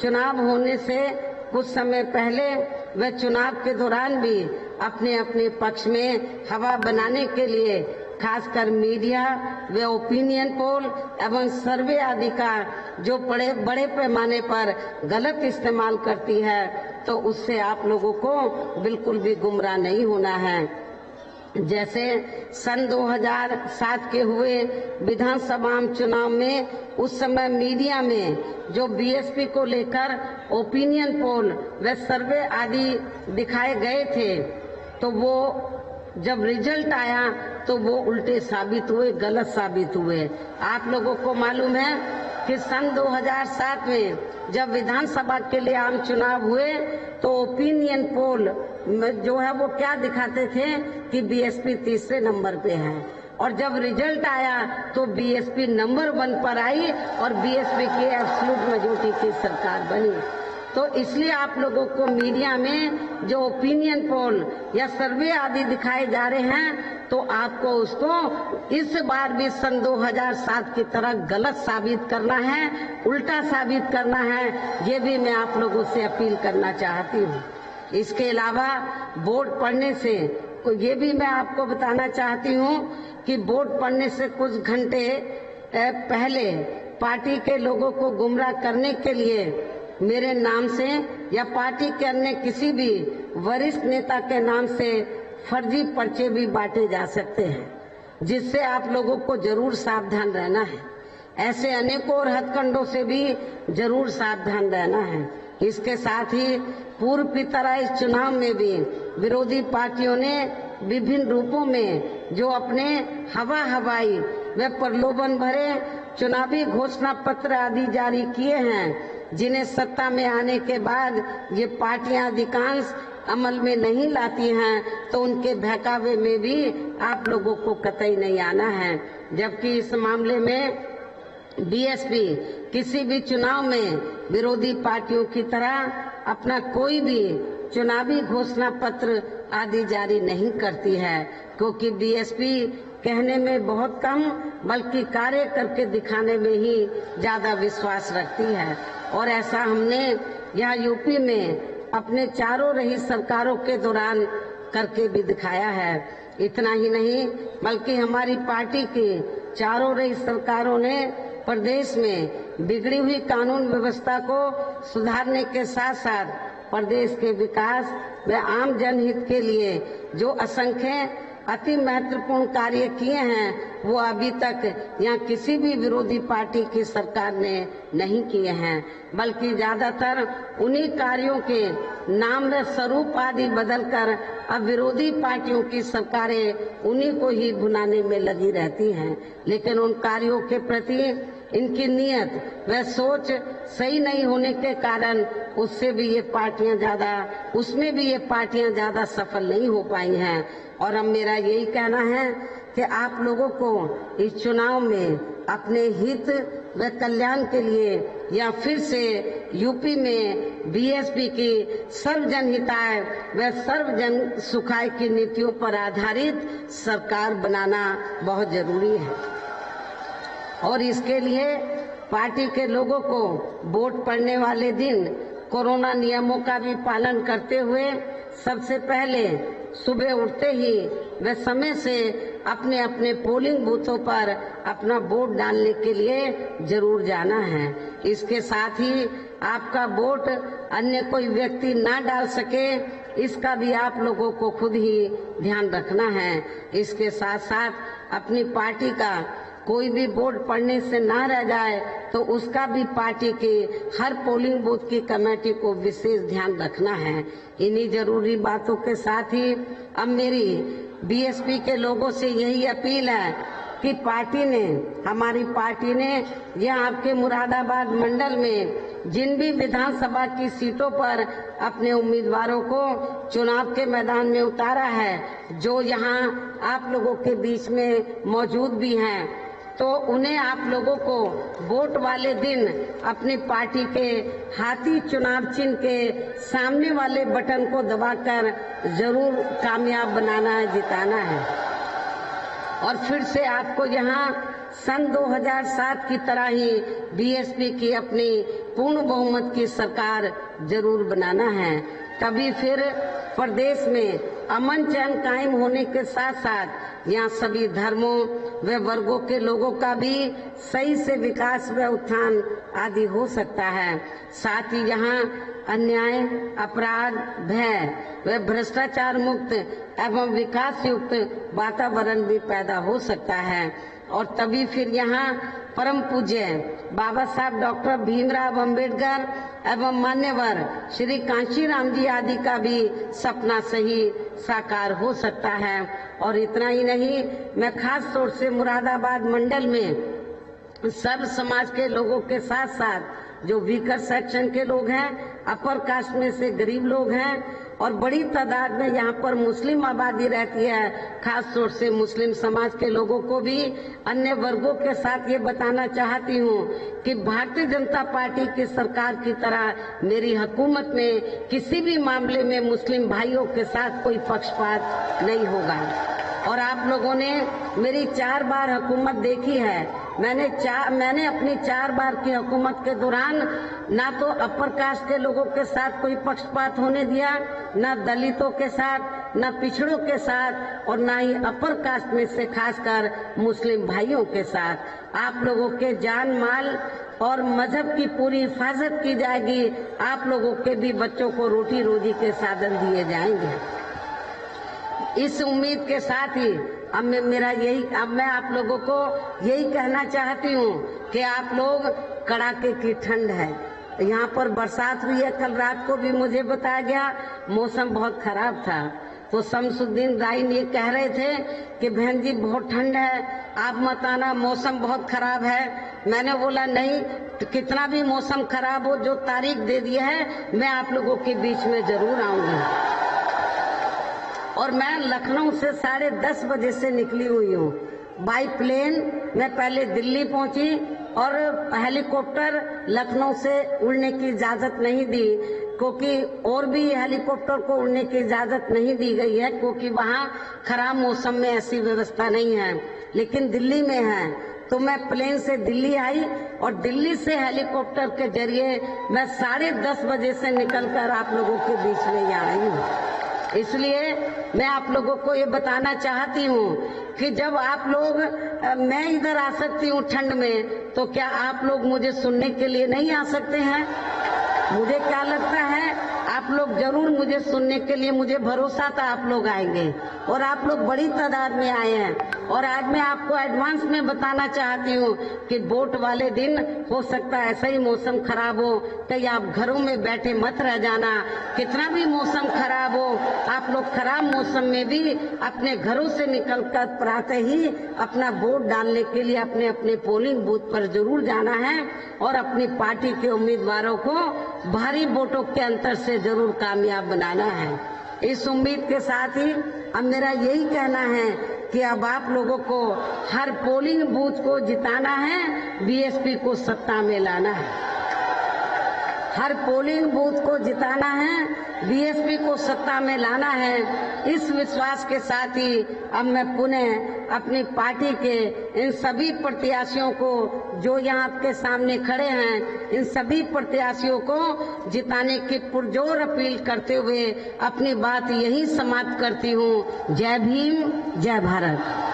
चुनाव होने से कुछ समय पहले व चुनाव के दौरान भी अपने अपने पक्ष में हवा बनाने के लिए खासकर मीडिया व ओपिनियन पोल एवं सर्वे आदि का जो बड़े पैमाने पर गलत इस्तेमाल करती है, तो उससे आप लोगों को बिल्कुल भी गुमराह नहीं होना है। जैसे सन 2007 के हुए विधानसभा चुनाव में उस समय मीडिया में जो बीएसपी को लेकर ओपिनियन पोल व सर्वे आदि दिखाए गए थे, तो वो जब रिजल्ट आया तो वो उल्टे साबित हुए, गलत साबित हुए। आप लोगों को मालूम है कि सन 2007 में जब विधानसभा के लिए आम चुनाव हुए, तो ओपिनियन पोल जो है वो क्या दिखाते थे कि बीएसपी तीसरे नंबर पे है, और जब रिजल्ट आया तो बीएसपी नंबर 1 पर आई और बीएसपी की एब्सोल्यूट मेजॉरिटी की सरकार बनी। तो इसलिए आप लोगों को मीडिया में जो ओपिनियन पोल या सर्वे आदि दिखाए जा रहे हैं, तो आपको उसको इस बार भी सन 2007 की तरह गलत साबित करना है, उल्टा साबित करना है। ये भी मैं आप लोगों से अपील करना चाहती हूँ। इसके अलावा वोट पड़ने से ये भी मैं आपको बताना चाहती हूँ कि वोट पड़ने से कुछ घंटे पहले पार्टी के लोगों को गुमराह करने के लिए मेरे नाम से या पार्टी के अन्य किसी भी वरिष्ठ नेता के नाम से फर्जी पर्चे भी बांटे जा सकते हैं, जिससे आप लोगों को जरूर सावधान रहना है। ऐसे अनेकों और हथकंडों से भी जरूर सावधान रहना है। इसके साथ ही पूर्व की तरह इस चुनाव में भी विरोधी पार्टियों ने विभिन्न रूपों में जो अपने हवाई व प्रलोभन भरे चुनावी घोषणा पत्र आदि जारी किए हैं, जिन्हें सत्ता में आने के बाद ये पार्टियां अधिकांश अमल में नहीं लाती हैं, तो उनके बहकावे में भी आप लोगों को कतई नहीं आना है। जबकि इस मामले में बीएसपी किसी भी चुनाव में विरोधी पार्टियों की तरह अपना कोई भी चुनावी घोषणा पत्र आदि जारी नहीं करती है, क्योंकि बीएसपी कहने में बहुत कम बल्कि कार्य करके दिखाने में ही ज्यादा विश्वास रखती है। और ऐसा हमने यहाँ यूपी में अपने चारों रही सरकारों के दौरान करके भी दिखाया है। इतना ही नहीं बल्कि हमारी पार्टी की चारों रही सरकारों ने प्रदेश में बिगड़ी हुई कानून व्यवस्था को सुधारने के साथ साथ प्रदेश के विकास व आम जनहित के लिए जो असंख्य अति महत्वपूर्ण कार्य किए हैं वो अभी तक यहाँ किसी भी विरोधी पार्टी की सरकार ने नहीं किए हैं, बल्कि ज्यादातर उन्हीं कार्यों के नाम व स्वरूप आदि बदलकर अब विरोधी पार्टियों की सरकारें उन्हीं को ही भुनाने में लगी रहती हैं। लेकिन उन कार्यों के प्रति इनकी नीयत व सोच सही नहीं होने के कारण उसमें भी ये पार्टियां ज्यादा सफल नहीं हो पाई हैं। और अब मेरा यही कहना है कि आप लोगों को इस चुनाव में अपने हित व कल्याण के लिए या फिर से यूपी में बीएसपी की सर्वजनहिताय व सर्वजन सुखाय की नीतियों पर आधारित सरकार बनाना बहुत जरूरी है। और इसके लिए पार्टी के लोगों को वोट पड़ने वाले दिन कोरोना नियमों का भी पालन करते हुए सबसे पहले सुबह उठते ही व समय से अपने अपने पोलिंग बूथों पर अपना वोट डालने के लिए जरूर जाना है। इसके साथ ही आपका वोट अन्य कोई व्यक्ति ना डाल सके इसका भी आप लोगों को खुद ही ध्यान रखना है। इसके साथ साथ अपनी पार्टी का कोई भी वोट पड़ने से ना रह जाए तो उसका भी पार्टी की हर पोलिंग बूथ की कमेटी को विशेष ध्यान रखना है। इन्हीं जरूरी बातों के साथ ही अब मेरी बीएसपी के लोगों से यही अपील है कि हमारी पार्टी ने यह आपके मुरादाबाद मंडल में जिन भी विधानसभा की सीटों पर अपने उम्मीदवारों को चुनाव के मैदान में उतारा है, जो यहाँ आप लोगों के बीच में मौजूद भी हैं, तो उन्हें आप लोगों को वोट वाले दिन अपनी पार्टी के हाथी चुनाव चिन्ह के सामने वाले बटन को दबाकर जरूर कामयाब बनाना है, जिताना है। और फिर से आपको यहाँ सन 2007 की तरह ही बीएसपी की अपनी पूर्ण बहुमत की सरकार जरूर बनाना है। तभी फिर प्रदेश में अमन चैन कायम होने के साथ साथ यहाँ सभी धर्मों व वर्गों के लोगों का भी सही से विकास व उत्थान आदि हो सकता है। साथ ही यहाँ अन्याय, अपराध, भय व भ्रष्टाचार मुक्त एवं विकास युक्त वातावरण भी पैदा हो सकता है। और तभी फिर यहाँ परम पूज्य बाबा साहब डॉक्टर भीमराव अंबेडकर एवं मान्यवर श्री कांशीराम जी आदि का भी सपना सही साकार हो सकता है। और इतना ही नहीं, मैं खास तौर से मुरादाबाद मंडल में सर्व समाज के लोगों के साथ साथ जो वीकर सेक्शन के लोग हैं, अपर कास्ट में से गरीब लोग हैं और बड़ी तादाद में यहाँ पर मुस्लिम आबादी रहती है, खास तौर से मुस्लिम समाज के लोगों को भी अन्य वर्गों के साथ ये बताना चाहती हूँ कि भारतीय जनता पार्टी की सरकार की तरह मेरी हुकूमत में किसी भी मामले में मुस्लिम भाइयों के साथ कोई पक्षपात नहीं होगा। और आप लोगों ने मेरी 4 बार हुकूमत देखी है। मैंने अपनी 4 बार की हुकूमत के दौरान ना तो अपर कास्ट के लोगों के साथ कोई पक्षपात होने दिया, ना दलितों के साथ, ना पिछड़ों के साथ और ना ही अपर कास्ट में से खासकर मुस्लिम भाइयों के साथ। आप लोगों के जान माल और मजहब की पूरी हिफाजत की जाएगी। आप लोगों के भी बच्चों को रोटी रोजी के साधन दिए जाएंगे। इस उम्मीद के साथ ही अब मैं आप लोगों को यही कहना चाहती हूँ कि आप लोग, कड़ाके की ठंड है, यहाँ पर बरसात हुई है, कल रात को भी मुझे बताया गया, मौसम बहुत खराब था। तो शमसुद्दीन राइन ये कह रहे थे कि बहन जी बहुत ठंड है, आप मत आना, मौसम बहुत खराब है। मैंने बोला नहीं, कितना भी मौसम खराब हो, जो तारीख दे दिया है मैं आप लोगों के बीच में जरूर आऊंगी। और मैं लखनऊ से 10:30 बजे से निकली हुई हूँ बाई प्लेन। मैं पहले दिल्ली पहुंची और हेलीकॉप्टर लखनऊ से उड़ने की इजाजत नहीं दी, क्योंकि और भी हेलीकॉप्टर को उड़ने की इजाजत नहीं दी गई है, क्योंकि वहाँ खराब मौसम में ऐसी व्यवस्था नहीं है। लेकिन दिल्ली में है, तो मैं प्लेन से दिल्ली आई और दिल्ली से हेलीकॉप्टर के जरिए मैं 10:30 बजे से निकलकर आप लोगों के बीच में यहाँ आई हूँ। इसलिए मैं आप लोगों को ये बताना चाहती हूँ कि जब आप लोग मैं इधर आ सकती हूँ ठंड में, तो क्या आप लोग मुझे सुनने के लिए नहीं आ सकते हैं? मुझे क्या लगता है आप लोग जरूर मुझे सुनने के लिए, मुझे भरोसा था आप लोग आएंगे और आप लोग बड़ी तादाद में आए हैं। और आज मैं आपको एडवांस में बताना चाहती हूँ कि वोट वाले दिन हो सकता है ऐसा ही मौसम खराब हो, कहीं आप घरों में बैठे मत रह जाना। कितना भी मौसम खराब हो, आप लोग खराब मौसम में भी अपने घरों से निकलकर प्रातः ही अपना वोट डालने के लिए अपने अपने पोलिंग बूथ पर जरूर जाना है और अपनी पार्टी के उम्मीदवारों को भारी वोटों के अंतर से जरूर कामयाब बनाना है। इस उम्मीद के साथ ही अब मेरा यही कहना है कि अब आप लोगों को हर पोलिंग बूथ को जिताना है, बीएसपी को सत्ता में लाना है। हर पोलिंग बूथ को जिताना है, बीएसपी को सत्ता में लाना है। इस विश्वास के साथ ही अब मैं पुनः अपनी पार्टी के इन सभी प्रत्याशियों को जो यहाँ आपके सामने खड़े हैं, इन सभी प्रत्याशियों को जिताने की पुरजोर अपील करते हुए अपनी बात यही समाप्त करती हूँ। जय भीम, जय भारत।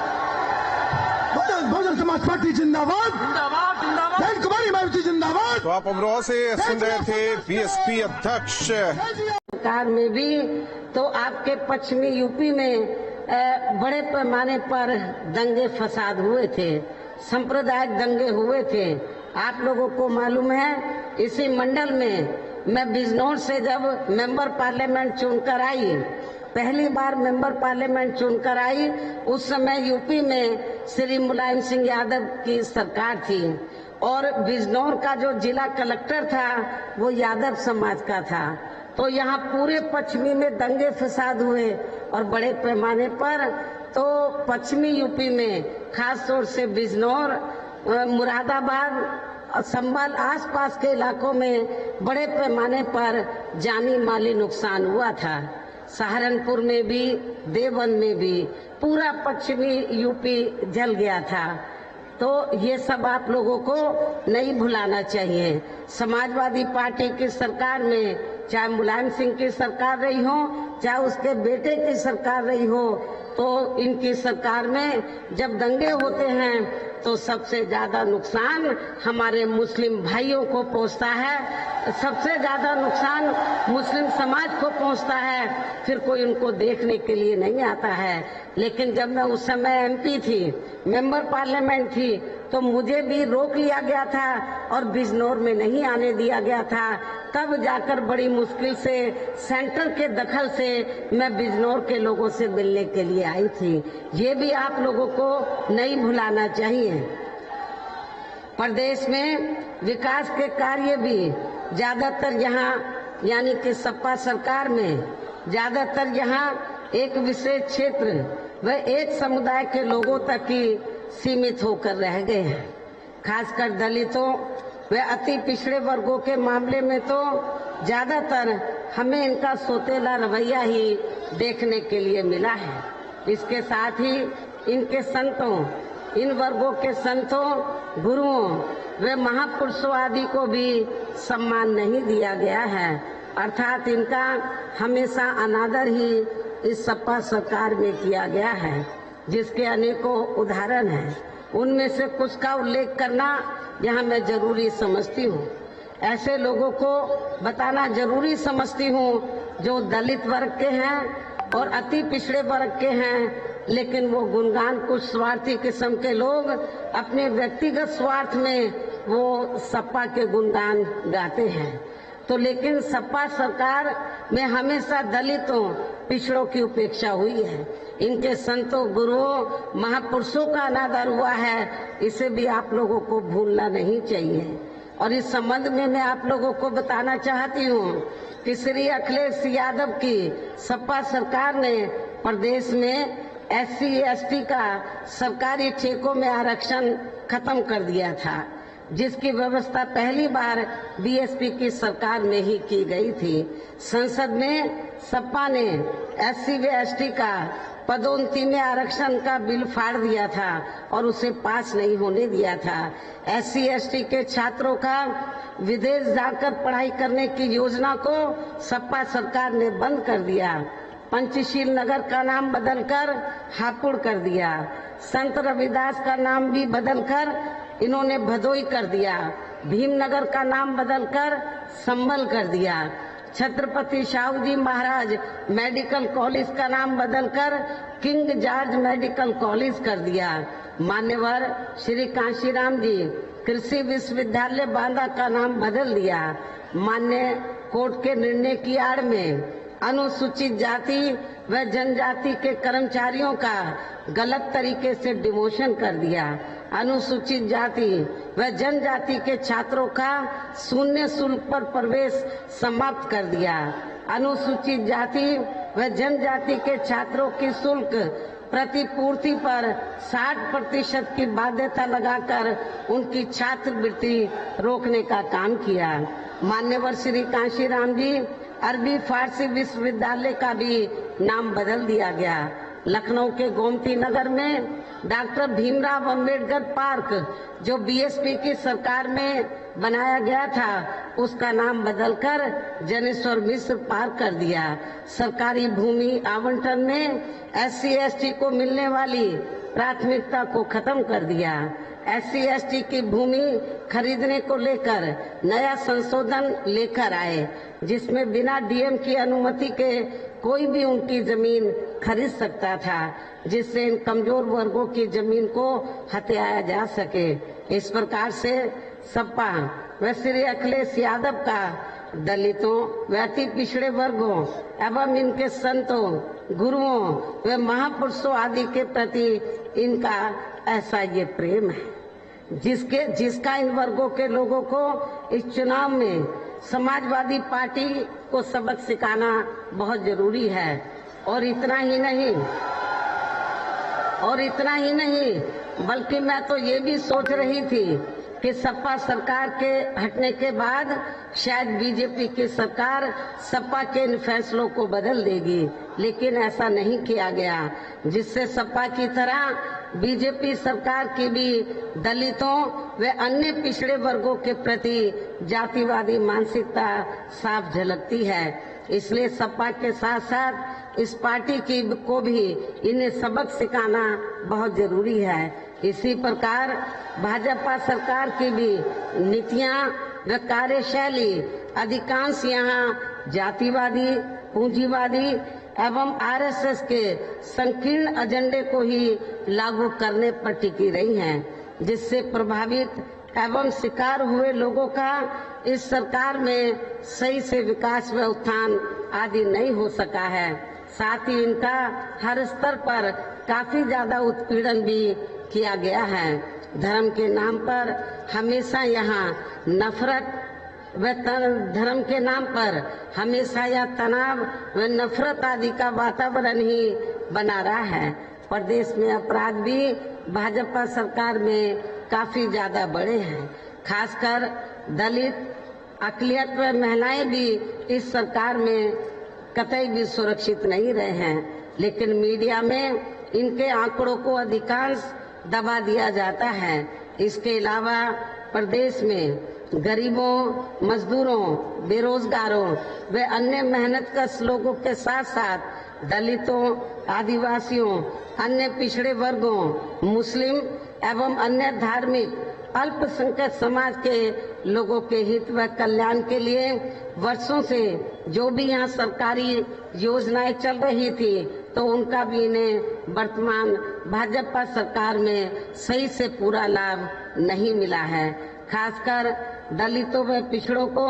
बहुजन समाज पार्टी जिंदाबाद, जिंदाबाद, जिंदाबाद। बहन कुमारी मायावती जिंदाबाद। तो आप अमरोहा से सुन रहे थे बीएसपी अध्यक्ष। सरकार में भी तो आपके पश्चिमी यूपी में बड़े पैमाने पर दंगे फसाद हुए थे, सांप्रदायिक दंगे हुए थे। आप लोगों को मालूम है, इसी मंडल में मैं बिजनौर से जब मेंबर पार्लियामेंट चुनकर आई, पहली बार मेंबर पार्लियामेंट चुनकर आई, उस समय यूपी में श्री मुलायम सिंह यादव की सरकार थी और बिजनौर का जो जिला कलेक्टर था वो यादव समाज का था। तो यहाँ पूरे पश्चिमी में दंगे फसाद हुए और बड़े पैमाने पर तो पश्चिमी यूपी में खास तौर से बिजनौर, मुरादाबाद, संभल आसपास के इलाकों में बड़े पैमाने पर जानी माली नुकसान हुआ था। सहारनपुर में भी, देवबंद में भी पूरा पश्चिमी यूपी जल गया था। तो ये सब आप लोगों को नहीं भुलाना चाहिए। समाजवादी पार्टी की सरकार में चाहे मुलायम सिंह की सरकार रही हो, चाहे उसके बेटे की सरकार रही हो, तो इनकी सरकार में जब दंगे होते हैं तो सबसे ज्यादा नुकसान हमारे मुस्लिम भाइयों को पहुंचता है, सबसे ज्यादा नुकसान मुस्लिम समाज को पहुंचता है। फिर कोई उनको देखने के लिए नहीं आता है। लेकिन जब मैं उस समय एमपी थी, मेंबर पार्लियामेंट थी, तो मुझे भी रोक लिया गया था और बिजनौर में नहीं आने दिया गया था। तब जाकर बड़ी मुश्किल से सेंटर के दखल से मैं बिजनौर के लोगों से मिलने के लिए आई थी। ये भी आप लोगों को नहीं भुलाना चाहिए। प्रदेश में विकास के कार्य भी ज्यादातर यहाँ यानी कि सपा सरकार में ज्यादातर यहाँ एक विशेष क्षेत्र व एक समुदाय के लोगों तक ही सीमित होकर रह गए हैं। खासकर दलितों व अति पिछड़े वर्गों के मामले में तो ज्यादातर हमें इनका सोतेला रवैया ही देखने के लिए मिला है। इसके साथ ही इनके संतों, इन वर्गों के संतों, गुरुओं व महापुरुषों आदि को भी सम्मान नहीं दिया गया है। अर्थात इनका हमेशा अनादर ही इस सपा सरकार में किया गया है, जिसके अनेकों उदाहरण हैं। उनमें से कुछ का उल्लेख करना यहाँ मैं जरूरी समझती हूँ। ऐसे लोगों को बताना जरूरी समझती हूँ जो दलित वर्ग के हैं और अति पिछड़े वर्ग के हैं, लेकिन वो गुणगान कुछ स्वार्थी किस्म के लोग अपने व्यक्तिगत स्वार्थ में वो सपा के गुणगान गाते हैं। तो लेकिन सपा सरकार में हमेशा दलितों, पिछड़ों की उपेक्षा हुई है। इनके संतों, गुरुओं, महापुरुषों का अनादर हुआ है। इसे भी आप लोगों को भूलना नहीं चाहिए। और इस संबंध में मैं आप लोगों को बताना चाहती हूँ कि श्री अखिलेश यादव की सपा सरकार ने प्रदेश में SC/ST का सरकारी ठेकों में आरक्षण खत्म कर दिया था, जिसकी व्यवस्था पहली बार बीएसपी की सरकार में ही की गई थी। संसद में सपा ने SC/ST का पदोन्नति में आरक्षण का बिल फाड़ दिया था और उसे पास नहीं होने दिया था। SC/ST के छात्रों का विदेश जाकर पढ़ाई करने की योजना को सपा सरकार ने बंद कर दिया पंचशील नगर का नाम बदलकर हापुड़ कर दिया। संत रविदास का नाम भी बदलकर इन्होंने भदोई कर दिया। भीमनगर का नाम बदलकर संभल कर दिया। छत्रपति शाहू जी महाराज मेडिकल कॉलेज का नाम बदलकर किंग जॉर्ज मेडिकल कॉलेज कर दिया। मान्यवर श्री कांशीराम जी कृषि विश्वविद्यालय बांदा का नाम बदल दिया। मान्य कोर्ट के निर्णय की आड़ में अनुसूचित जाति व जनजाति के कर्मचारियों का गलत तरीके से डिमोशन कर दिया। अनुसूचित जाति व जनजाति के छात्रों का शून्य शुल्क पर प्रवेश समाप्त कर दिया। अनुसूचित जाति व जनजाति के छात्रों की शुल्क प्रतिपूर्ति पर 60% की बाध्यता लगाकर उनकी छात्रवृत्ति रोकने का काम किया। मान्यवर श्री कांशीराम जी अरबी फारसी विश्वविद्यालय का भी नाम बदल दिया गया। लखनऊ के गोमती नगर में डॉक्टर भीमराव अंबेडकर पार्क जो बीएसपी की सरकार में बनाया गया था उसका नाम बदलकर जनेश्वर मिश्र पार्क कर दिया। सरकारी भूमि आवंटन में SC/ST को मिलने वाली प्राथमिकता को खत्म कर दिया। SC/ST की भूमि खरीदने को लेकर नया संशोधन लेकर आए जिसमें बिना डीएम की अनुमति के कोई भी उनकी जमीन खरीद सकता था, जिससे इन कमजोर वर्गों की जमीन को हथियाया जा सके। इस प्रकार से सपा व श्री अखिलेश यादव का दलितों व अति पिछड़े वर्गों एवं इनके संतों, गुरुओं व महापुरुषों आदि के प्रति इनका ऐसा ये प्रेम है जिसका इन वर्गों के लोगों को इस चुनाव में समाजवादी पार्टी को सबक सिखाना बहुत जरूरी है। और इतना ही नहीं बल्कि मैं तो ये भी सोच रही थी कि सपा सरकार के हटने के बाद शायद बीजेपी की सरकार सपा के इन फैसलों को बदल देगी, लेकिन ऐसा नहीं किया गया, जिससे सपा की तरह बीजेपी सरकार की भी दलितों व अन्य पिछड़े वर्गों के प्रति जातिवादी मानसिकता साफ झलकती है। इसलिए सपा के साथ साथ इस पार्टी को भी इन्हें सबक सिखाना बहुत जरूरी है। इसी प्रकार भाजपा सरकार की भी नीतियां व कार्यशैली अधिकांश यहाँ जातिवादी, पूंजीवादी एवं आरएसएस के संकीर्ण एजेंडे को ही लागू करने पर टिकी रही हैं, जिससे प्रभावित एवं शिकार हुए लोगों का इस सरकार में सही से विकास व उत्थान आदि नहीं हो सका है। साथ ही इनका हर स्तर पर काफी ज्यादा उत्पीड़न भी किया गया है। धर्म के नाम पर हमेशा यहाँ नफरत व धर्म के नाम पर हमेशा यह तनाव व नफरत आदि का वातावरण ही बना रहा है। प्रदेश में अपराध भी भाजपा सरकार में काफी ज्यादा बढ़े हैं। खासकर दलित, अकलियत व महिलाएं भी इस सरकार में कतई भी सुरक्षित नहीं रहे हैं, लेकिन मीडिया में इनके आंकड़ों को अधिकांश दबा दिया जाता है। इसके अलावा प्रदेश में गरीबों, मजदूरों, बेरोजगारों व अन्य मेहनतकश लोगों के साथ साथ दलितों, आदिवासियों, अन्य पिछड़े वर्गों, मुस्लिम एवं अन्य धार्मिक अल्पसंख्यक समाज के लोगों के हित व कल्याण के लिए वर्षों से जो भी यहाँ सरकारी योजनाएं चल रही थी तो उनका भी इन्हें वर्तमान भाजपा सरकार में सही से पूरा लाभ नहीं मिला है। खासकर दलितों व पिछड़ों को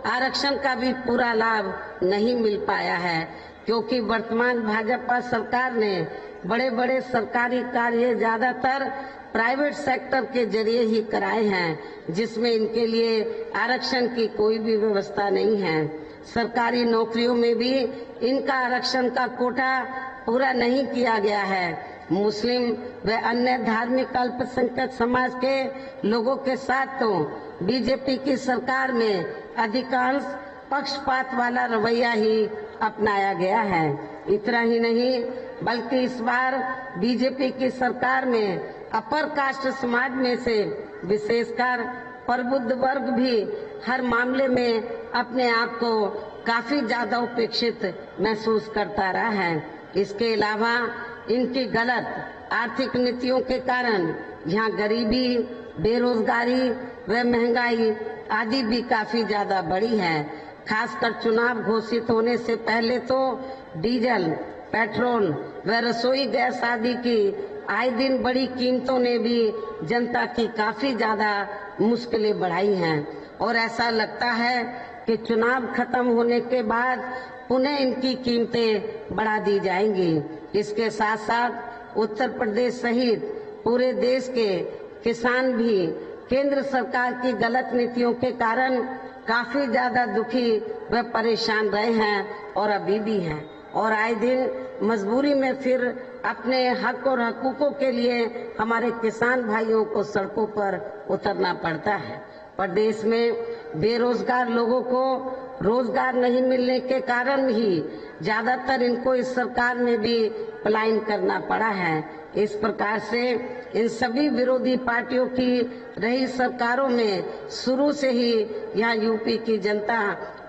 आरक्षण का भी पूरा लाभ नहीं मिल पाया है, क्योंकि वर्तमान भाजपा सरकार ने बड़े बड़े सरकारी कार्य ज्यादातर प्राइवेट सेक्टर के जरिए ही कराए हैं, जिसमें इनके लिए आरक्षण की कोई भी व्यवस्था नहीं है। सरकारी नौकरियों में भी इनका आरक्षण का कोटा पूरा नहीं किया गया है। मुस्लिम व अन्य धार्मिक अल्पसंख्यक समाज के लोगों के साथ तो बीजेपी की सरकार में अधिकांश पक्षपात वाला रवैया ही अपनाया गया है। इतना ही नहीं बल्कि इस बार बीजेपी की सरकार में अपर कास्ट समाज में से विशेषकर प्रबुद्ध वर्ग भी हर मामले में अपने आप को काफी ज्यादा उपेक्षित महसूस करता रहा है। इसके अलावा इनकी गलत आर्थिक नीतियों के कारण यहाँ गरीबी, बेरोजगारी व महंगाई आदि भी काफी ज्यादा बढ़ी है। खासकर चुनाव घोषित होने से पहले तो डीजल, पेट्रोल व रसोई गैस आदि की आए दिन बड़ी कीमतों ने भी जनता की काफी ज्यादा मुश्किलें बढ़ाई हैं और ऐसा लगता है कि चुनाव खत्म होने के बाद पुनः इनकी कीमतें बढ़ा दी जाएंगी। इसके साथ साथ उत्तर प्रदेश सहित पूरे देश के किसान भी केंद्र सरकार की गलत नीतियों के कारण काफी ज्यादा दुखी व परेशान रहे हैं और अभी भी हैं और आए दिन मजबूरी में फिर अपने हक और हकूकों के लिए हमारे किसान भाइयों को सड़कों पर उतरना पड़ता है। प्रदेश में बेरोजगार लोगों को रोजगार नहीं मिलने के कारण ही ज्यादातर इनको इस सरकार में भी पलायन करना पड़ा है। इस प्रकार से इन सभी विरोधी पार्टियों की रही सरकारों में शुरू से ही यहाँ यूपी की जनता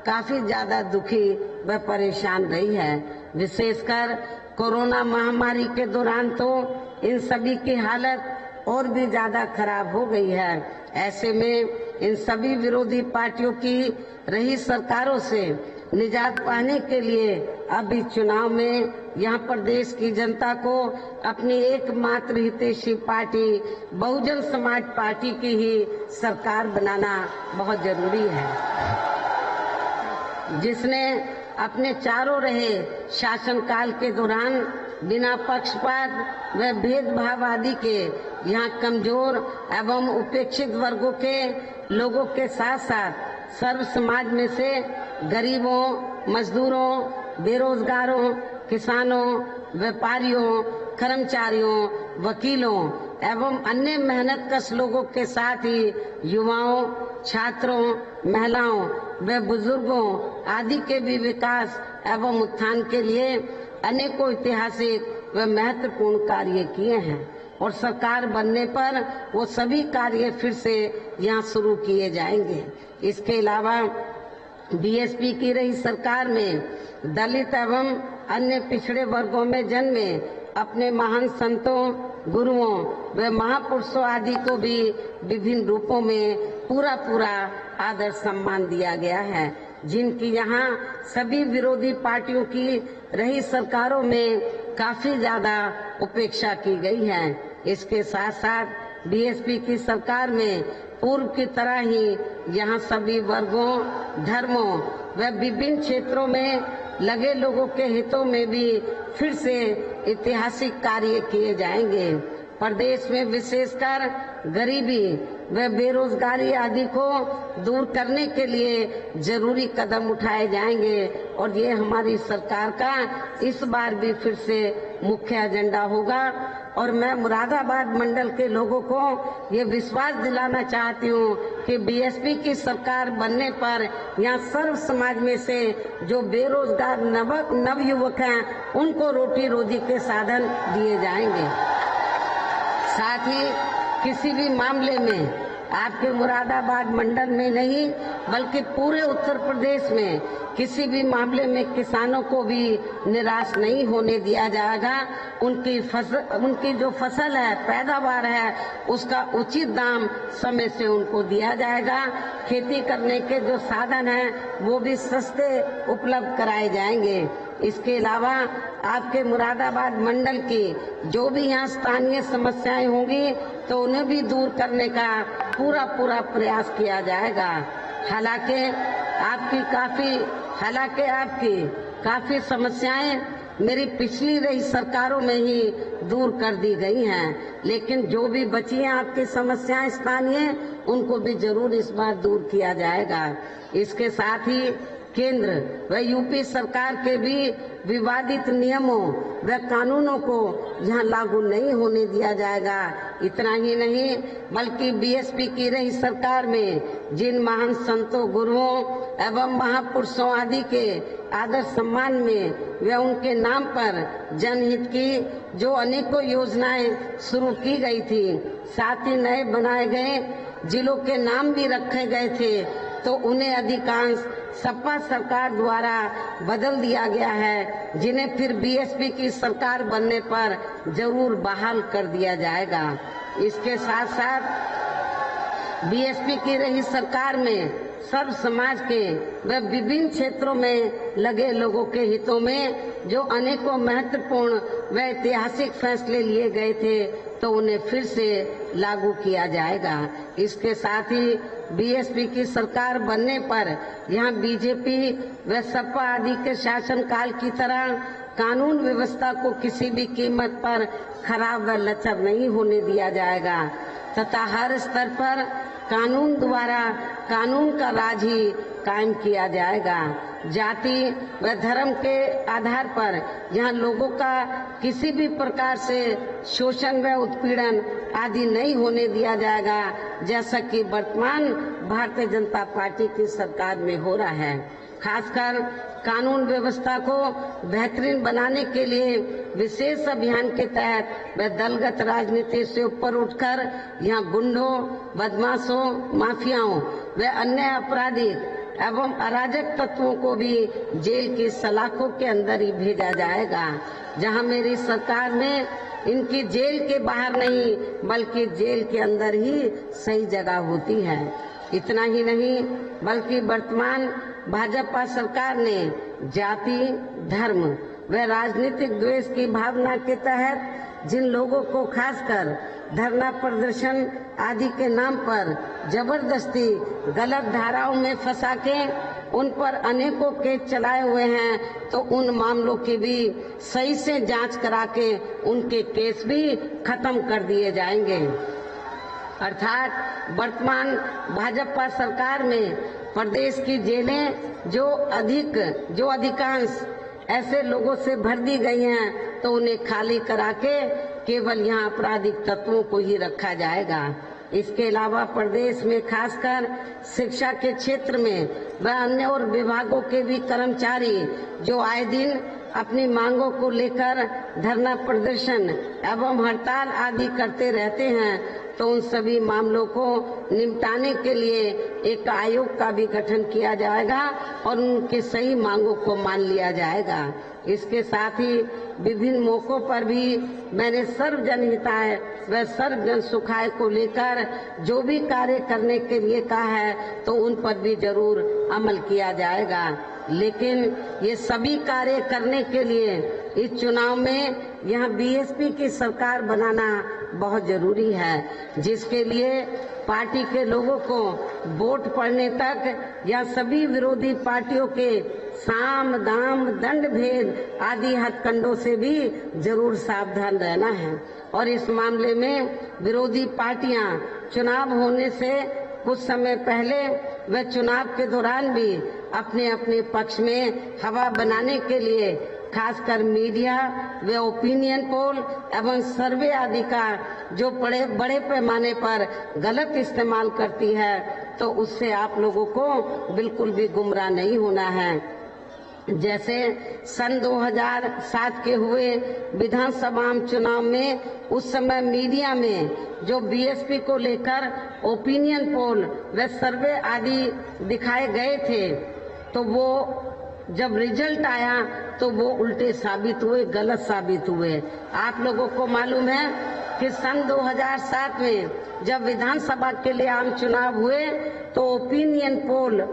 काफी ज्यादा दुखी व परेशान रही है। विशेषकर कोरोना महामारी के दौरान तो इन सभी की हालत और भी ज्यादा खराब हो गई है। ऐसे में इन सभी विरोधी पार्टियों की रही सरकारों से निजात पाने के लिए अभी चुनाव में यहाँ प्रदेश की जनता को अपनी एकमात्र हितैषी पार्टी बहुजन समाज पार्टी की ही सरकार बनाना बहुत जरूरी है, जिसने अपने चारों रहे शासनकाल के दौरान बिना पक्षपात व भेदभाव आदि के यहाँ कमजोर एवं उपेक्षित वर्गों के लोगों के साथ साथ सर्व समाज में से गरीबों, मजदूरों, बेरोजगारों, किसानों, व्यापारियों, कर्मचारियों, वकीलों एवं अन्य मेहनतकश लोगों के साथ ही युवाओं, छात्रों, महिलाओं व बुजुर्गों आदि के भी विकास एवं उत्थान के लिए अनेकों ऐतिहासिक व महत्वपूर्ण कार्य किए हैं और सरकार बनने पर वो सभी कार्य फिर से यहाँ शुरू किए जाएंगे। इसके अलावा बीएसपी की रही सरकार में दलित एवं अन्य पिछड़े वर्गों में जन्मे अपने महान संतों, गुरुओं व महापुरुषों आदि को भी विभिन्न रूपों में पूरा आदर सम्मान दिया गया है, जिनकी यहाँ सभी विरोधी पार्टियों की रही सरकारों में काफी ज्यादा उपेक्षा की गई है। इसके साथ साथ बीएसपी की सरकार में पूर्व की तरह ही यहाँ सभी वर्गों, धर्मों व विभिन्न क्षेत्रों में लगे लोगों के हितों में भी फिर से ऐतिहासिक कार्य किए जाएंगे। प्रदेश में विशेषकर गरीबी व बेरोजगारी आदि को दूर करने के लिए जरूरी कदम उठाए जाएंगे और ये हमारी सरकार का इस बार भी फिर से मुख्य एजेंडा होगा। और मैं मुरादाबाद मंडल के लोगों को ये विश्वास दिलाना चाहती हूँ कि बीएसपी की सरकार बनने पर यहाँ सर्व समाज में से जो बेरोजगार नवयुवक हैं उनको रोटी रोजी के साधन दिए जाएंगे। साथ ही किसी भी मामले में आपके मुरादाबाद मंडल में नहीं बल्कि पूरे उत्तर प्रदेश में किसी भी मामले में किसानों को भी निराश नहीं होने दिया जाएगा। उनकी जो फसल है, पैदावार है, उसका उचित दाम समय से उनको दिया जाएगा। खेती करने के जो साधन हैं वो भी सस्ते उपलब्ध कराए जाएंगे। इसके अलावा आपके मुरादाबाद मंडल की जो भी यहाँ स्थानीय समस्याएं होंगी तो उन्हें भी दूर करने का पूरा प्रयास किया जाएगा। हालांकि आपकी काफी समस्याएं मेरी पिछली रही सरकारों में ही दूर कर दी गई हैं, लेकिन जो भी बची हैं आपकी समस्याएं स्थानीय, उनको भी जरूर इस बार दूर किया जाएगा। इसके साथ ही केंद्र व यूपी सरकार के भी विवादित नियमों व कानूनों को यहाँ लागू नहीं होने दिया जाएगा। इतना ही नहीं बल्कि बीएसपी की रही सरकार में जिन महान संतों, गुरुओं एवं महापुरुषों आदि के आदर सम्मान में व उनके नाम पर जनहित की जो अनेकों योजनाएं शुरू की गई थी, साथ ही नए बनाए गए जिलों के नाम भी रखे गए थे, तो उन्हें अधिकांश सपा सरकार द्वारा बदल दिया गया है, जिन्हें फिर बीएसपी की सरकार बनने पर जरूर बहाल कर दिया जाएगा। इसके साथ साथ बीएसपी की रही सरकार में सर्व समाज के व विभिन्न क्षेत्रों में लगे लोगों के हितों में जो अनेकों महत्वपूर्ण व ऐतिहासिक फैसले लिए गए थे, तो उन्हें फिर से लागू किया जाएगा। इसके साथ ही बीएसपी की सरकार बनने पर यहाँ बीजेपी व सपा आदि के शासनकाल की तरह कानून व्यवस्था को किसी भी कीमत पर खराब व लचर नहीं होने दिया जाएगा तथा हर स्तर पर कानून द्वारा कानून का राज ही कायम किया जाएगा। जाति व धर्म के आधार पर यहाँ लोगों का किसी भी प्रकार से शोषण व उत्पीड़न आदि नहीं होने दिया जाएगा, जैसा कि वर्तमान भारतीय जनता पार्टी की सरकार में हो रहा है। खासकर कानून व्यवस्था को बेहतरीन बनाने के लिए विशेष अभियान के तहत व दलगत राजनीति से ऊपर उठकर यहाँ गुंडों, बदमाशों, माफियाओं व अन्य आपराधिक एवं अराजक तत्वों को भी जेल की सलाखों के अंदर ही भेजा जाएगा, जहां मेरी सरकार में इनकी जेल के बाहर नहीं बल्कि जेल के अंदर ही सही जगह होती है। इतना ही नहीं बल्कि वर्तमान भाजपा सरकार ने जाति, धर्म व राजनीतिक द्वेष की भावना के तहत जिन लोगों को खासकर धरना प्रदर्शन आदि के नाम पर जबरदस्ती गलत धाराओं में फंसा के उन पर अनेकों केस चलाए हुए हैं, तो उन मामलों की भी सही से जांच करा के उनके केस भी खत्म कर दिए जाएंगे। अर्थात वर्तमान भाजपा सरकार में प्रदेश की जेलें जो अधिकांश ऐसे लोगों से भर दी गई हैं, तो उन्हें खाली करा के केवल यहाँ आपराधिक तत्वों को ही रखा जाएगा। इसके अलावा प्रदेश में खासकर शिक्षा के क्षेत्र में व अन्य और विभागों के भी कर्मचारी जो आए दिन अपनी मांगों को लेकर धरना प्रदर्शन एवं हड़ताल आदि करते रहते हैं, तो उन सभी मामलों को निपटाने के लिए एक आयोग का भी गठन किया जाएगा और उनकी सही मांगों को मान लिया जाएगा। इसके साथ ही विभिन्न मौकों पर भी मैंने सर्व जनहिताय व सर्व जन सुखाय को लेकर जो भी कार्य करने के लिए कहा है, तो उन पर भी जरूर अमल किया जाएगा। लेकिन ये सभी कार्य करने के लिए इस चुनाव में यहाँ बीएसपी की सरकार बनाना बहुत जरूरी है, जिसके लिए पार्टी के लोगों को वोट पड़ने तक या सभी विरोधी पार्टियों के साम दाम दंड भेद आदि हथकंडों से भी जरूर सावधान रहना है। और इस मामले में विरोधी पार्टियां चुनाव होने से कुछ समय पहले व चुनाव के दौरान भी अपने अपने पक्ष में हवा बनाने के लिए खासकर मीडिया व ओपिनियन पोल एवं सर्वे आदि का जो बड़े पैमाने पर गलत इस्तेमाल करती है, तो उससे आप लोगों को बिल्कुल भी गुमराह नहीं होना है। जैसे सन 2007 के हुए विधानसभा चुनाव में उस समय मीडिया में जो बीएसपी को लेकर ओपिनियन पोल व सर्वे आदि दिखाए गए थे, तो वो जब रिजल्ट आया तो वो उल्टे साबित हुए, गलत साबित हुए। आप लोगों को मालूम है कि सन 2007 में जब विधानसभा के लिए आम चुनाव हुए, तो ओपिनियन पोल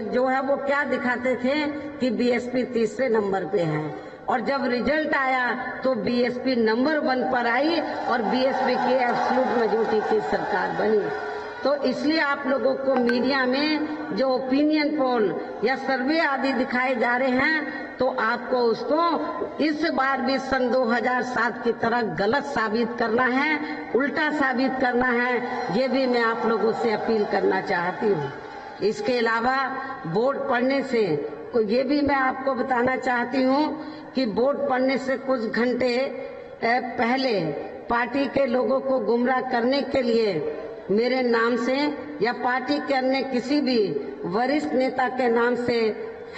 जो है वो क्या दिखाते थे कि बीएसपी तीसरे नंबर पे है, और जब रिजल्ट आया तो बीएसपी नंबर 1 पर आई और बीएसपी की एब्सोल्यूट मेजॉरिटी की सरकार बनी। तो इसलिए आप लोगों को मीडिया में जो ओपिनियन पोल या सर्वे आदि दिखाए जा रहे हैं, तो आपको उसको इस बार भी सन 2007 की तरह गलत साबित करना है, उल्टा साबित करना है, ये भी मैं आप लोगों से अपील करना चाहती हूँ। इसके अलावा वोट पड़ने से ये भी मैं आपको बताना चाहती हूँ कि वोट पड़ने से कुछ घंटे पहले पार्टी के लोगों को गुमराह करने के लिए मेरे नाम से या पार्टी के अन्य किसी भी वरिष्ठ नेता के नाम से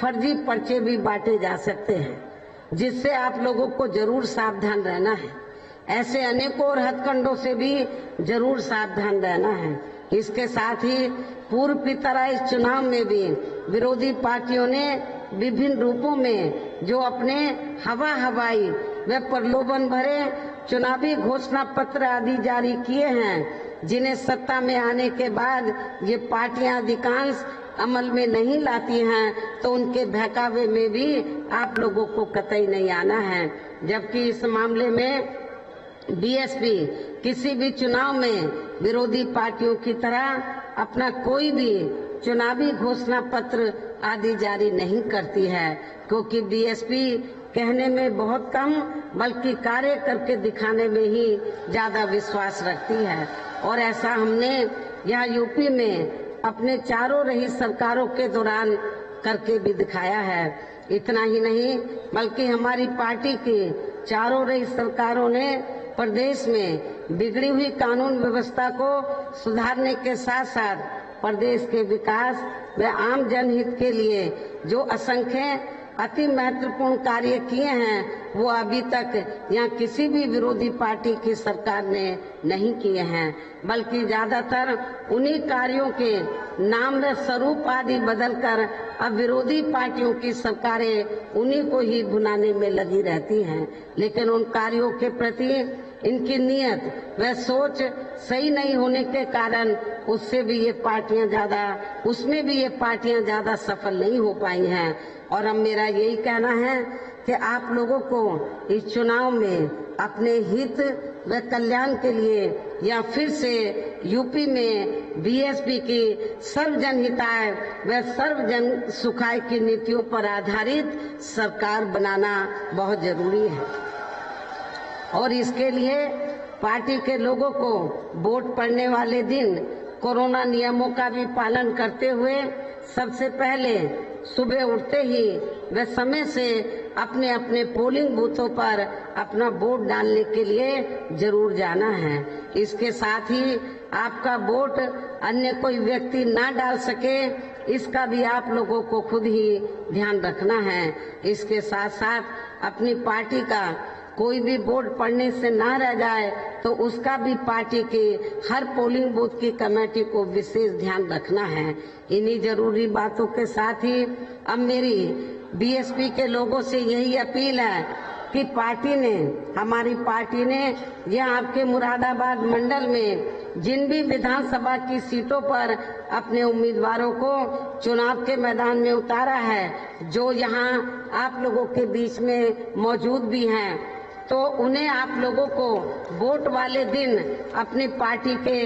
फर्जी पर्चे भी बांटे जा सकते हैं, जिससे आप लोगों को जरूर सावधान रहना है। ऐसे अनेकों और हथकंडों से भी जरूर सावधान रहना है। इसके साथ ही पूर्व की तरह इस चुनाव में भी विरोधी पार्टियों ने विभिन्न रूपों में जो अपने हवाई व प्रलोभन भरे चुनावी घोषणा पत्र आदि जारी किए हैं, जिन्हें सत्ता में आने के बाद ये पार्टियां अधिकांश अमल में नहीं लाती हैं, तो उनके बहकावे में भी आप लोगों को कतई नहीं आना है। जबकि इस मामले में बीएसपी किसी भी चुनाव में विरोधी पार्टियों की तरह अपना कोई भी चुनावी घोषणा पत्र आदि जारी नहीं करती है, क्योंकि बीएसपी कहने में बहुत कम बल्कि कार्य करके दिखाने में ही ज्यादा विश्वास रखती है। और ऐसा हमने यहाँ यूपी में अपने चारों रही सरकारों के दौरान करके भी दिखाया है। इतना ही नहीं बल्कि हमारी पार्टी की चारों रही सरकारों ने प्रदेश में बिगड़ी हुई कानून व्यवस्था को सुधारने के साथ साथ प्रदेश के विकास व आम जनहित के लिए जो असंख्य अति महत्वपूर्ण कार्य किए हैं, वो अभी तक यहाँ किसी भी विरोधी पार्टी की सरकार ने नहीं किए हैं, बल्कि ज्यादातर उन्हीं कार्यों के नाम व स्वरूप आदि बदलकर अब विरोधी पार्टियों की सरकारें उन्हीं को ही भुनाने में लगी रहती हैं। लेकिन उन कार्यों के प्रति इनकी नीयत व सोच सही नहीं होने के कारण उसमें भी ये पार्टियां ज्यादा सफल नहीं हो पाई हैं। और अब मेरा यही कहना है कि आप लोगों को इस चुनाव में अपने हित व कल्याण के लिए या फिर से यूपी में बीएसपी की सर्वजन हिताय व सर्वजन सुखाय की नीतियों पर आधारित सरकार बनाना बहुत जरूरी है। और इसके लिए पार्टी के लोगों को वोट पड़ने वाले दिन कोरोना नियमों का भी पालन करते हुए सबसे पहले सुबह उठते ही व समय से अपने अपने पोलिंग बूथों पर अपना वोट डालने के लिए जरूर जाना है। इसके साथ ही आपका वोट अन्य कोई व्यक्ति ना डाल सके, इसका भी आप लोगों को खुद ही ध्यान रखना है। इसके साथ साथ अपनी पार्टी का कोई भी वोट पड़ने से ना रह जाए, तो उसका भी पार्टी के हर पोलिंग बूथ की कमेटी को विशेष ध्यान रखना है। इन्हीं जरूरी बातों के साथ ही अब मेरी बीएसपी के लोगों से यही अपील है कि हमारी पार्टी ने यह आपके मुरादाबाद मंडल में जिन भी विधानसभा की सीटों पर अपने उम्मीदवारों को चुनाव के मैदान में उतारा है, जो यहाँ आप लोगों के बीच में मौजूद भी हैं, तो उन्हें आप लोगों को वोट वाले दिन अपनी पार्टी के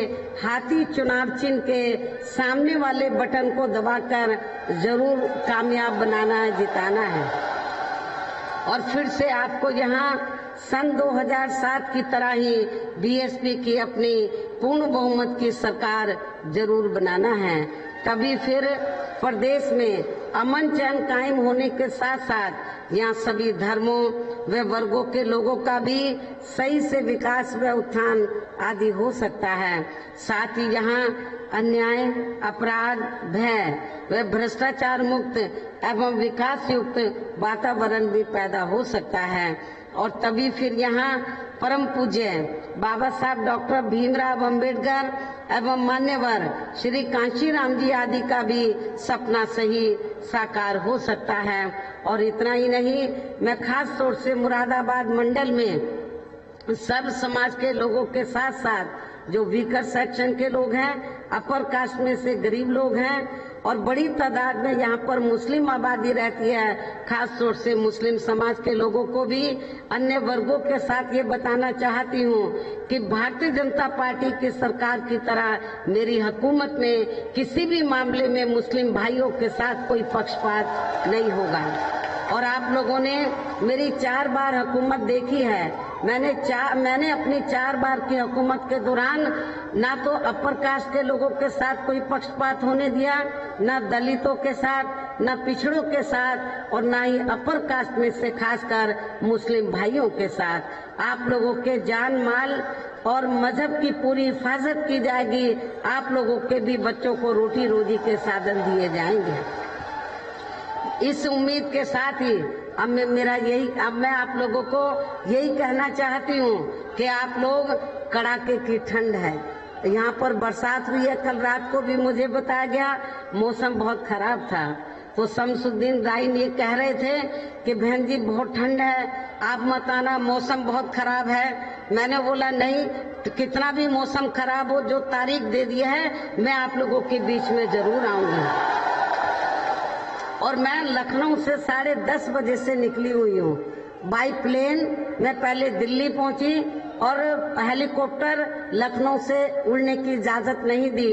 हाथी चुनाव चिन्ह के सामने वाले बटन को दबाकर जरूर कामयाब बनाना है, जिताना है। और फिर से आपको यहाँ सन 2007 की तरह ही बीएसपी की अपनी पूर्ण बहुमत की सरकार जरूर बनाना है। तभी फिर प्रदेश में अमन चैन कायम होने के साथ साथ यहाँ सभी धर्मों व वर्गों के लोगों का भी सही से विकास व उत्थान आदि हो सकता है। साथ ही यहाँ अन्याय, अपराध, भय व भ्रष्टाचार मुक्त एवं विकास युक्त वातावरण भी पैदा हो सकता है। और तभी फिर यहाँ परम पूज्य बाबा साहब डॉक्टर भीमराव अंबेडकर एवं मान्यवर श्री कांशीराम जी आदि का भी सपना सही साकार हो सकता है। और इतना ही नहीं, मैं खास तौर से मुरादाबाद मंडल में सर्व समाज के लोगों के साथ साथ जो वीकर सेक्शन के लोग हैं, अपर कास्ट में से गरीब लोग हैं और बड़ी तादाद में यहाँ पर मुस्लिम आबादी रहती है, खास तौर से मुस्लिम समाज के लोगों को भी अन्य वर्गों के साथ ये बताना चाहती हूँ कि भारतीय जनता पार्टी की सरकार की तरह मेरी हुकूमत में किसी भी मामले में मुस्लिम भाइयों के साथ कोई पक्षपात नहीं होगा। और आप लोगों ने मेरी 4 बार हुकूमत देखी है। मैंने अपनी 4 बार की हुकूमत के दौरान ना तो अपर कास्ट के लोगों के साथ कोई पक्षपात होने दिया, ना दलितों के साथ, ना पिछड़ों के साथ, और ना ही अपर कास्ट में से खासकर मुस्लिम भाइयों के साथ। आप लोगों के जान माल और मजहब की पूरी हिफाजत की जाएगी। आप लोगों के भी बच्चों को रोटी रोजी के साधन दिए जाएंगे। इस उम्मीद के साथ ही अब मैं आप लोगों को यही कहना चाहती हूँ कि आप लोग, कड़ाके की ठंड है, यहाँ पर बरसात हुई है, कल रात को भी मुझे बताया गया, मौसम बहुत खराब था। तो शमसुद्दीन राइन ये कह रहे थे कि बहन जी बहुत ठंड है, आप मत आना, मौसम बहुत खराब है। मैंने बोला नहीं, तो कितना भी मौसम खराब हो, जो तारीख दे दी है मैं आप लोगों के बीच में जरूर आऊंगी। और मैं लखनऊ से 10:30 बजे से निकली हुई हूँ बाई प्लेन। मैं पहले दिल्ली पहुंची और हेलीकॉप्टर लखनऊ से उड़ने की इजाजत नहीं दी,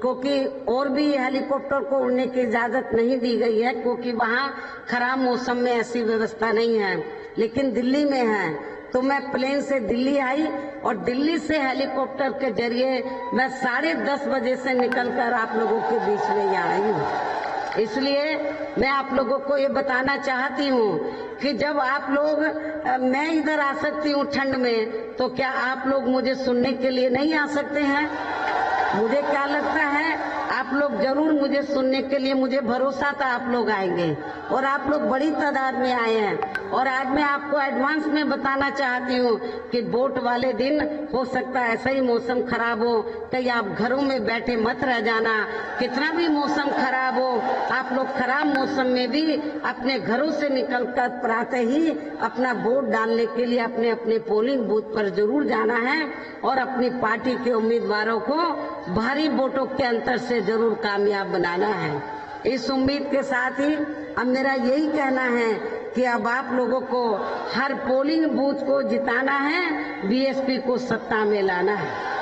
क्योंकि और भी हेलीकॉप्टर को उड़ने की इजाजत नहीं दी गई है, क्योंकि वहाँ खराब मौसम में ऐसी व्यवस्था नहीं है, लेकिन दिल्ली में है। तो मैं प्लेन से दिल्ली आई और दिल्ली से हेलीकॉप्टर के जरिए मैं 10:30 बजे से निकलकर आप लोगों के बीच में यहाँ आई हूँ। इसलिए मैं आप लोगों को ये बताना चाहती हूँ कि जब आप लोग, मैं इधर आ सकती हूँ ठंड में, तो क्या आप लोग मुझे सुनने के लिए नहीं आ सकते हैं? मुझे क्या लगता है आप लोग जरूर मुझे सुनने के लिए, मुझे भरोसा था आप लोग आएंगे और आप लोग बड़ी तादाद में आए हैं। और आज मैं आपको एडवांस में बताना चाहती हूँ कि वोट वाले दिन हो सकता है ऐसा ही मौसम खराब हो, कहीं आप घरों में बैठे मत रह जाना। कितना भी मौसम खराब हो, आप लोग खराब मौसम में भी अपने घरों से निकलकर प्रातः ही अपना वोट डालने के लिए अपने अपने पोलिंग बूथ पर जरूर जाना है और अपनी पार्टी के उम्मीदवारों को भारी वोटों के अंतर से जरूर कामयाब बनाना है। इस उम्मीद के साथ ही अब मेरा यही कहना है कि अब आप लोगों को हर पोलिंग बूथ को जिताना है, बीएसपी को सत्ता में लाना है।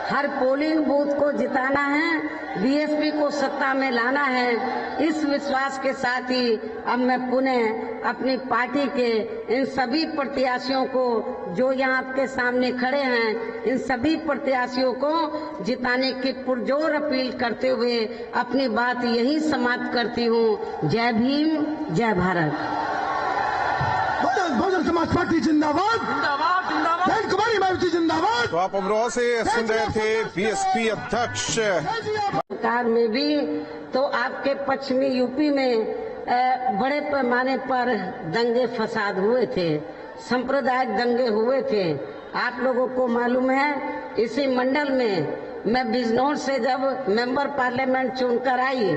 हर पोलिंग बूथ को जिताना है, बीएसपी को सत्ता में लाना है। इस विश्वास के साथ ही अब मैं पुनः अपनी पार्टी के इन सभी प्रत्याशियों को जो यहाँ आपके सामने खड़े हैं, इन सभी प्रत्याशियों को जिताने की पुरजोर अपील करते हुए अपनी बात यही समाप्त करती हूँ। जय भीम, जय भारत। बहुजन समाज पार्टी जिंदाबाद, बहन कुमारी मायावती जिंदाबाद। तो आप अमरोहा से सुन रहे थे बीएसपी अध्यक्ष। सरकार में भी तो आपके पश्चिमी यूपी में बड़े पैमाने पर दंगे फसाद हुए थे, सांप्रदायिक दंगे हुए थे। आप लोगों को मालूम है, इसी मंडल में मैं बिजनौर से जब मेंबर पार्लियामेंट चुनकर आई,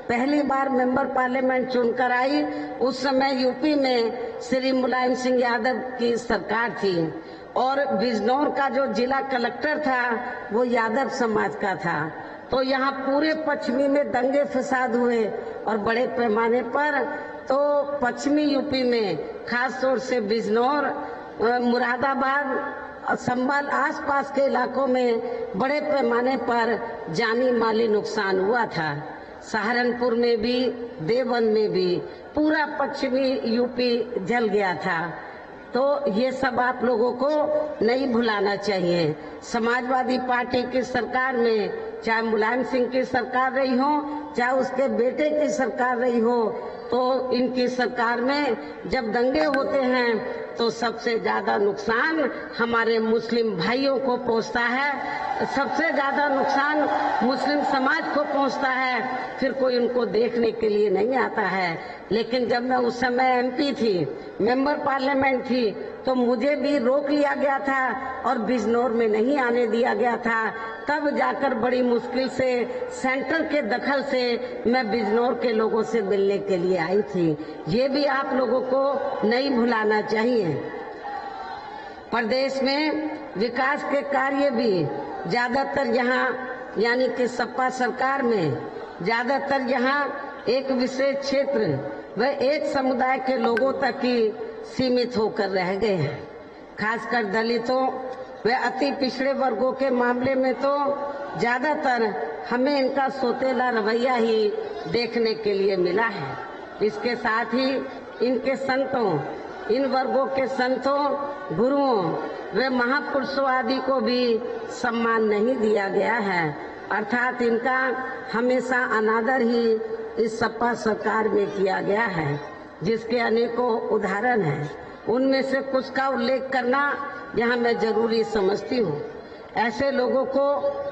पहली बार मेंबर पार्लियामेंट चुनकर आई, उस समय यूपी में श्री मुलायम सिंह यादव की सरकार थी और बिजनौर का जो जिला कलेक्टर था वो यादव समाज का था। तो यहाँ पूरे पश्चिमी में दंगे फसाद हुए और बड़े पैमाने पर तो पश्चिमी यूपी में खास तौर से बिजनौर, मुरादाबाद, संभल आसपास के इलाकों में बड़े पैमाने पर जानी माली नुकसान हुआ था। सहारनपुर में भी, देवबंद में भी पूरा पश्चिमी यूपी जल गया था। तो ये सब आप लोगों को नहीं भुलाना चाहिए। समाजवादी पार्टी की सरकार में चाहे मुलायम सिंह की सरकार रही हो, चाहे उसके बेटे की सरकार रही हो, तो इनकी सरकार में जब दंगे होते हैं तो सबसे ज्यादा नुकसान हमारे मुस्लिम भाइयों को पहुंचता है, सबसे ज्यादा नुकसान मुस्लिम समाज को पहुंचता है, फिर कोई उनको देखने के लिए नहीं आता है। लेकिन जब मैं उस समय एमपी थी, मेंबर पार्लियामेंट थी, तो मुझे भी रोक लिया गया था और बिजनौर में नहीं आने दिया गया था। तब जाकर बड़ी मुश्किल से सेंटर के दखल से मैं बिजनौर के लोगों से मिलने के लिए आई थी। ये भी आप लोगों को नहीं भुलाना चाहिए। प्रदेश में विकास के कार्य भी ज्यादातर यहाँ यानी कि सपा सरकार में ज्यादातर यहाँ एक विशेष क्षेत्र व एक समुदाय के लोगों तक ही सीमित होकर रह गए हैं। खासकर दलितों व अति पिछड़े वर्गों के मामले में तो ज्यादातर हमें इनका सोतेला रवैया ही देखने के लिए मिला है। इसके साथ ही इनके संतों, इन वर्गों के संतों, गुरुओं व महापुरुषों आदि को भी सम्मान नहीं दिया गया है, अर्थात इनका हमेशा अनादर ही इस सपा सरकार में किया गया है, जिसके अनेकों उदाहरण हैं। उनमें से कुछ का उल्लेख करना यहाँ मैं जरूरी समझती हूँ। ऐसे लोगों को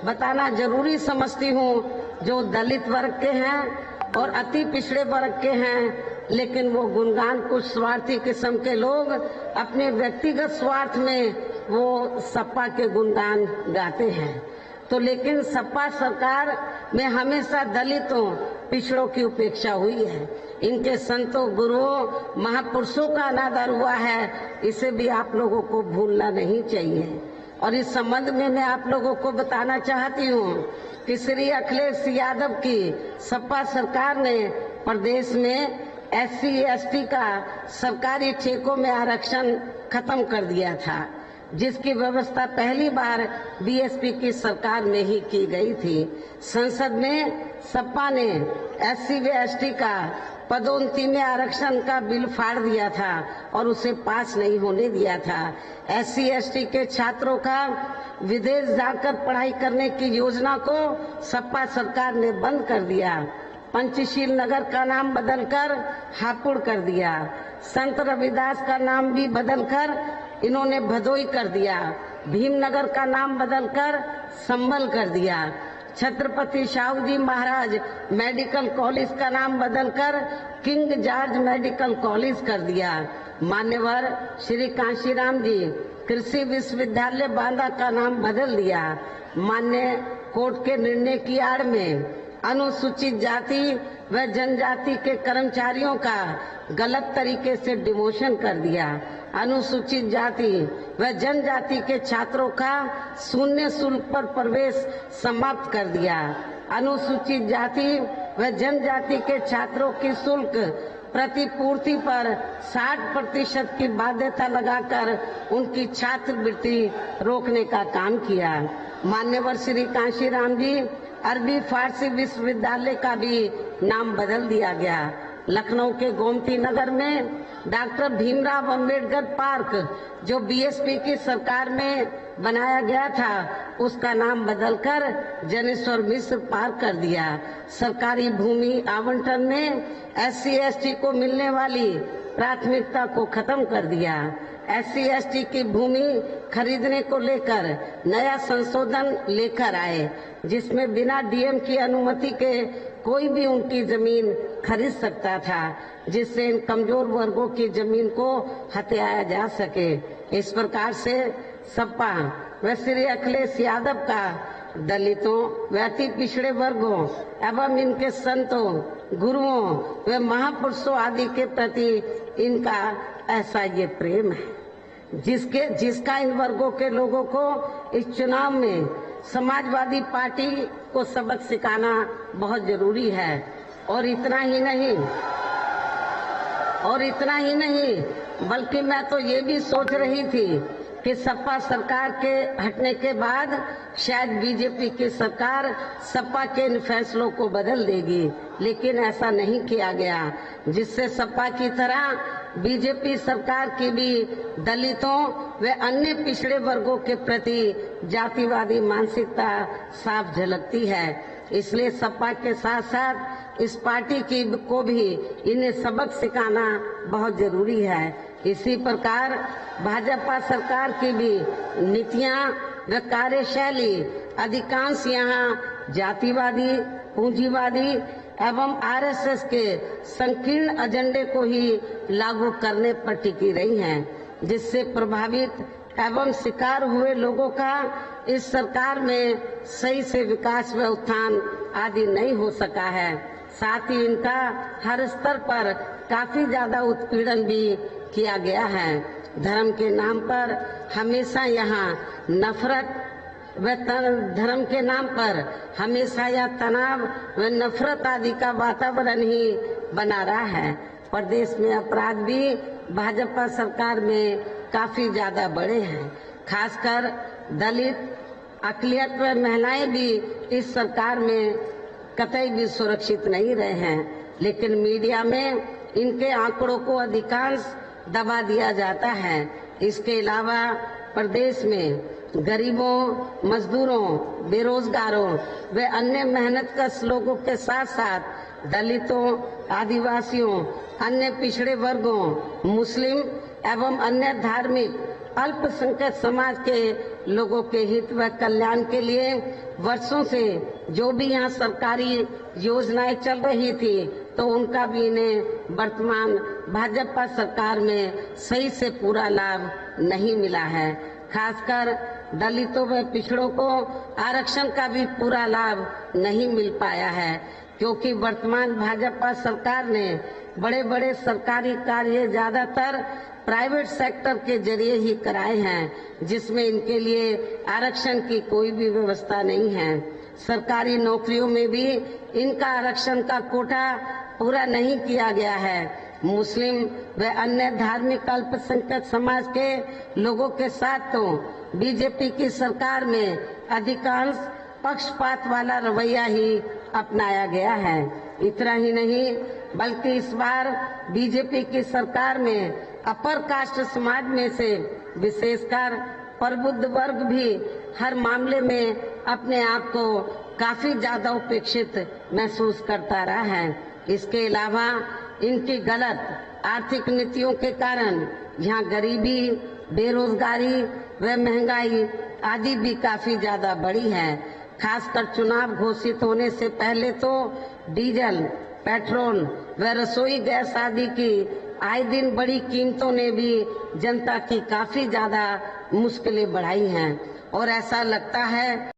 बताना जरूरी समझती हूँ जो दलित वर्ग के हैं और अति पिछड़े वर्ग के हैं, लेकिन वो गुणगान कुछ स्वार्थी किस्म के लोग अपने व्यक्तिगत स्वार्थ में वो सपा के गुणगान गाते हैं। तो लेकिन सपा सरकार में हमेशा दलितों, पिछड़ों की उपेक्षा हुई है। इनके संतों, गुरुओं, महापुरुषों का अनादर हुआ है, इसे भी आप लोगों को भूलना नहीं चाहिए। और इस संबंध में मैं आप लोगों को बताना चाहती हूँ कि श्री अखिलेश यादव की सपा सरकार ने प्रदेश में SC/ST का सरकारी ठेकों में आरक्षण खत्म कर दिया था, जिसकी व्यवस्था पहली बार BSP की सरकार में ही की गई थी। संसद में सपा ने SC/ST का पदोन्नति में आरक्षण का बिल फाड़ दिया था और उसे पास नहीं होने दिया था। SC/ST के छात्रों का विदेश जाकर पढ़ाई करने की योजना को सपा सरकार ने बंद कर दिया। पंचशील नगर का नाम बदलकर हापुड़ कर दिया। संत रविदास का नाम भी बदलकर इन्होंने भदोई कर दिया। भीमनगर का नाम बदलकर संभल कर दिया। छत्रपति शाहू जी महाराज मेडिकल कॉलेज का नाम बदलकर किंग जॉर्ज मेडिकल कॉलेज कर दिया। मान्यवर श्री कांशीराम जी कृषि विश्वविद्यालय बांदा का नाम बदल दिया। मान्य कोर्ट के निर्णय की आड़ में अनुसूचित जाति व जनजाति के कर्मचारियों का गलत तरीके से डिमोशन कर दिया। अनुसूचित जाति व जनजाति के छात्रों का शून्य शुल्क पर प्रवेश समाप्त कर दिया। अनुसूचित जाति व जनजाति के छात्रों की शुल्क प्रतिपूर्ति पर 60% की बाध्यता लगाकर उनकी छात्रवृत्ति रोकने का काम किया। मान्यवर श्री कांशीराम जी अरबी फारसी विश्वविद्यालय का भी नाम बदल दिया गया। लखनऊ के गोमती नगर में डॉक्टर भीमराव अंबेडकर पार्क जो BSP की सरकार में बनाया गया था, उसका नाम बदलकर जनेश्वर मिश्र पार्क कर दिया। सरकारी भूमि आवंटन में SC/ST को मिलने वाली प्राथमिकता को खत्म कर दिया। SC/ST की भूमि खरीदने को लेकर नया संशोधन लेकर आए, जिसमें बिना DM की अनुमति के कोई भी उनकी जमीन खरीद सकता था, जिससे इन कमजोर वर्गों की जमीन को हथियाया जा सके। इस प्रकार से सपा व श्री अखिलेश यादव का दलितों व अति पिछड़े वर्गों एवं इनके संतों, गुरुओं व महापुरुषों आदि के प्रति इनका ऐसा ये प्रेम है, जिसका इन वर्गों के लोगों को इस चुनाव में समाजवादी पार्टी को सबक सिखाना बहुत जरूरी है। और इतना ही नहीं बल्कि मैं तो ये भी सोच रही थी कि सपा सरकार के हटने के बाद शायद BJP की सरकार सपा के इन फैसलों को बदल देगी, लेकिन ऐसा नहीं किया गया, जिससे सपा की तरह BJP सरकार की भी दलितों व अन्य पिछड़े वर्गों के प्रति जातिवादी मानसिकता साफ झलकती है। इसलिए सपा के साथ साथ इस पार्टी को भी इन्हें सबक सिखाना बहुत जरूरी है। इसी प्रकार भाजपा सरकार की भी नीतियां व कार्यशैली अधिकांश यहाँ जातिवादी, पूंजीवादी एवं RSS के संकीर्ण एजेंडे को ही लागू करने पर टिकी रही हैं, जिससे प्रभावित एवं शिकार हुए लोगों का इस सरकार में सही से विकास व उत्थान आदि नहीं हो सका है। साथ ही इनका हर स्तर पर काफी ज्यादा उत्पीड़न भी किया गया है। धर्म के नाम पर हमेशा यहाँ नफरत व धर्म के नाम पर हमेशा यह तनाव व नफरत आदि का वातावरण ही बना रहा है। प्रदेश में अपराध भी भाजपा सरकार में काफी ज्यादा बढ़े हैं। खासकर दलित, अकलियत व महिलाएं भी इस सरकार में कतई भी सुरक्षित नहीं रहे हैं, लेकिन मीडिया में इनके आंकड़ों को अधिकांश दबा दिया जाता है। इसके अलावा प्रदेश में गरीबों, मजदूरों, बेरोजगारों व अन्य मेहनतकश लोगों के साथ साथ दलितों, आदिवासियों, अन्य पिछड़े वर्गों, मुस्लिम एवं अन्य धार्मिक अल्पसंख्यक समाज के लोगों के हित व कल्याण के लिए वर्षों से जो भी यहाँ सरकारी योजनाएं चल रही थी, तो उनका भी इन्हें वर्तमान भाजपा सरकार में सही से पूरा लाभ नहीं मिला है। खासकर दलितों व पिछड़ों को आरक्षण का भी पूरा लाभ नहीं मिल पाया है, क्योंकि वर्तमान भाजपा सरकार ने बड़े बड़े सरकारी कार्य ज्यादातर प्राइवेट सेक्टर के जरिए ही कराए हैं, जिसमें इनके लिए आरक्षण की कोई भी व्यवस्था नहीं है। सरकारी नौकरियों में भी इनका आरक्षण का कोटा पूरा नहीं किया गया है। मुस्लिम व अन्य धार्मिक अल्पसंख्यक समाज के लोगों के साथ तो बीजेपी की सरकार में अधिकांश पक्षपात वाला रवैया ही अपनाया गया है। इतना ही नहीं, बल्कि इस बार बीजेपी की सरकार में अपर कास्ट समाज में से विशेषकर प्रबुद्ध वर्ग भी हर मामले में अपने आप को काफी ज्यादा उपेक्षित महसूस करता रहा है। इसके अलावा इनकी गलत आर्थिक नीतियों के कारण यहाँ गरीबी, बेरोजगारी व महंगाई आदि भी काफी ज्यादा बढ़ी है। खासकर चुनाव घोषित होने से पहले तो डीजल, पेट्रोल व रसोई गैस आदि की आए दिन बड़ी कीमतों ने भी जनता की काफी ज्यादा मुश्किलें बढ़ाई हैं और ऐसा लगता है